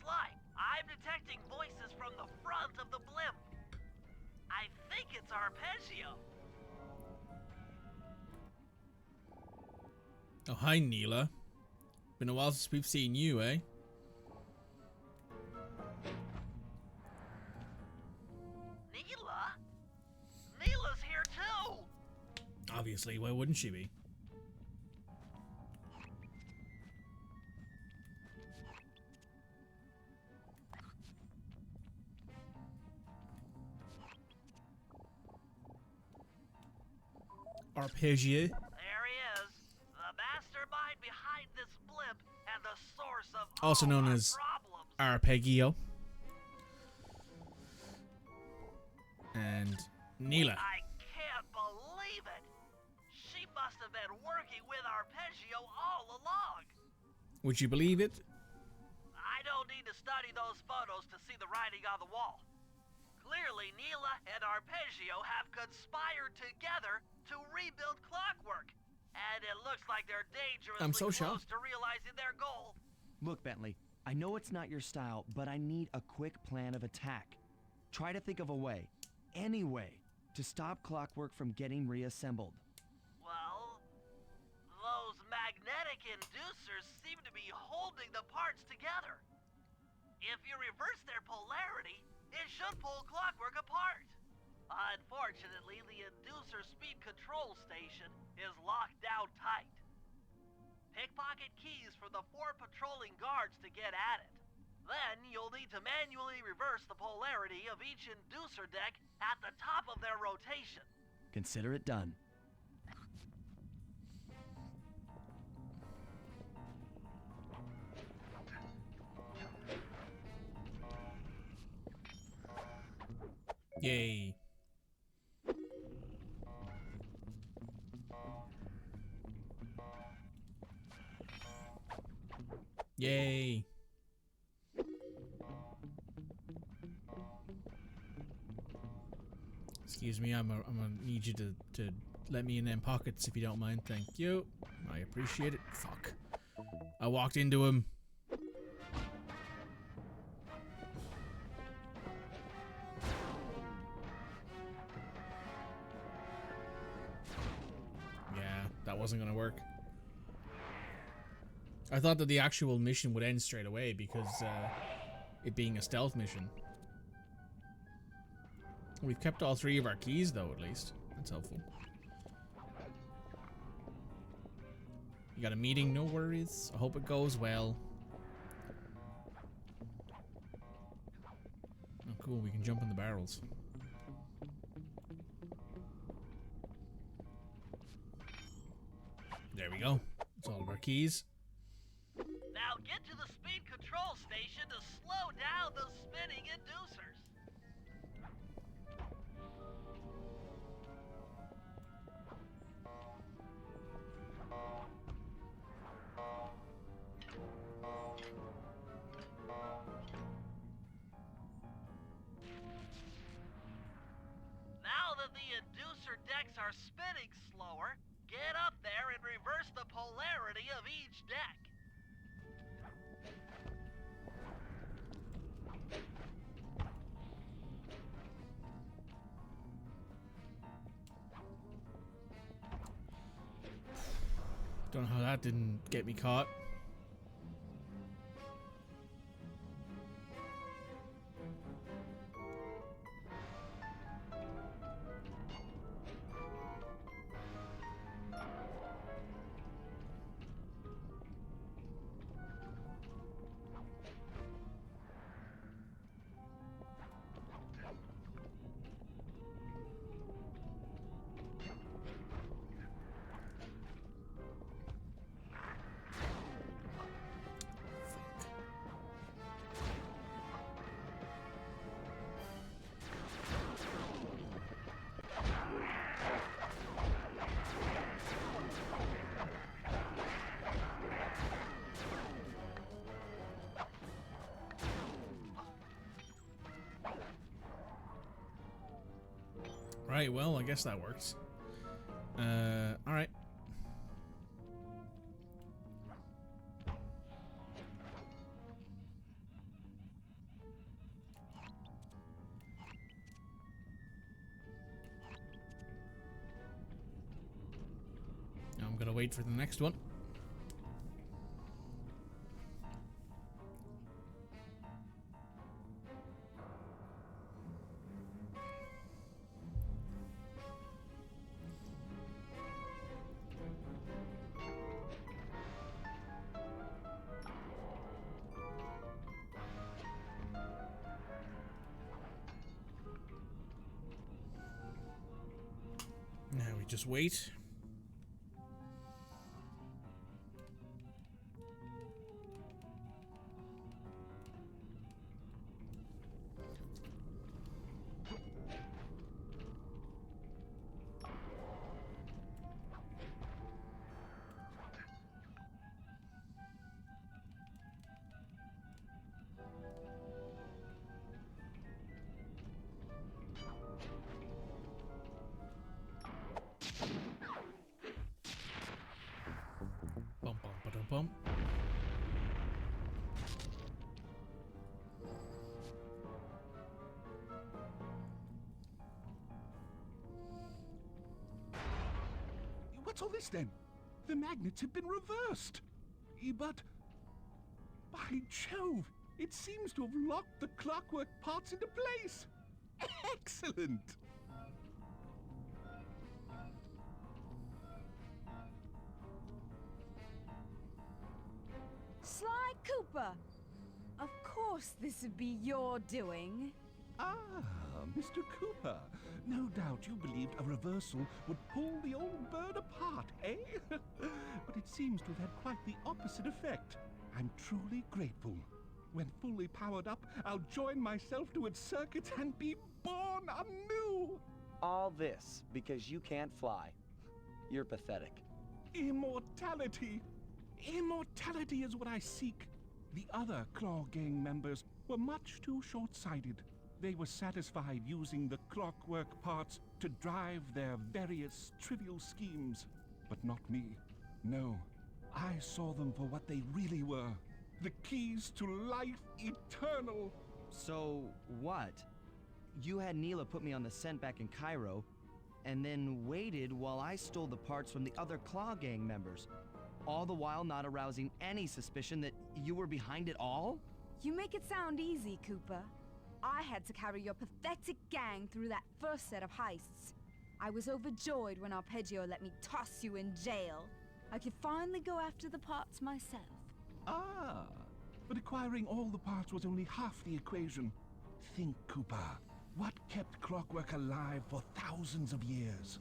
Sly, I'm detecting voices from the front of the blimp. I think it's Arpeggio. Oh, hi, Neela. Been a while since we've seen you, eh? Neela? Neela's here too! Obviously, why wouldn't she be? Arpeggio. There he is. The mastermind behind this blimp and the source of Also all known our as problems. Arpeggio. And Neela. I can't believe it. She must have been working with Arpeggio all along. Would you believe it? I don't need to study those photos to see the writing on the wall. Clearly, Neela and Arpeggio have conspired together to rebuild Clockwork. And it looks like they're dangerously I'm so close shocked. to realizing their goal. Look, Bentley, I know it's not your style, but I need a quick plan of attack. Try to think of a way, any way, to stop Clockwork from getting reassembled. Well, those magnetic inducers seem to be holding the parts together. If you reverse their polarity, it should pull Clockwork apart. Unfortunately, the inducer speed control station is locked down tight. Pickpocket keys for the 4 patrolling guards to get at it. Then you'll need to manually reverse the polarity of each inducer deck at the top of their rotation. Consider it done. Yay. Yay. Excuse me, I'm gonna need you to let me in them pockets if you don't mind. Thank you. I appreciate it. Fuck. I walked into him. Yeah, that wasn't gonna work. I thought that the actual mission would end straight away because it being a stealth mission. We've kept all 3 of our keys though, at least. That's helpful. You got a meeting? No worries. I hope it goes well. Oh cool, we can jump in the barrels. There we go. That's all of our keys. Now get to the speed control station to slow down those spinning inducers. Now that the inducer decks are spinning slower, get up there and reverse the polarity of each deck. Don't know how that didn't get me caught. Right, well, I guess that works. Alright. Now I'm gonna wait for the next one. Now we just wait. What's all this then? The magnets have been reversed. But by Jove, it seems to have locked the clockwork parts into place. Excellent. Sly Cooper! Of course this would be your doing. Ah, Mr. Cooper. No doubt you believed a reversal would pull the old bird apart, eh? But it seems to have had quite the opposite effect. I'm truly grateful. When fully powered up, I'll join myself to its circuits and be born anew! All this because you can't fly. You're pathetic. Immortality! Immortality is what I seek. The other Klaww Gang members were much too short-sighted. They were satisfied using the clockwork parts to drive their various trivial schemes. But not me. No, I saw them for what they really were. The keys to life eternal. So, what? You had Neela put me on the scent back in Cairo, and then waited while I stole the parts from the other Klaww Gang members, all the while not arousing any suspicion that you were behind it all? You make it sound easy, Cooper. I had to carry your pathetic gang through that first set of heists. I was overjoyed when Arpeggio let me toss you in jail. I could finally go after the parts myself. Ah, but acquiring all the parts was only half the equation. Think, Cooper. What kept clockwork alive for thousands of years?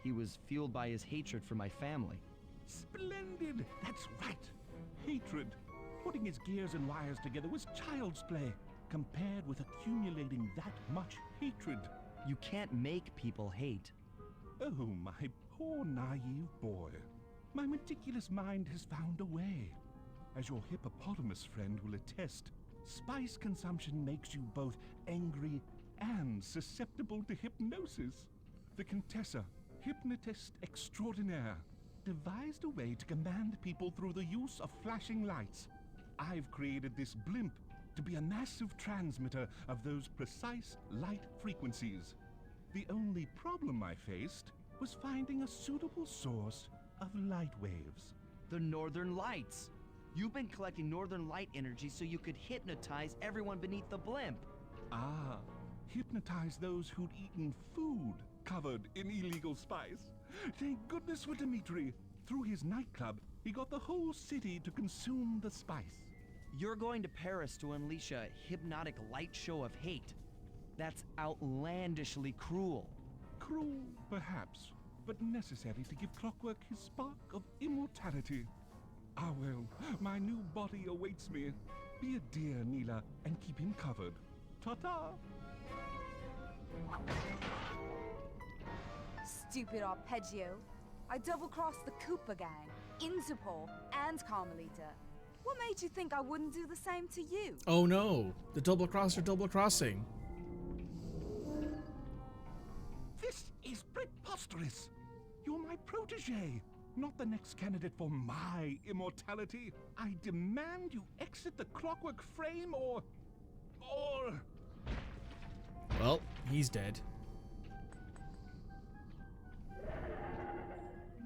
He was fueled by his hatred for my family. Splendid! That's right. Hatred. Putting his gears and wires together was child's play, compared with accumulating that much hatred. You can't make people hate. Oh, my poor naive boy. My meticulous mind has found a way. As your hippopotamus friend will attest, spice consumption makes you both angry and susceptible to hypnosis. The Contessa, hypnotist extraordinaire, devised a way to command people through the use of flashing lights. I've created this blimp to be a massive transmitter of those precise light frequencies. The only problem I faced was finding a suitable source of light waves. The Northern Lights. You've been collecting Northern Light energy so you could hypnotize everyone beneath the blimp. Ah, hypnotize those who'd eaten food covered in illegal spice. Thank goodness for Dimitri. Through his nightclub, he got the whole city to consume the spice. You're going to Paris to unleash a hypnotic light show of hate. That's outlandishly cruel. Cruel, perhaps, but necessary to give clockwork his spark of immortality. Ah well, my new body awaits me. Be a dear, Neela, and keep him covered. Ta-ta! Stupid Arpeggio. I double-crossed the Cooper gang, Interpol, and Carmelita. What made you think I wouldn't do the same to you? Oh no, the double cross or double crossing. This is preposterous! You're my protege, not the next candidate for my immortality. I demand you exit the clockwork frame or... Well, he's dead.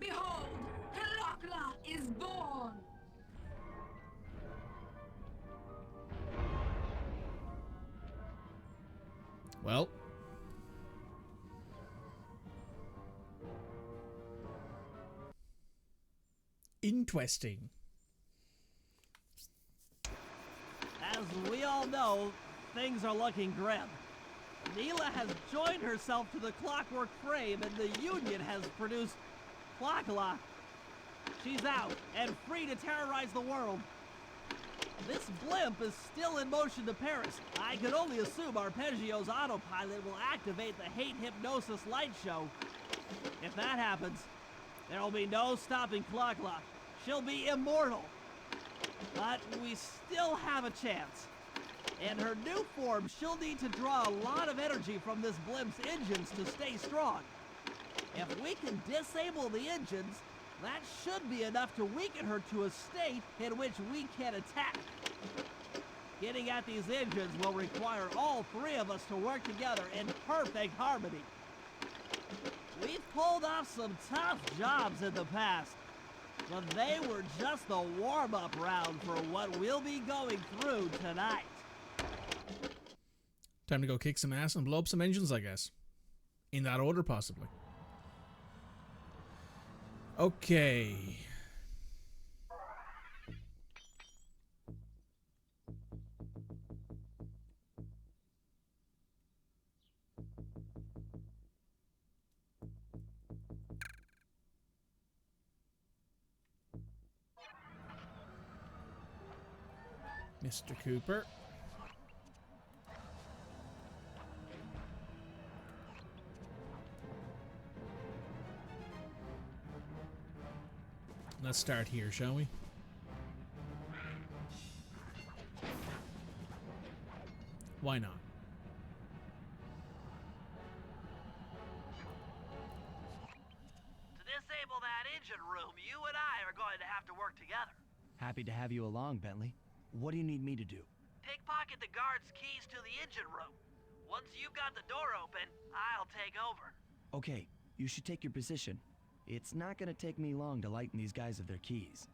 Behold, klaww is born! Well. Interesting. As we all know, things are looking grim. Neela has joined herself to the clockwork frame and the Union has produced klaww. She's out and free to terrorize the world. This blimp is still in motion to Paris. I can only assume Arpeggio's autopilot will activate the hate hypnosis light show. If that happens, there will be no stopping klaww. She'll be immortal. But we still have a chance. In her new form, she'll need to draw a lot of energy from this blimp's engines to stay strong. If we can disable the engines, that should be enough to weaken her to a state in which we can attack. Getting at these engines will require all three of us to work together in perfect harmony. We've pulled off some tough jobs in the past, but they were just the warm-up round for what we'll be going through tonight. Time to go kick some ass and blow up some engines, I guess. In that order, possibly. Okay. Mr. Cooper. Let's start here, shall we? Why not? To disable that engine room, you and I are going to have to work together. Happy to have you along, Bentley. What do you need me to do? Pickpocket the guard's keys to the engine room. Once you've got the door open, I'll take over. Okay, you should take your position. It's not gonna take me long to lighten these guys of their keys.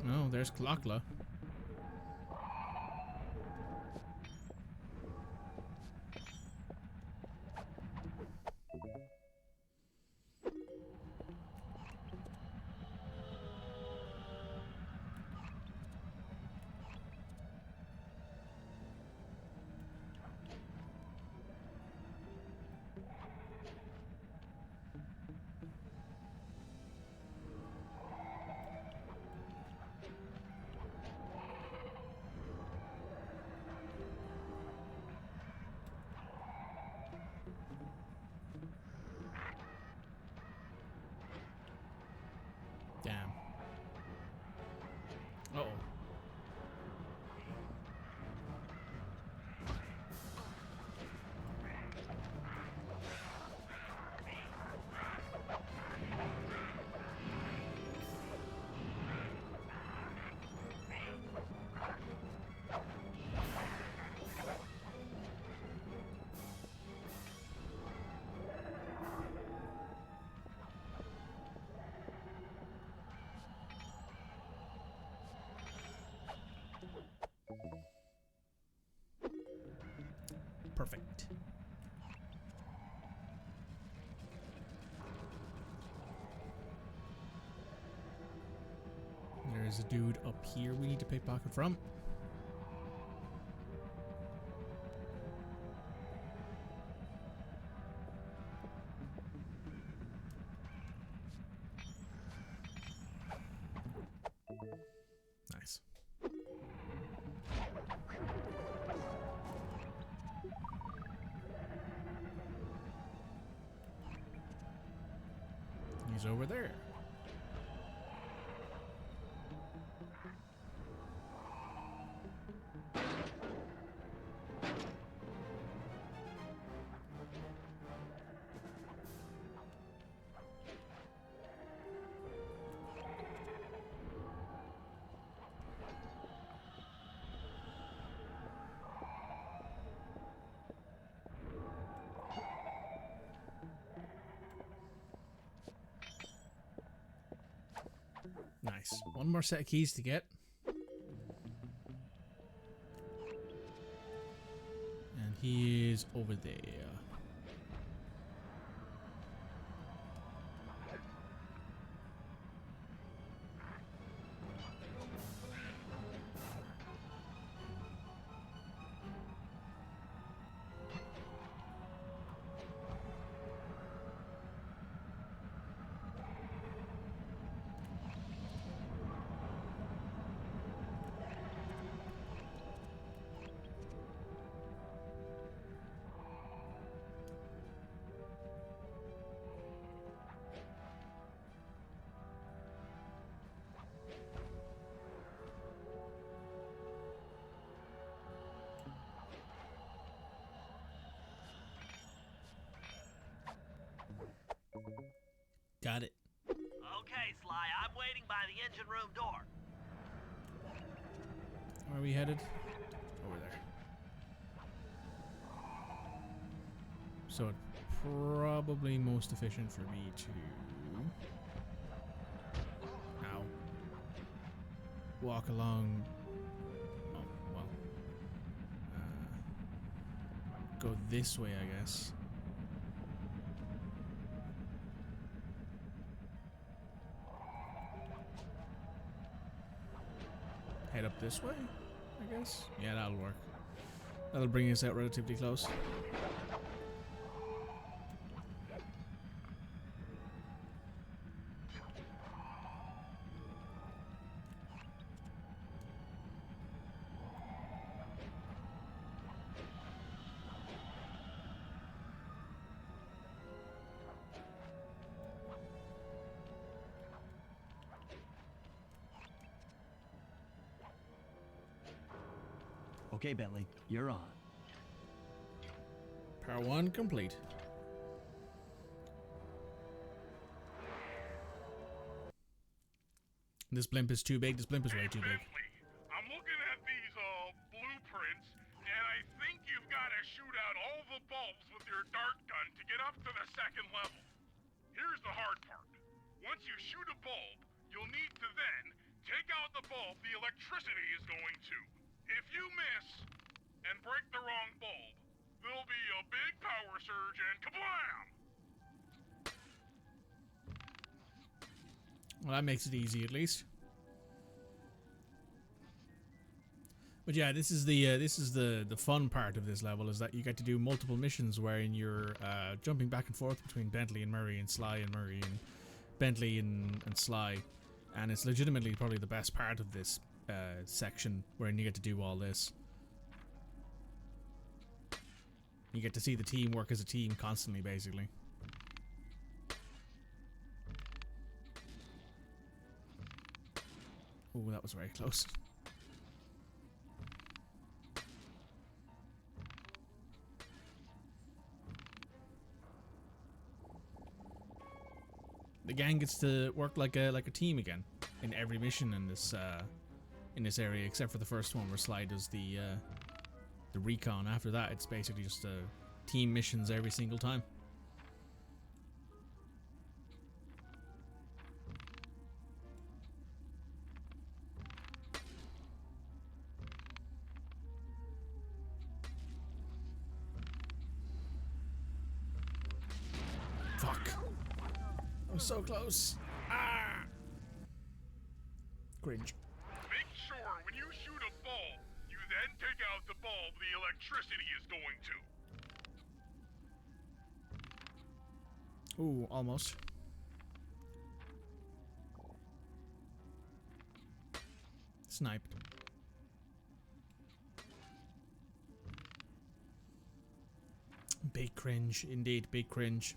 Oh, there's klaww. Damn. Uh-oh. Perfect. There's a dude up here we need to pickpocket from. Nice. He's over there. Nice. One more set of keys to get. And he is over there. Okay, Sly, I'm waiting by the engine room door. Where are we headed? Over there. So it's probably most efficient for me to... Ow. Walk along... Oh, well. Go this way, I guess. Head up this way, I guess? Yeah, that'll work. That'll bring us out relatively close. Okay, Bentley, you're on. Part 1 complete. This blimp is too big. This blimp is way too big. Bentley, I'm looking at these blueprints, and I think you've got to shoot out all the bulbs with your dart gun to get up to the second level. Here's the hard part. Once you shoot a bulb, you'll need to then take out the bulb the electricity is going to. If you miss and break the wrong bulb, there'll be a big power surge and kablam! Well, that makes it easy, at least. But yeah, this is the fun part of this level, is that you get to do multiple missions wherein you're jumping back and forth between Bentley and Murray and Sly and Murray and Bentley and Sly, and it's legitimately probably the best part of this section wherein you get to do all this. You get to see the team work as a team constantly, basically. Oh, that was very close. The gang gets to work like a team again in every mission in this area, except for the first one where Sly does the recon. After that, it's basically just team missions every single time. Fuck. I was so close. Ah! Cringe. Make sure when you shoot a bulb, you then take out the bulb the electricity is going to. Ooh, almost. Sniped. Big cringe, indeed, big cringe.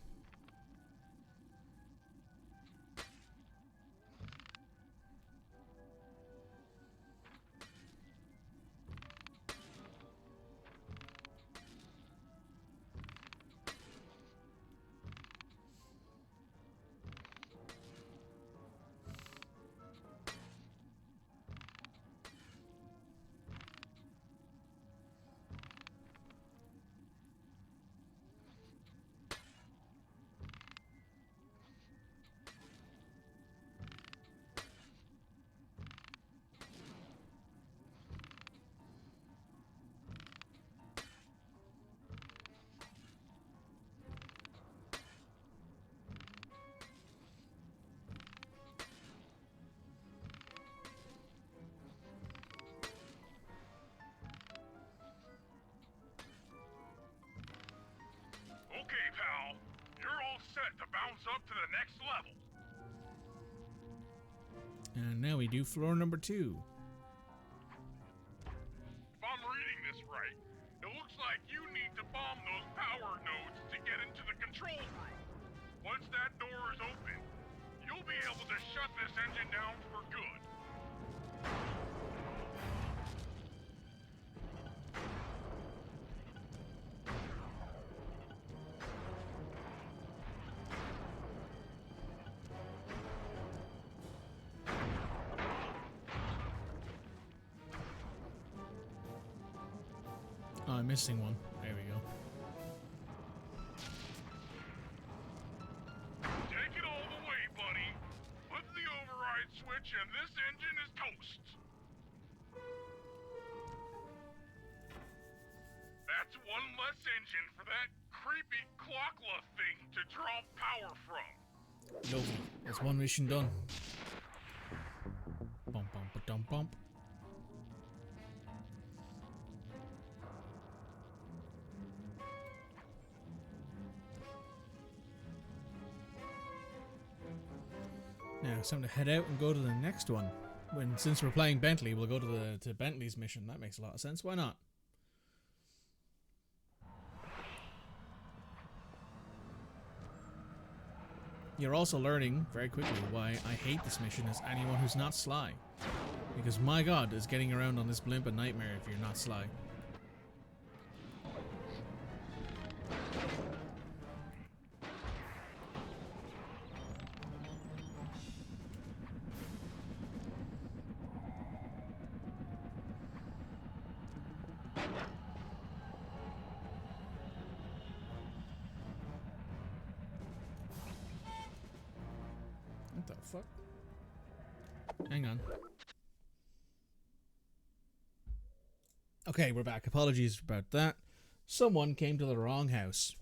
Okay, pal. You're all set to bounce up to the next level. And now we do floor number 2. If I'm reading this right, it looks like you need to bomb those power nodes to get into the control room. Once that door is open, you'll be able to shut this engine down for good. I'm missing one. There we go. Take it all the way, buddy. Put the override switch and this engine is toast. That's one less engine for that creepy klaww thing to draw power from. Lovely. That's one mission done. Bump, bump, ba-dum, bump. Now it's time to head out and go to the next one. Since we're playing Bentley, we'll go to Bentley's mission. That makes a lot of sense. Why not? You're also learning very quickly why I hate this mission as anyone who's not sly. Because my god, is getting around on this blimp a nightmare if you're not sly. What the fuck? Hang on. Okay, we're back. Apologies about that. Someone came to the wrong house.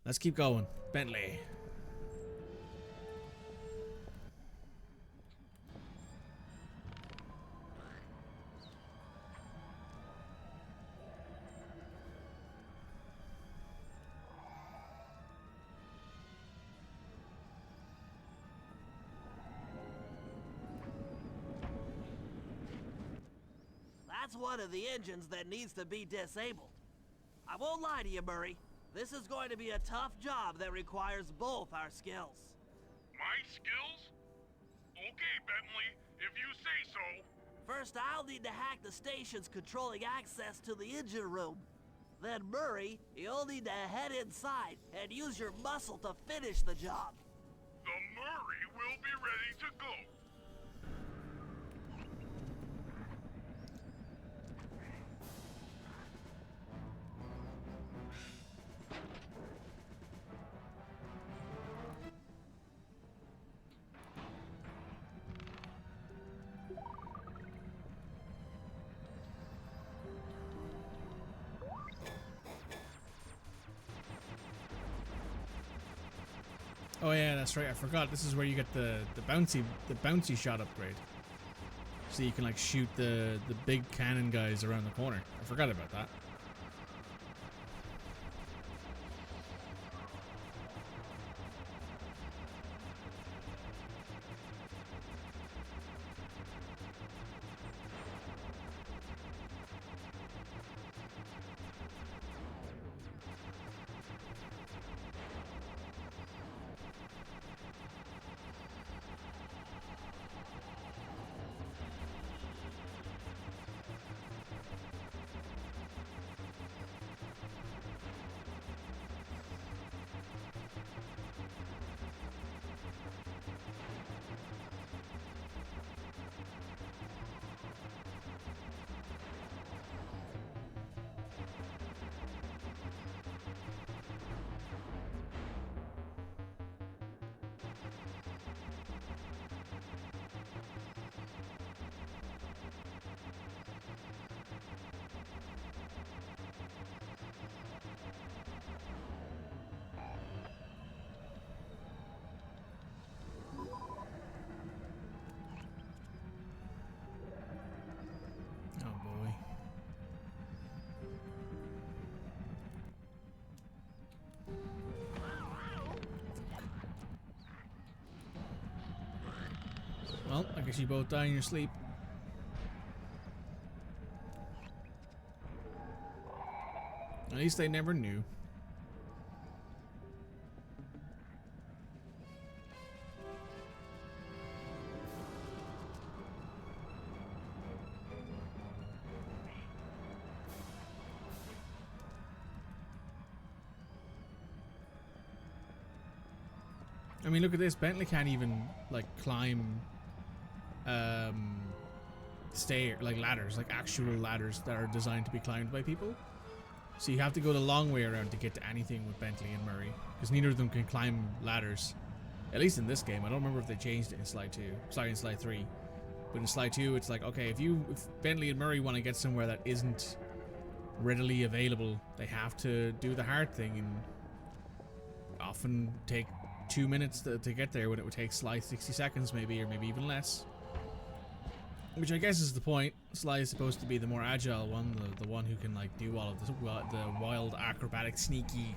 Let's keep going. Bentley. That's one of the engines that needs to be disabled. I won't lie to you, Murray. This is going to be a tough job that requires both our skills. My skills? Okay, Bentley, if you say so. First, I'll need to hack the stations controlling access to the engine room. Then, Murray, you'll need to head inside and use your muscle to finish the job. The Murray will be ready to go. Oh yeah, that's right. I forgot. This is where you get the bouncy shot upgrade. So you can like shoot the big cannon guys around the corner. I forgot about that. Well, I guess you both die in your sleep. At least they never knew. I mean, look at this. Bentley can't even, like, climb ladders, like actual ladders that are designed to be climbed by people. So you have to go the long way around to get to anything with Bentley and Murray, because neither of them can climb ladders. At least in this game. I don't remember if they changed it in Sly 2. Sorry, in Sly 3. But in Sly 2, it's like, okay, if Bentley and Murray want to get somewhere that isn't readily available, they have to do the hard thing, and often take 2 minutes to get there when it would take Sly 60 seconds maybe, or maybe even less. Which I guess is the point. Sly is supposed to be the more agile one, the one who can like do all of the wild, acrobatic, sneaky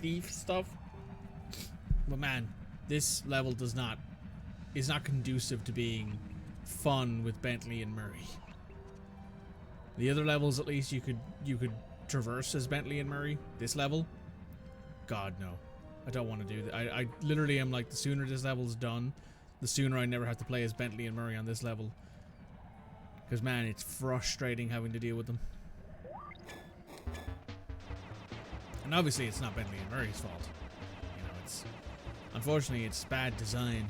thief stuff. But man, this level is not conducive to being fun with Bentley and Murray. The other levels, at least, you could traverse as Bentley and Murray. This level, God no, I don't want to do that. I literally am like, the sooner this level's done, the sooner I never have to play as Bentley and Murray on this level. Because man, it's frustrating having to deal with them. And obviously it's not Bentley and Murray's fault. You know, it's... Unfortunately, it's bad design.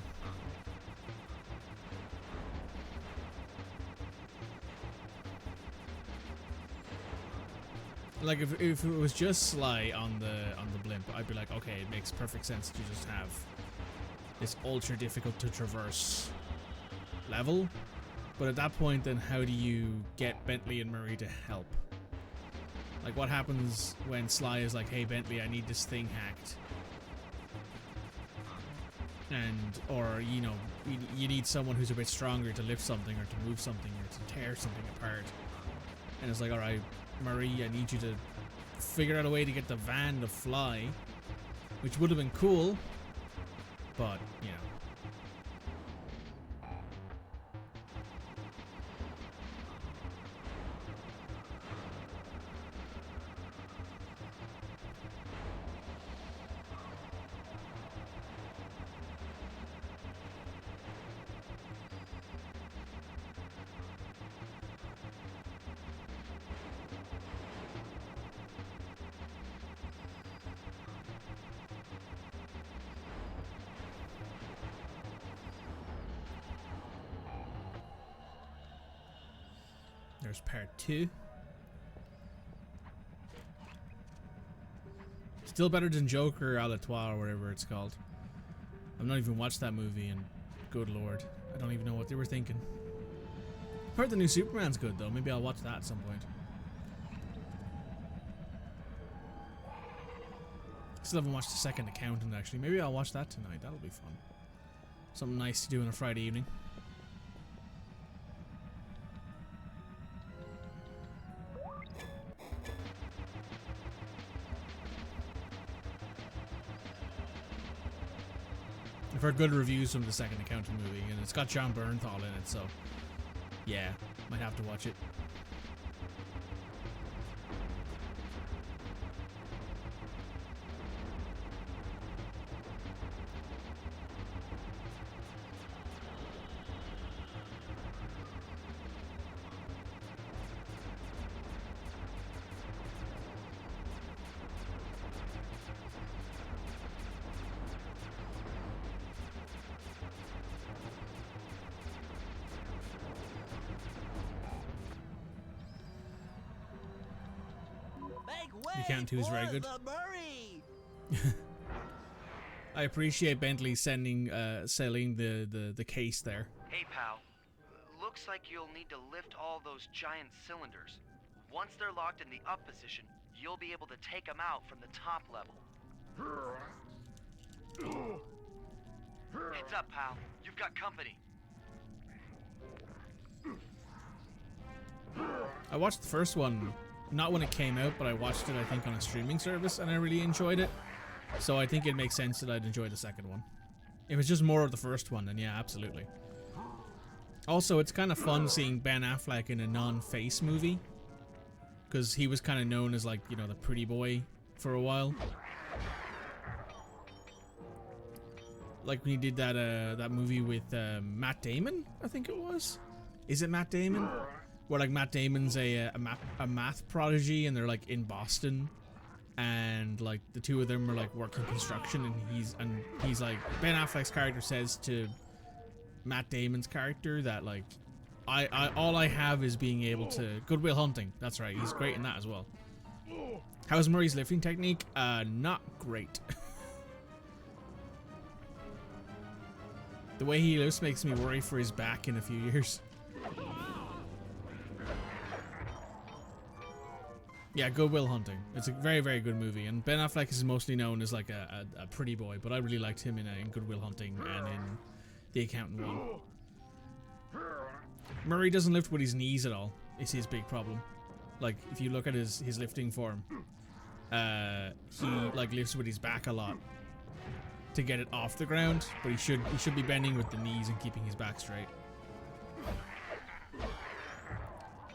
Like, if it was just Sly on the blimp, I'd be like, okay, it makes perfect sense to just have this ultra difficult to traverse level. But at that point, then how do you get Bentley and Murray to help? Like, what happens when Sly is like, hey Bentley, I need this thing hacked? And, or, you know, you need someone who's a bit stronger to lift something, or to move something, or to tear something apart. And it's like, alright, Murray, I need you to figure out a way to get the van to fly. Which would have been cool, but, you know. There's part 2. Still better than Joker à la Trois, or whatever it's called. I've not even watched that movie, and good lord, I don't even know what they were thinking. I've heard the new Superman's good though. Maybe I'll watch that at some point. Still haven't watched The Second Accountant actually. Maybe I'll watch that tonight. That'll be fun. Something nice to do on a Friday evening. I've heard good reviews from The Second Accountant movie, and it's got John Bernthal in it, so yeah, might have to watch it. The Accountant 2 is very good. I appreciate Bentley selling the case there. Hey, pal. Looks like you'll need to lift all those giant cylinders. Once they're locked in the up position, you'll be able to take them out from the top level. Heads up, pal. You've got company. I watched the first one, not when it came out, but I watched it, I think, on a streaming service, and I really enjoyed it. So I think it makes sense that I'd enjoy the second one. If it's just more of the first one, then yeah, absolutely. Also, it's kind of fun seeing Ben Affleck in a non-face movie, because he was kind of known as, like, you know, the pretty boy for a while. Like when he did that movie with Matt Damon, I think it was. Is it Matt Damon? Where like Matt Damon's a math prodigy, and they're like in Boston, and like the two of them are like working construction, and he's like, Ben Affleck's character says to Matt Damon's character that like, all I have is being able to Good Will Hunting. That's right, he's great in that as well. How's Murray's lifting technique? Not great. The way he lifts makes me worry for his back in a few years. Yeah, Good Will Hunting. It's a very, very good movie, and Ben Affleck is mostly known as like a pretty boy, but I really liked him in Good Will Hunting and in The Accountant one. Murray doesn't lift with his knees at all. It's his big problem. Like, if you look at his lifting form, he like lifts with his back a lot to get it off the ground, but he should be bending with the knees and keeping his back straight.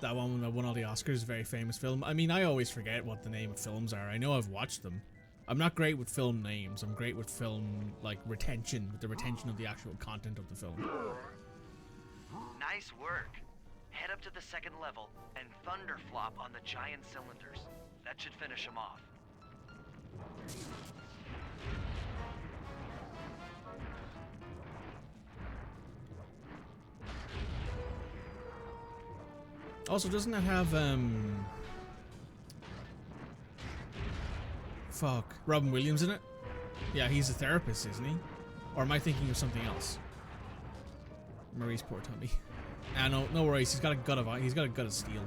That one that won all the Oscars, a very famous film. I mean, I always forget what the name of films are. I know I've watched them. I'm not great with film names. I'm great with film, like, retention, with the retention of the actual content of the film. Nice work. Head up to the second level and thunder flop on the giant cylinders. That should finish him off. Also, doesn't that have, fuck, Robin Williams in it? Yeah, he's a therapist, isn't he? Or am I thinking of something else? Murray's poor tummy. No worries, he's got a gut of steel.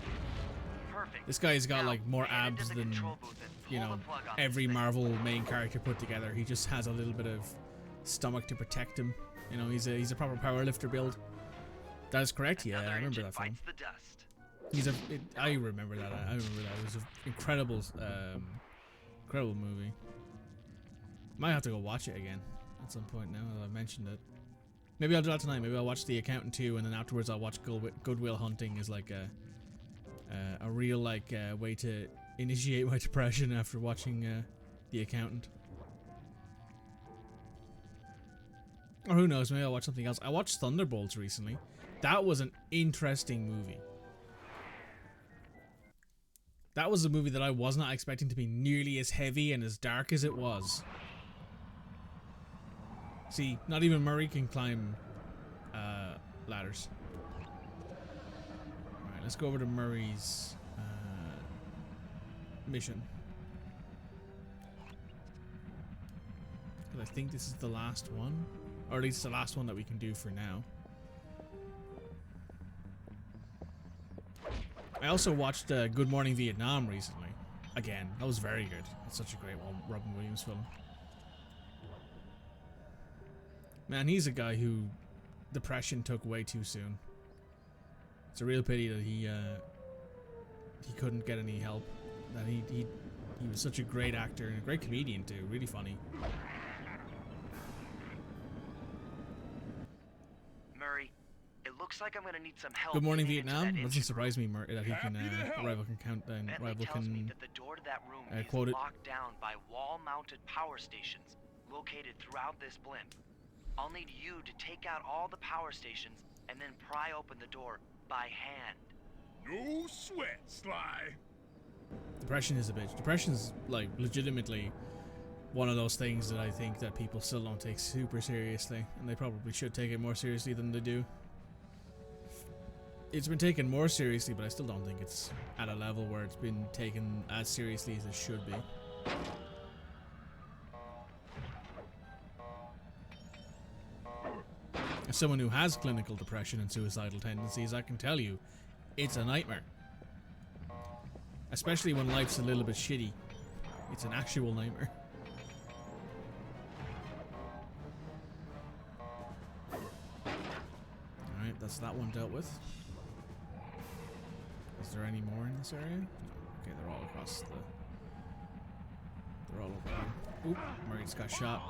Perfect. This guy's got, Now, like, more head into abs the than, control booth and you pull know, the plug on every this thing. Marvel main character put together. He just has a little bit of stomach to protect him. You know, he's a proper powerlifter build. That is correct, yeah, Another I remember engine that film. bites the dust. I remember that. I remember that. It was an incredible, incredible movie. Might have to go watch it again at some point now that I've mentioned it. Maybe I'll do that tonight. Maybe I'll watch The Accountant 2, and then afterwards I'll watch Good Will Hunting as like a real like way to initiate my depression after watching The Accountant. Or who knows? Maybe I'll watch something else. I watched Thunderbolts recently. That was an interesting movie. That was a movie that I was not expecting to be nearly as heavy and as dark as it was. See, not even Murray can climb ladders. Alright, let's go over to Murray's mission. Because I think this is the last one. Or at least the last one that we can do for now. I also watched Good Morning Vietnam recently. Again, that was very good. It's such a great Robin Williams film. Man, he's a guy who depression took way too soon. It's a real pity that he couldn't get any help. That he was such a great actor and a great comedian too. Really funny. Murray, it looks like I'm gonna need some help. Good Morning getting into Vietnam. that Doesn't engine surprise me that he can Rival can count and Bentley Rival tells me can that the door to that room is quote it. locked down by wall-mounted power stations located throughout this blimp. I'll need you to take out all the power stations and then pry open the door by hand. No sweat, Sly. Depression is a bitch. Depression's like legitimately one of those things that I think that people still don't take super seriously, and they probably should take it more seriously than they do. It's been taken more seriously, but I still don't think it's at a level where it's been taken as seriously as it should be. As someone who has clinical depression and suicidal tendencies, I can tell you, it's a nightmare. Especially when life's a little bit shitty. It's an actual nightmare. Alright, that's that one dealt with. Is there any more in this area? No. Okay, they're all across the... They're all over there. Oop, Murray just got shot.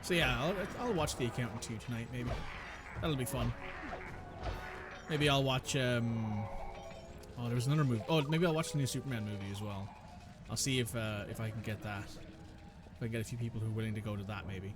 So yeah, I'll watch The Accountant 2 tonight, maybe. That'll be fun. Maybe I'll watch, oh, there was another movie. Oh, maybe I'll watch the new Superman movie as well. I'll see if I can get that. If I can get a few people who are willing to go to that, maybe.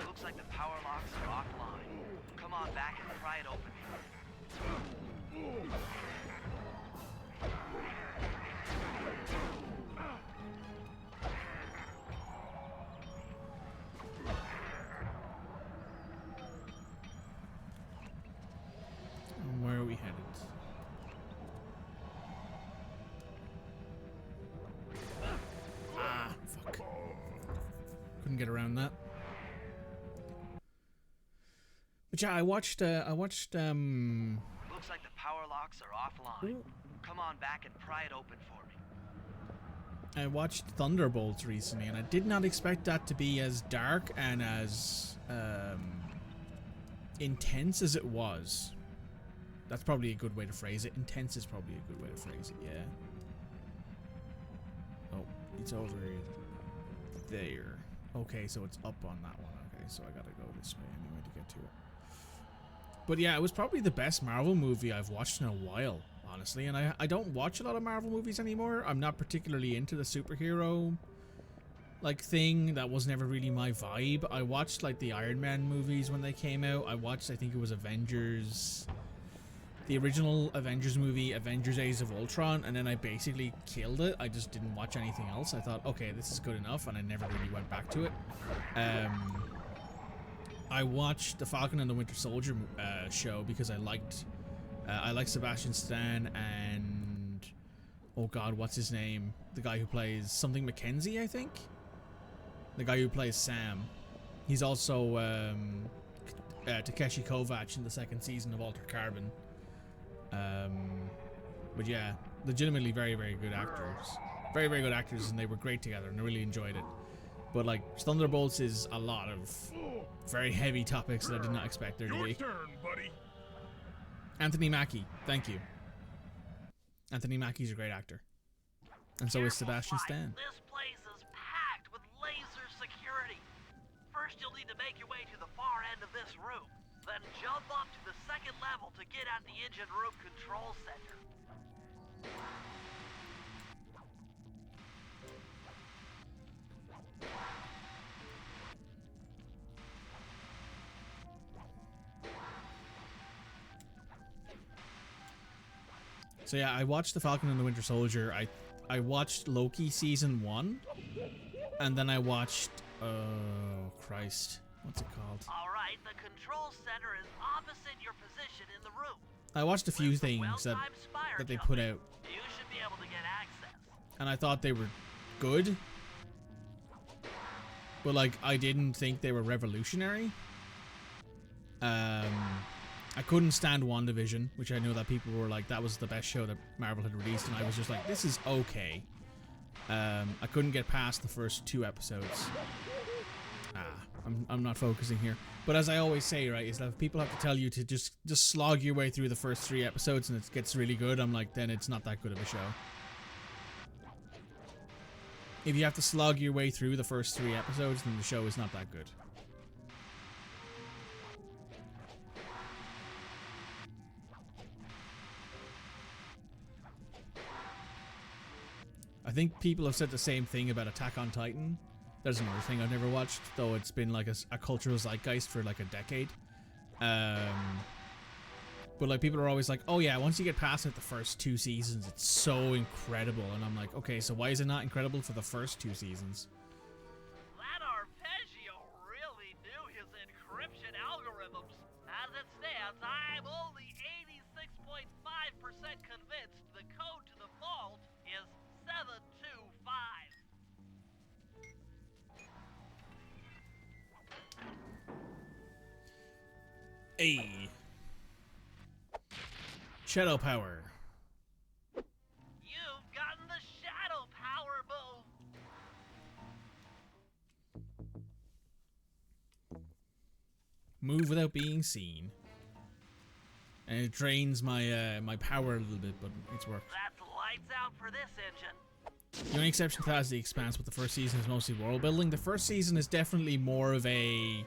Looks like the power locks are offline. Come on back and pry it open. Where are we headed? Ah, fuck. Couldn't get around that. But yeah, I watched, Looks like the power locks are offline. Come on back and pry it open for me. I watched Thunderbolts recently, and I did not expect that to be as dark and as intense as it was. That's probably a good way to phrase it. Intense is probably a good way to phrase it, yeah. Oh, it's over there. Okay, so it's up on that one. Okay, so I gotta go this way anyway to get to it. But yeah, it was probably the best Marvel movie I've watched in a while, honestly. And I don't watch a lot of Marvel movies anymore. I'm not particularly into the superhero like thing. That was never really my vibe. I watched like the Iron Man movies when they came out. I watched, I think it was Avengers, the original Avengers movie, Avengers Age of Ultron, and then I basically killed it. I just didn't watch anything else. I thought, okay, this is good enough, and I never really went back to it. I watched the Falcon and the Winter Soldier show because I liked Sebastian Stan and, oh god, what's his name? The guy who plays something McKenzie, I think? The guy who plays Sam. He's also Takeshi Kovacs in the second season of Altered Carbon. But yeah, legitimately very, very good actors. Very, very good actors, and they were great together, and I really enjoyed it. But like, Thunderbolts is a lot of very heavy topics that I did not expect there to be. Your turn, buddy. Anthony Mackie, thank you. Anthony Mackie's a great actor. And so is Sebastian Stan. This place is packed with laser security. First, you'll need to make your way to the far end of this room. Then jump up to the second level to get at the engine room control center. So yeah, I watched The Falcon and the Winter Soldier. I watched Loki season 1, and then I watched, oh Christ, what's it called? All right, the control center is opposite your position in the room. I watched a few things that they put out, You should be able to get access. and I thought they were good, but like I didn't think they were revolutionary. I couldn't stand WandaVision, which I know that people were like, that was the best show that Marvel had released, and I was just like, this is okay. I couldn't get past the first 2 episodes. I'm not focusing here. But as I always say, right, is that if people have to tell you to just slog your way through the first 3 episodes and it gets really good, I'm like, then it's not that good of a show. If you have to slog your way through the first 3 episodes, then the show is not that good. I think people have said the same thing about Attack on Titan. There's another thing I've never watched, though it's been like a cultural zeitgeist for like a decade. But like people are always like, oh yeah, once you get past it, the first 2 seasons, it's so incredible. And I'm like, okay, so why is it not incredible for the first 2 seasons? That arpeggio really knew his encryption algorithms. chance, I'm only 86.5% convinced the code to the vault is 725. Hey. Shadow power. You've gotten the shadow power move. Move without being seen. And it drains my my power a little bit, but it's worked. That's lights out for this engine. The only exception to that is the Expanse, but the first season is mostly world building. The first season is definitely more of a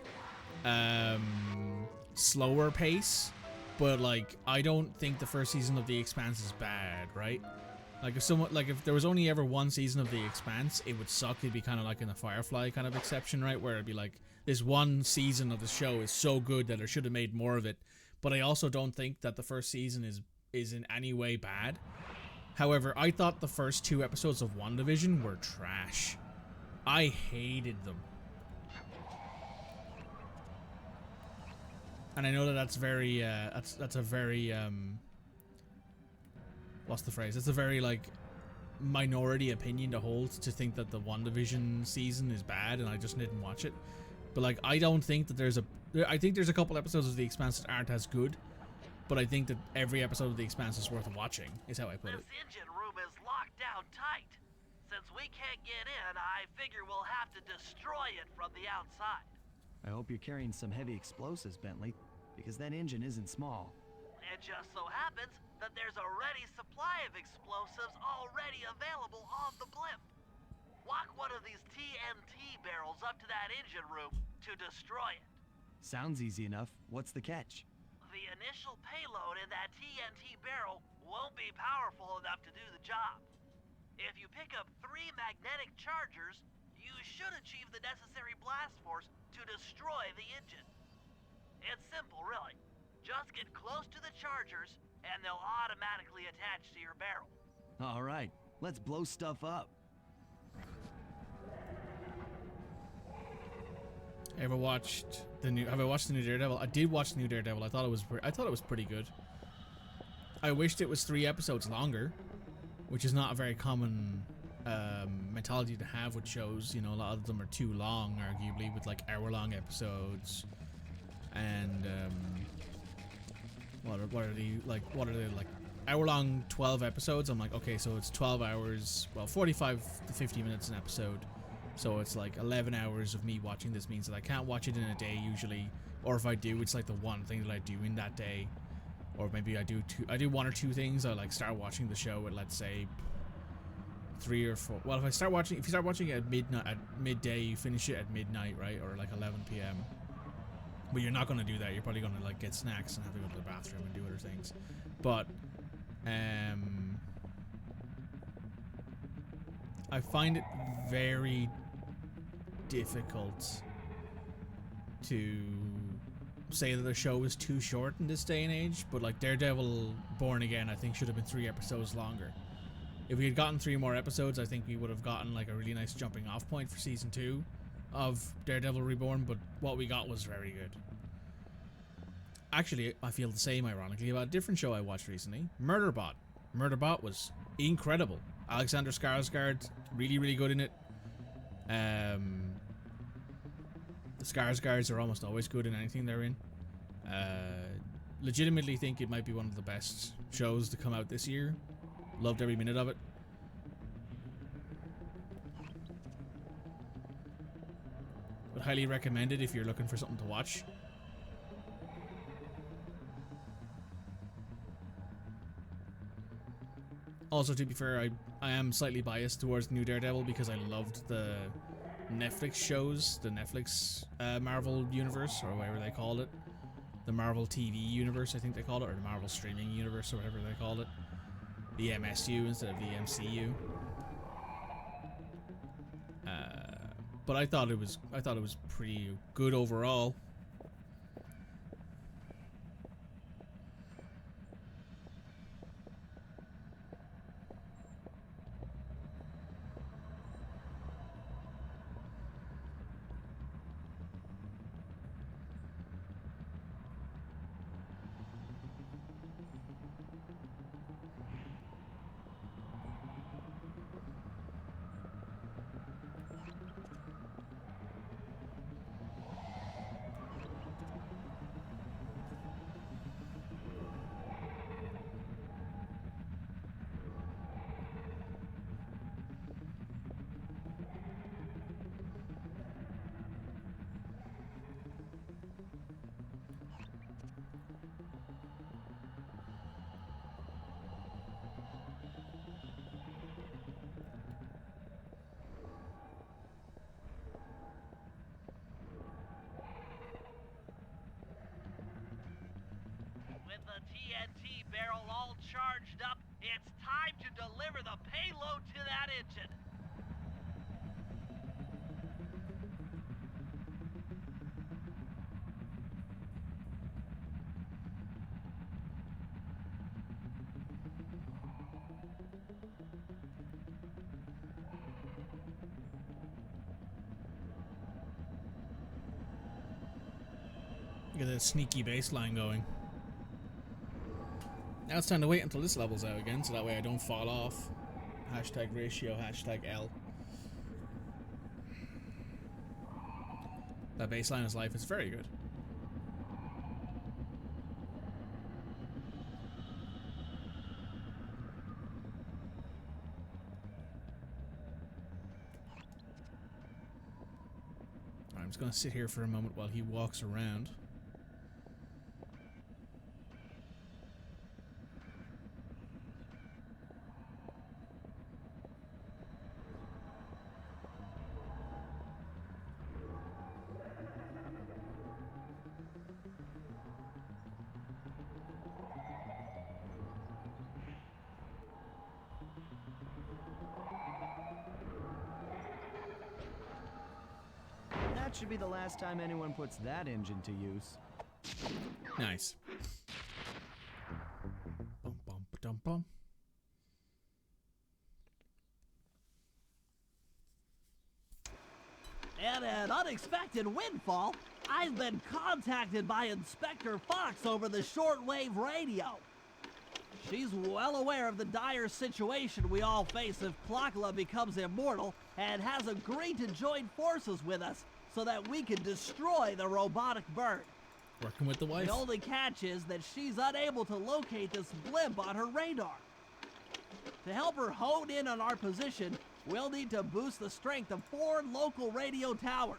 slower pace, but like I don't think the first season of the Expanse is bad, right? Like if there was only ever one season of the Expanse, it would suck. It'd be kind of like in the Firefly kind of exception, right? Where it'd be like this one season of the show is so good that I should have made more of it. But I also don't think that the first season is in any way bad. However, I thought the first 2 episodes of WandaVision were trash. I hated them. And I know that that's very that's a very what's the phrase? It's a very like minority opinion to hold, to think that the WandaVision season is bad and I just didn't watch it. But like I don't think that I think there's a couple episodes of The Expanse that aren't as good, but I think that every episode of The Expanse is worth watching, is how I put it. This engine room is locked down tight. Since we can't get in, I figure we'll have to destroy it from the outside. I hope you're carrying some heavy explosives, Bentley, because that engine isn't small. It just so happens that there's a ready supply of explosives already available on the blimp. Walk one of these TNT barrels up to that engine room to destroy it. Sounds easy enough. What's the catch? The initial payload in that TNT barrel won't be powerful enough to do the job. If you pick up 3 magnetic chargers, you should achieve the necessary blast force to destroy the engine. It's simple, really. Just get close to the chargers, and they'll automatically attach to your barrel. All right, let's blow stuff up. Have I watched the new Daredevil? I did watch the new Daredevil. I thought it was pretty good. I wished it was 3 episodes longer, which is not a very common mentality to have with shows. You know, a lot of them are too long, arguably, with like hour-long episodes. And what are they like hour-long 12 episodes? I'm like, okay, so it's 12 hours. Well, 45 to 50 minutes an episode. So it's like 11 hours of me watching this means that I can't watch it in a day usually, or if I do, it's like the one thing that I do in that day, or maybe I do 1 or 2 things. I like start watching the show at, let's say, 3 or 4. Well, if you start watching it at midday, you finish it at midnight, right, or like 11 p.m. But you're not going to do that. You're probably going to like get snacks and have to go to the bathroom and do other things. But I find it very difficult to say that the show is too short in this day and age, but like Daredevil Born Again I think should have been 3 episodes longer. If we had gotten 3 more episodes, I think we would have gotten like a really nice jumping off point for season 2 of Daredevil Reborn, but what we got was very good. Actually, I feel the same ironically about a different show I watched recently, Murderbot. Murderbot was incredible. Alexander Skarsgård, really good in it. The Skarsgårds are almost always good in anything they're in. Legitimately think it might be one of the best shows to come out this year. Loved every minute of it. Would highly recommend it if you're looking for something to watch. Also, to be fair, I am slightly biased towards New Daredevil because I loved the Netflix shows, the Netflix Marvel universe, or whatever they called it. The Marvel TV universe, I think they called it, or the Marvel streaming universe, or whatever they called it. The MSU instead of the MCU. But I thought it was pretty good overall. TNT barrel all charged up. It's time to deliver the payload to that engine. Look at that sneaky baseline going. Now it's time to wait until this level's out again, so that way I don't fall off. Hashtag ratio, hashtag L. That baseline is life. It's very good. I'm just going to sit here for a moment while he walks around. That should be the last time anyone puts that engine to use. Nice. Bum, bum, ba-dum, bum. And an unexpected windfall, I've been contacted by Inspector Fox over the shortwave radio. She's well aware of the dire situation we all face if klaww becomes immortal and has agreed to join forces with us so that we can destroy the robotic bird. Working with the wife. The only catch is that she's unable to locate this blimp on her radar. To help her hone in on our position, we'll need to boost the strength of 4 local radio towers.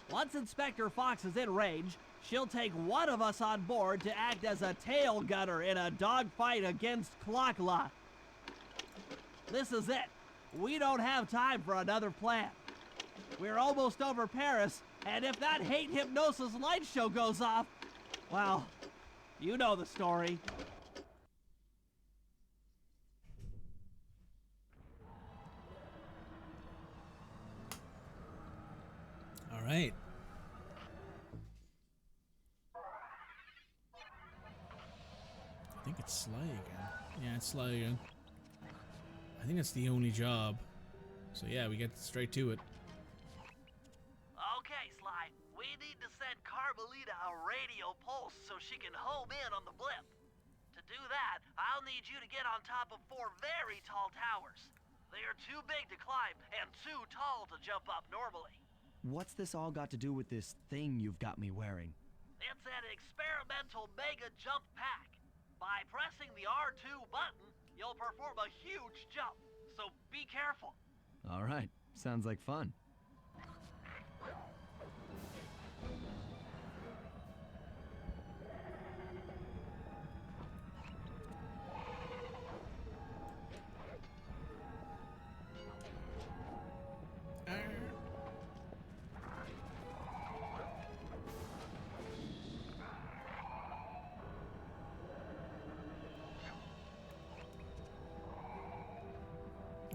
Once Inspector Fox is in range, she'll take one of us on board to act as a tail gunner in a dogfight against klaww. This is it. We don't have time for another plan. We're almost over Paris, and if that hate hypnosis light show goes off, well, you know the story. All right. I think it's Sly again. Yeah, it's Sly again. I think it's the only job. So yeah, we get straight to it. Okay, Sly, we need to send Carmelita a radio pulse so she can home in on the blimp. To do that, I'll need you to get on top of 4 very tall towers. They are too big to climb and too tall to jump up normally. What's this all got to do with this thing you've got me wearing? It's an experimental mega jump pack. By pressing the R2 button, you'll perform a huge jump, so be careful. All right, sounds like fun.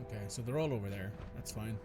Okay, so they're all over there. That's fine.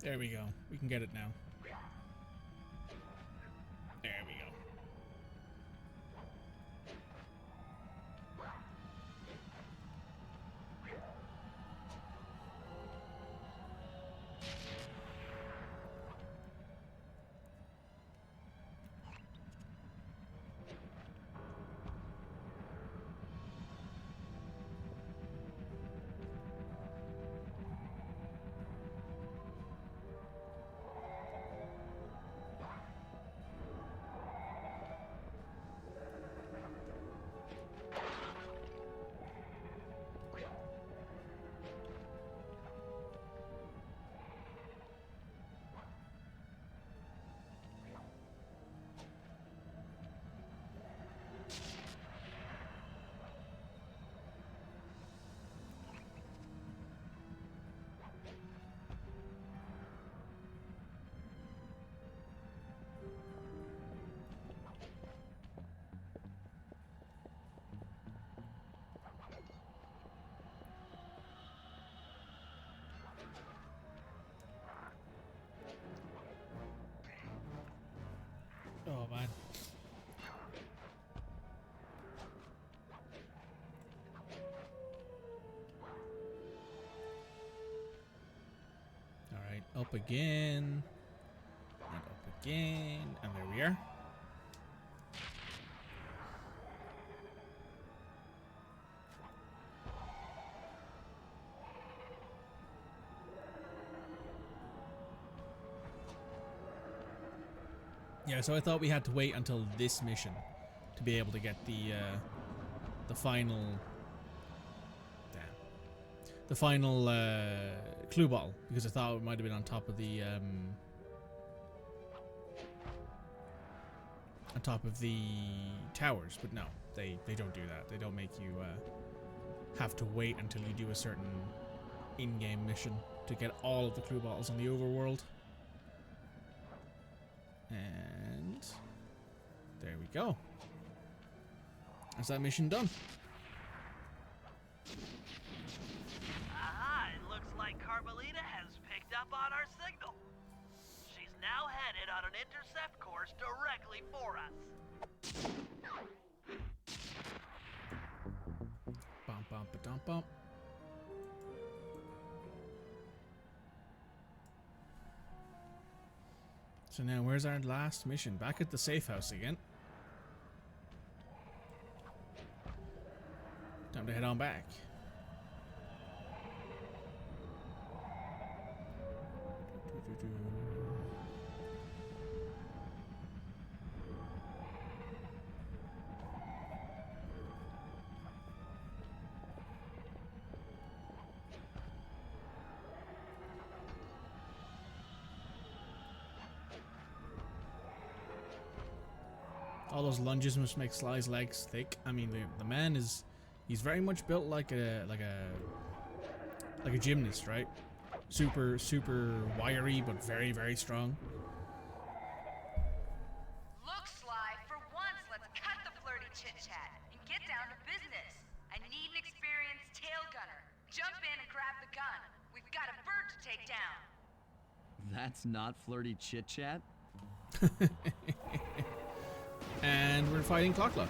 There we go. We can get it now. There we go. again. And up again. And there we are. Yeah, so I thought we had to wait until this mission to be able to get the final, clue bottle, because I thought it might have been on top of the towers, but no, they don't do that. They don't make you have to wait until you do a certain in-game mission to get all of the clue bottles on the overworld. And there we go. That's that mission done. Aha, it looks like Carmelita has picked up on our signal. She's now headed on an intercept course directly for us. Bump, bump, ba-dump, bump. So now, where's our last mission? Back at the safe house again. Time to head on back. All those lunges must make Sly's legs thick. I mean, the man he's very much built like a gymnast, right? Super wiry, but very, very strong. Look, Sly, for once, let's cut the flirty chit-chat and get down to business. I need an experienced tail gunner. Jump in and grab the gun. We've got a bird to take down. That's not flirty chit-chat? And we're fighting klaww.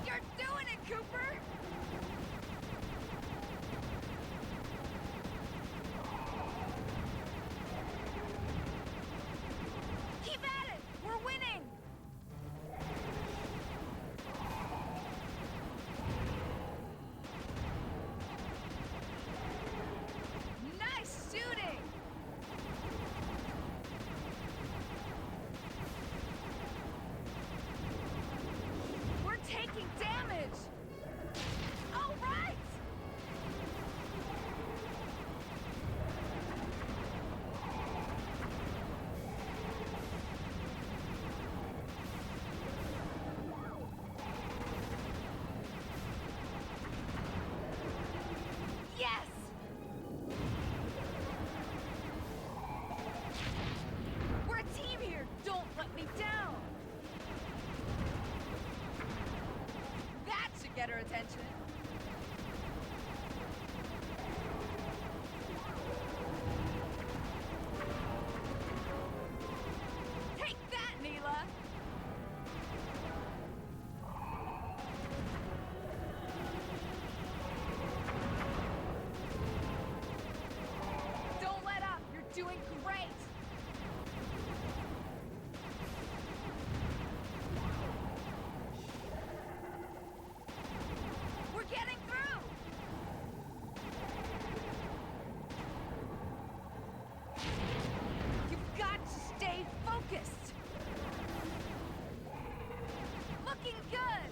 You're doing it, Cooper! Keep at it! We're winning! Nice shooting! We're taking damage! All right! Yes! We're a team here! Don't let me down! That should get her attention. Take that, Neela! Don't let up! You're doing great! We're getting through! You've got to stay focused! Looking good!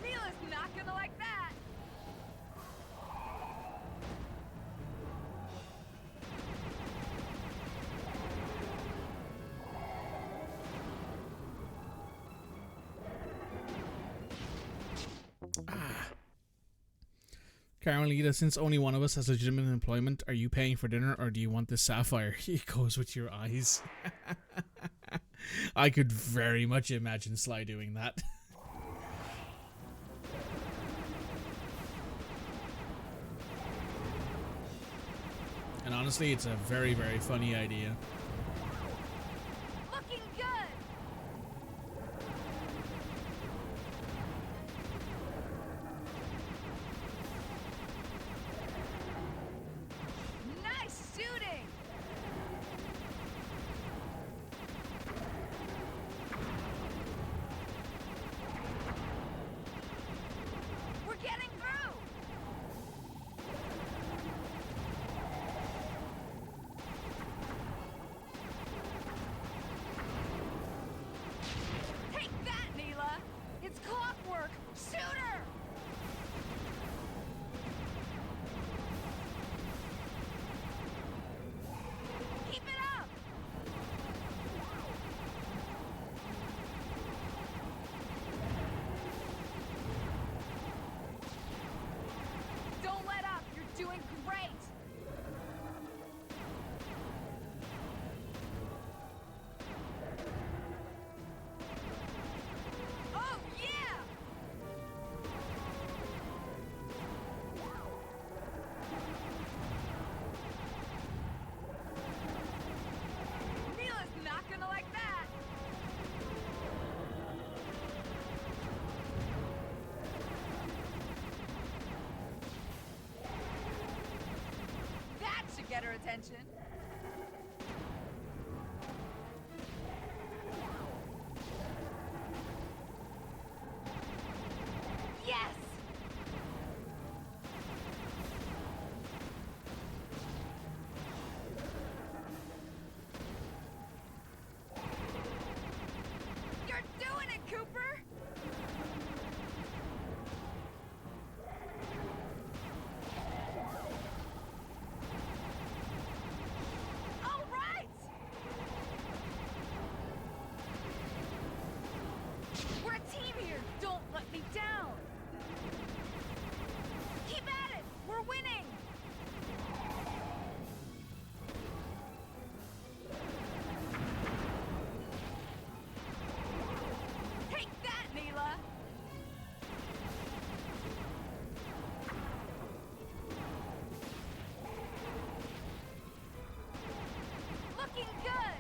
Neela's not gonna like that! Carmelita, since only one of us has legitimate employment, are you paying for dinner or do you want this sapphire? It goes with your eyes. I could very much imagine Sly doing that. And honestly, it's a very, very funny idea. Looking good! Nice shooting! We're getting through! Take that, Neela! It's clockwork! Shoot her! Keep it up! Don't let up! You're doing great! Oh, yeah! Neela's not gonna like that! That should get her attention. Yes! You're doing it, Cooper! All right! We're a team here! Don't let me down! Keep at it! We're winning! Take that, Neela! Looking good!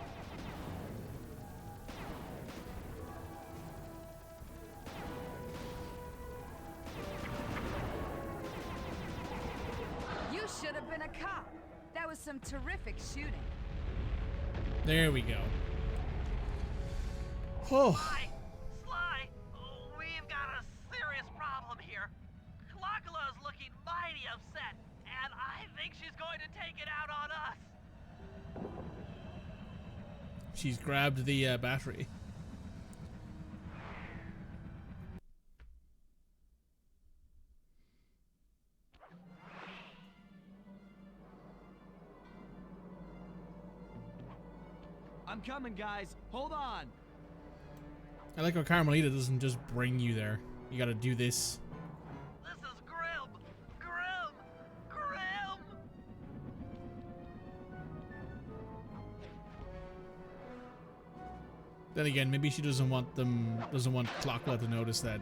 You should have been a cop. That was some terrific shooting. There we go. Oh, Sly, we've got a serious problem here. Klaww's looking mighty upset, and I think she's going to take it out on us. she's grabbed the battery. I'm coming, guys. Hold on. I like how Carmelita doesn't just bring you there. You gotta do this. This is grim. Grim. Grim. Then again, maybe she doesn't want Klaww to notice that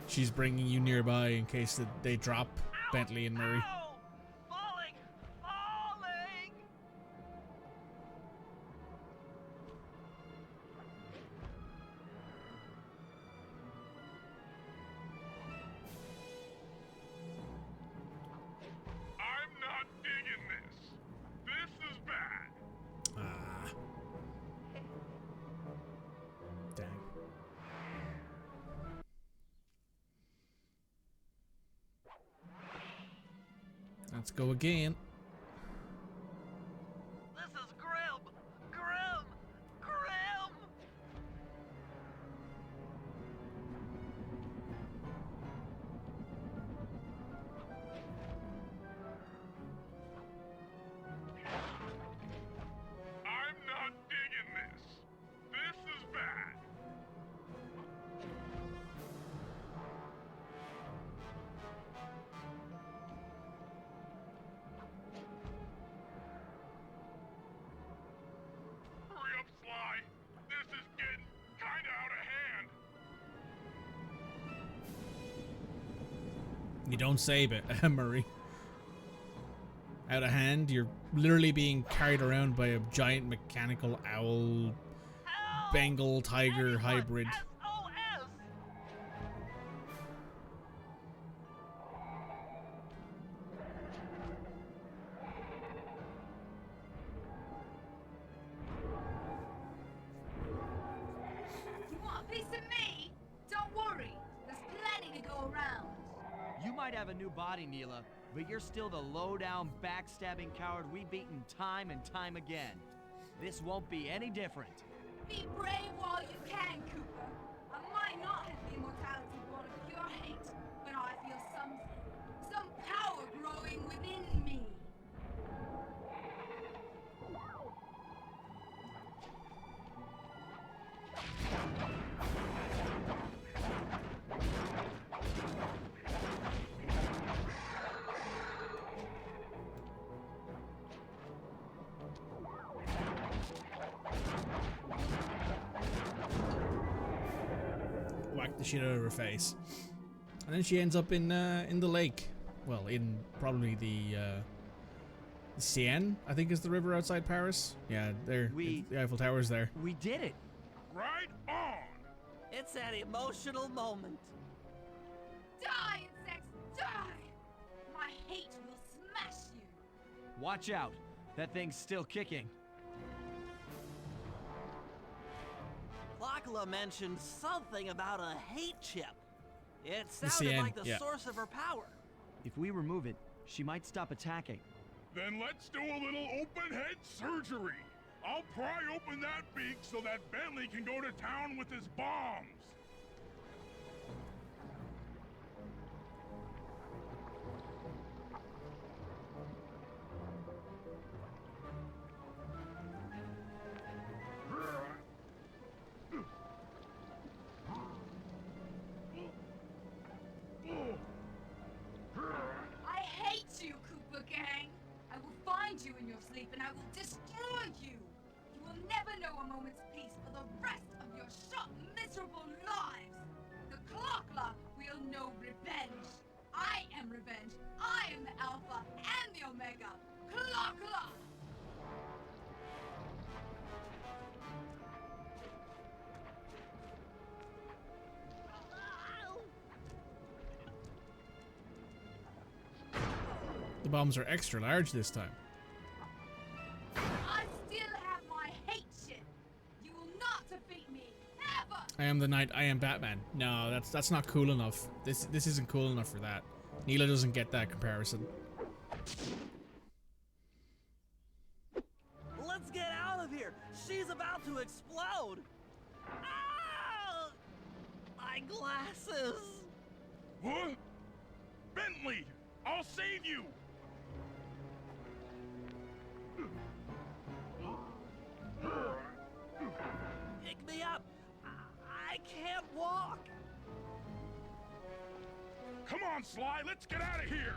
she's bringing you nearby in case that they drop Bentley and Murray. Ow! Falling. Falling. I'm not digging this. This is bad. Ah. Dang. Let's go again. This is grim. Grim. Grim. I'm not digging this. This is bad. Hurry up, Sly. This is getting kinda out of hand. You don't say, but Murray. out of hand. You're literally being carried around by a giant mechanical owl, Bengal tiger hybrid. SOS! You want a piece of me? Don't worry, there's plenty to go around. You might have a new body, Neela, but you're still the low-down, backstabbing coward we've beaten time and time again. This won't be any different. Be brave while you can, Cooper. I might not have the immortality born of pure hate, but I feel some power growing within me. Whack the shit out of her face, and then she ends up in the lake. Well, in probably the Seine, I think is the river outside Paris. Yeah, there. The Eiffel Tower's there. We did it. Right on! It's an emotional moment. Die, insects, die! My hate will smash you. Watch out. That thing's still kicking. Klaww mentioned something about a hate chip. It The sounded CN, like the yeah. source of her power. If we remove it, she might stop attacking. Then let's do a little open head surgery. I'll pry open that beak so that Bentley can go to town with his bombs. I hate you, Cooper Gang. I will find you in your sleep and I will destroy you. You will never know a moment's peace for the rest of your short, miserable lives. The klaww will know revenge. I am revenge. I am the Alpha and the Omega. Klaww! The bombs are extra large this time. I still have my hate shit. You will not defeat me, ever! I am the Knight, I am Batman. No, that's not cool enough. This isn't cool enough for that. Neela doesn't get that comparison. Let's get out of here. She's about to explode. Ah! My glasses. What? Bentley! I'll save you! Pick me up. I can't walk. Come on, Sly, let's get out of here!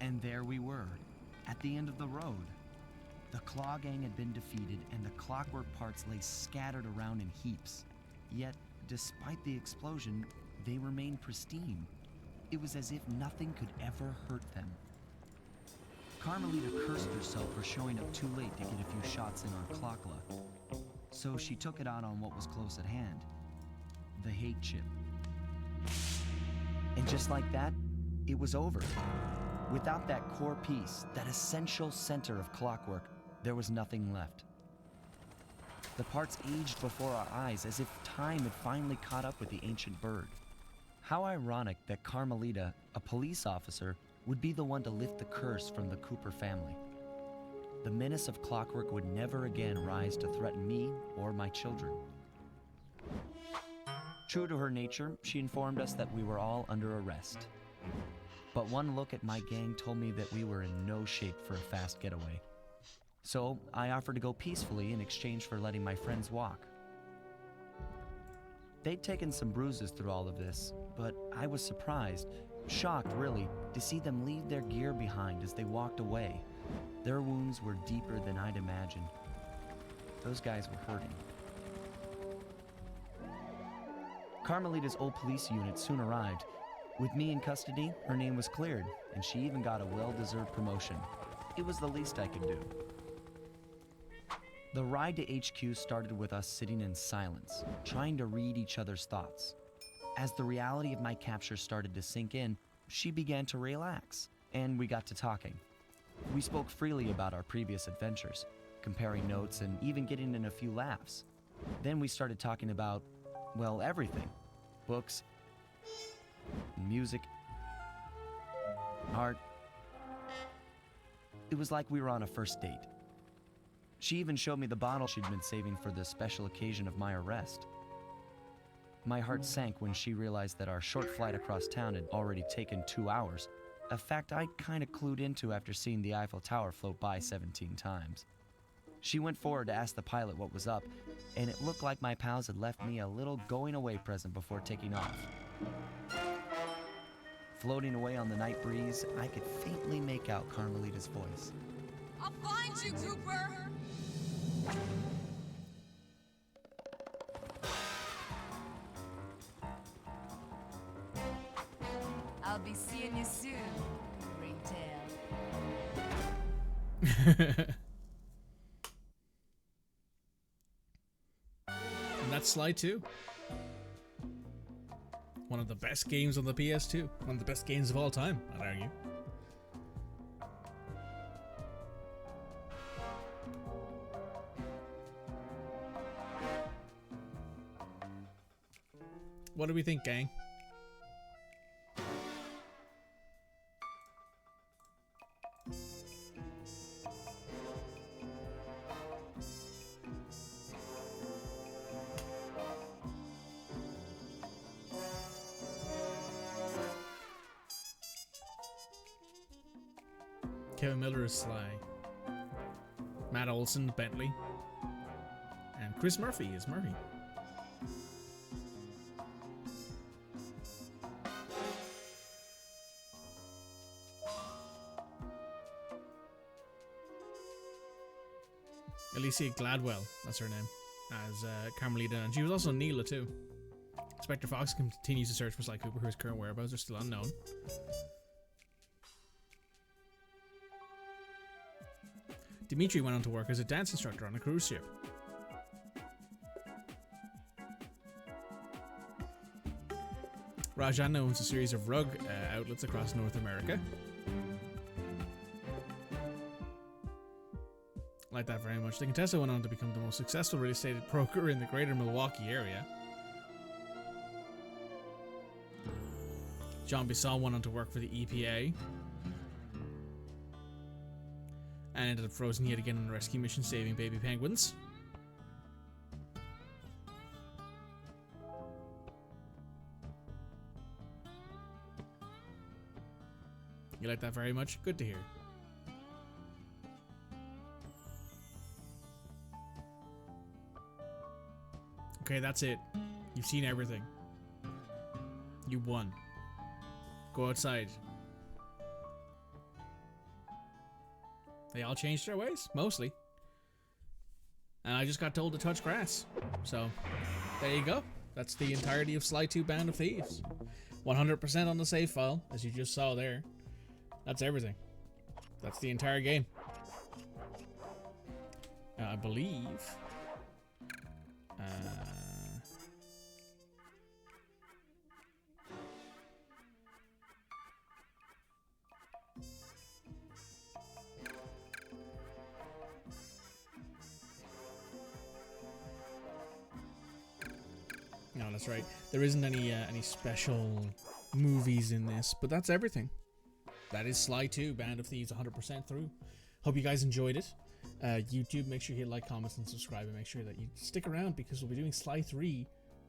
And there we were, at the end of the road. The Klaww gang had been defeated, and the clockwork parts lay scattered around in heaps. Yet, despite the explosion, they remained pristine. It was as if nothing could ever hurt them. Carmelita cursed herself for showing up too late to get a few shots in on klaww. So she took it out on what was close at hand, the hate chip. And just like that, it was over. Without that core piece, that essential center of clockwork, there was nothing left. The parts aged before our eyes as if time had finally caught up with the ancient bird. How ironic that Carmelita, a police officer, would be the one to lift the curse from the Cooper family. The menace of clockwork would never again rise to threaten me or my children. True to her nature, she informed us that we were all under arrest. But one look at my gang told me that we were in no shape for a fast getaway. So I offered to go peacefully in exchange for letting my friends walk. They'd taken some bruises through all of this, but I was surprised. Shocked, really, to see them leave their gear behind as they walked away. Their wounds were deeper than I'd imagined. Those guys were hurting. Carmelita's old police unit soon arrived. With me in custody, her name was cleared, and she even got a well-deserved promotion. It was the least I could do. The ride to HQ started with us sitting in silence, trying to read each other's thoughts. As the reality of my capture started to sink in, she began to relax, and we got to talking. We spoke freely about our previous adventures, comparing notes and even getting in a few laughs. Then we started talking about, well, everything. Books, music, art. It was like we were on a first date. She even showed me the bottle she'd been saving for the special occasion of my arrest. My heart sank when she realized that our short flight across town had already taken 2 hours, a fact I kinda clued into after seeing the Eiffel Tower float by 17 times. She went forward to ask the pilot what was up, and it looked like my pals had left me a little going-away present before taking off. Floating away on the night breeze, I could faintly make out Carmelita's voice. I'll find you, Cooper! I'll be seeing you soon, Ringtail. And that's Sly 2. One of the best games on the PS2. One of the best games of all time, I'd argue. What do we think, gang? Kevin Miller is Sly. Matt Olson, Bentley. And Chris Murphy is Murphy. Alicia Gladwell, that's her name, as Carmelita, and she was also Neela too. Inspector Fox continues to search for Sly Cooper, whose current whereabouts are still unknown. Dimitri went on to work as a dance instructor on a cruise ship. Rajan owns a series of rug outlets across North America. Like that very much. The Contessa went on to become the most successful real estate broker in the greater Milwaukee area. John Bisson went on to work for the EPA. And ended up frozen yet again on a rescue mission saving baby penguins. You like that very much? Good to hear. Okay, that's it. You've seen everything. You won. Go outside. They all changed their ways, mostly. And I just got told to touch grass. So, there you go. That's the entirety of Sly 2 Band of Thieves. 100% on the save file, as you just saw there. That's everything. That's the entire game. I believe... No, that's right. There isn't any special movies in this, but that's everything. That is Sly 2 Band of Thieves 100% through. Hope you guys enjoyed it. YouTube, make sure you hit like, comments, and subscribe, and make sure that you stick around because we'll be doing Sly 3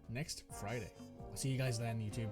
next Friday. I'll see you guys then, YouTube.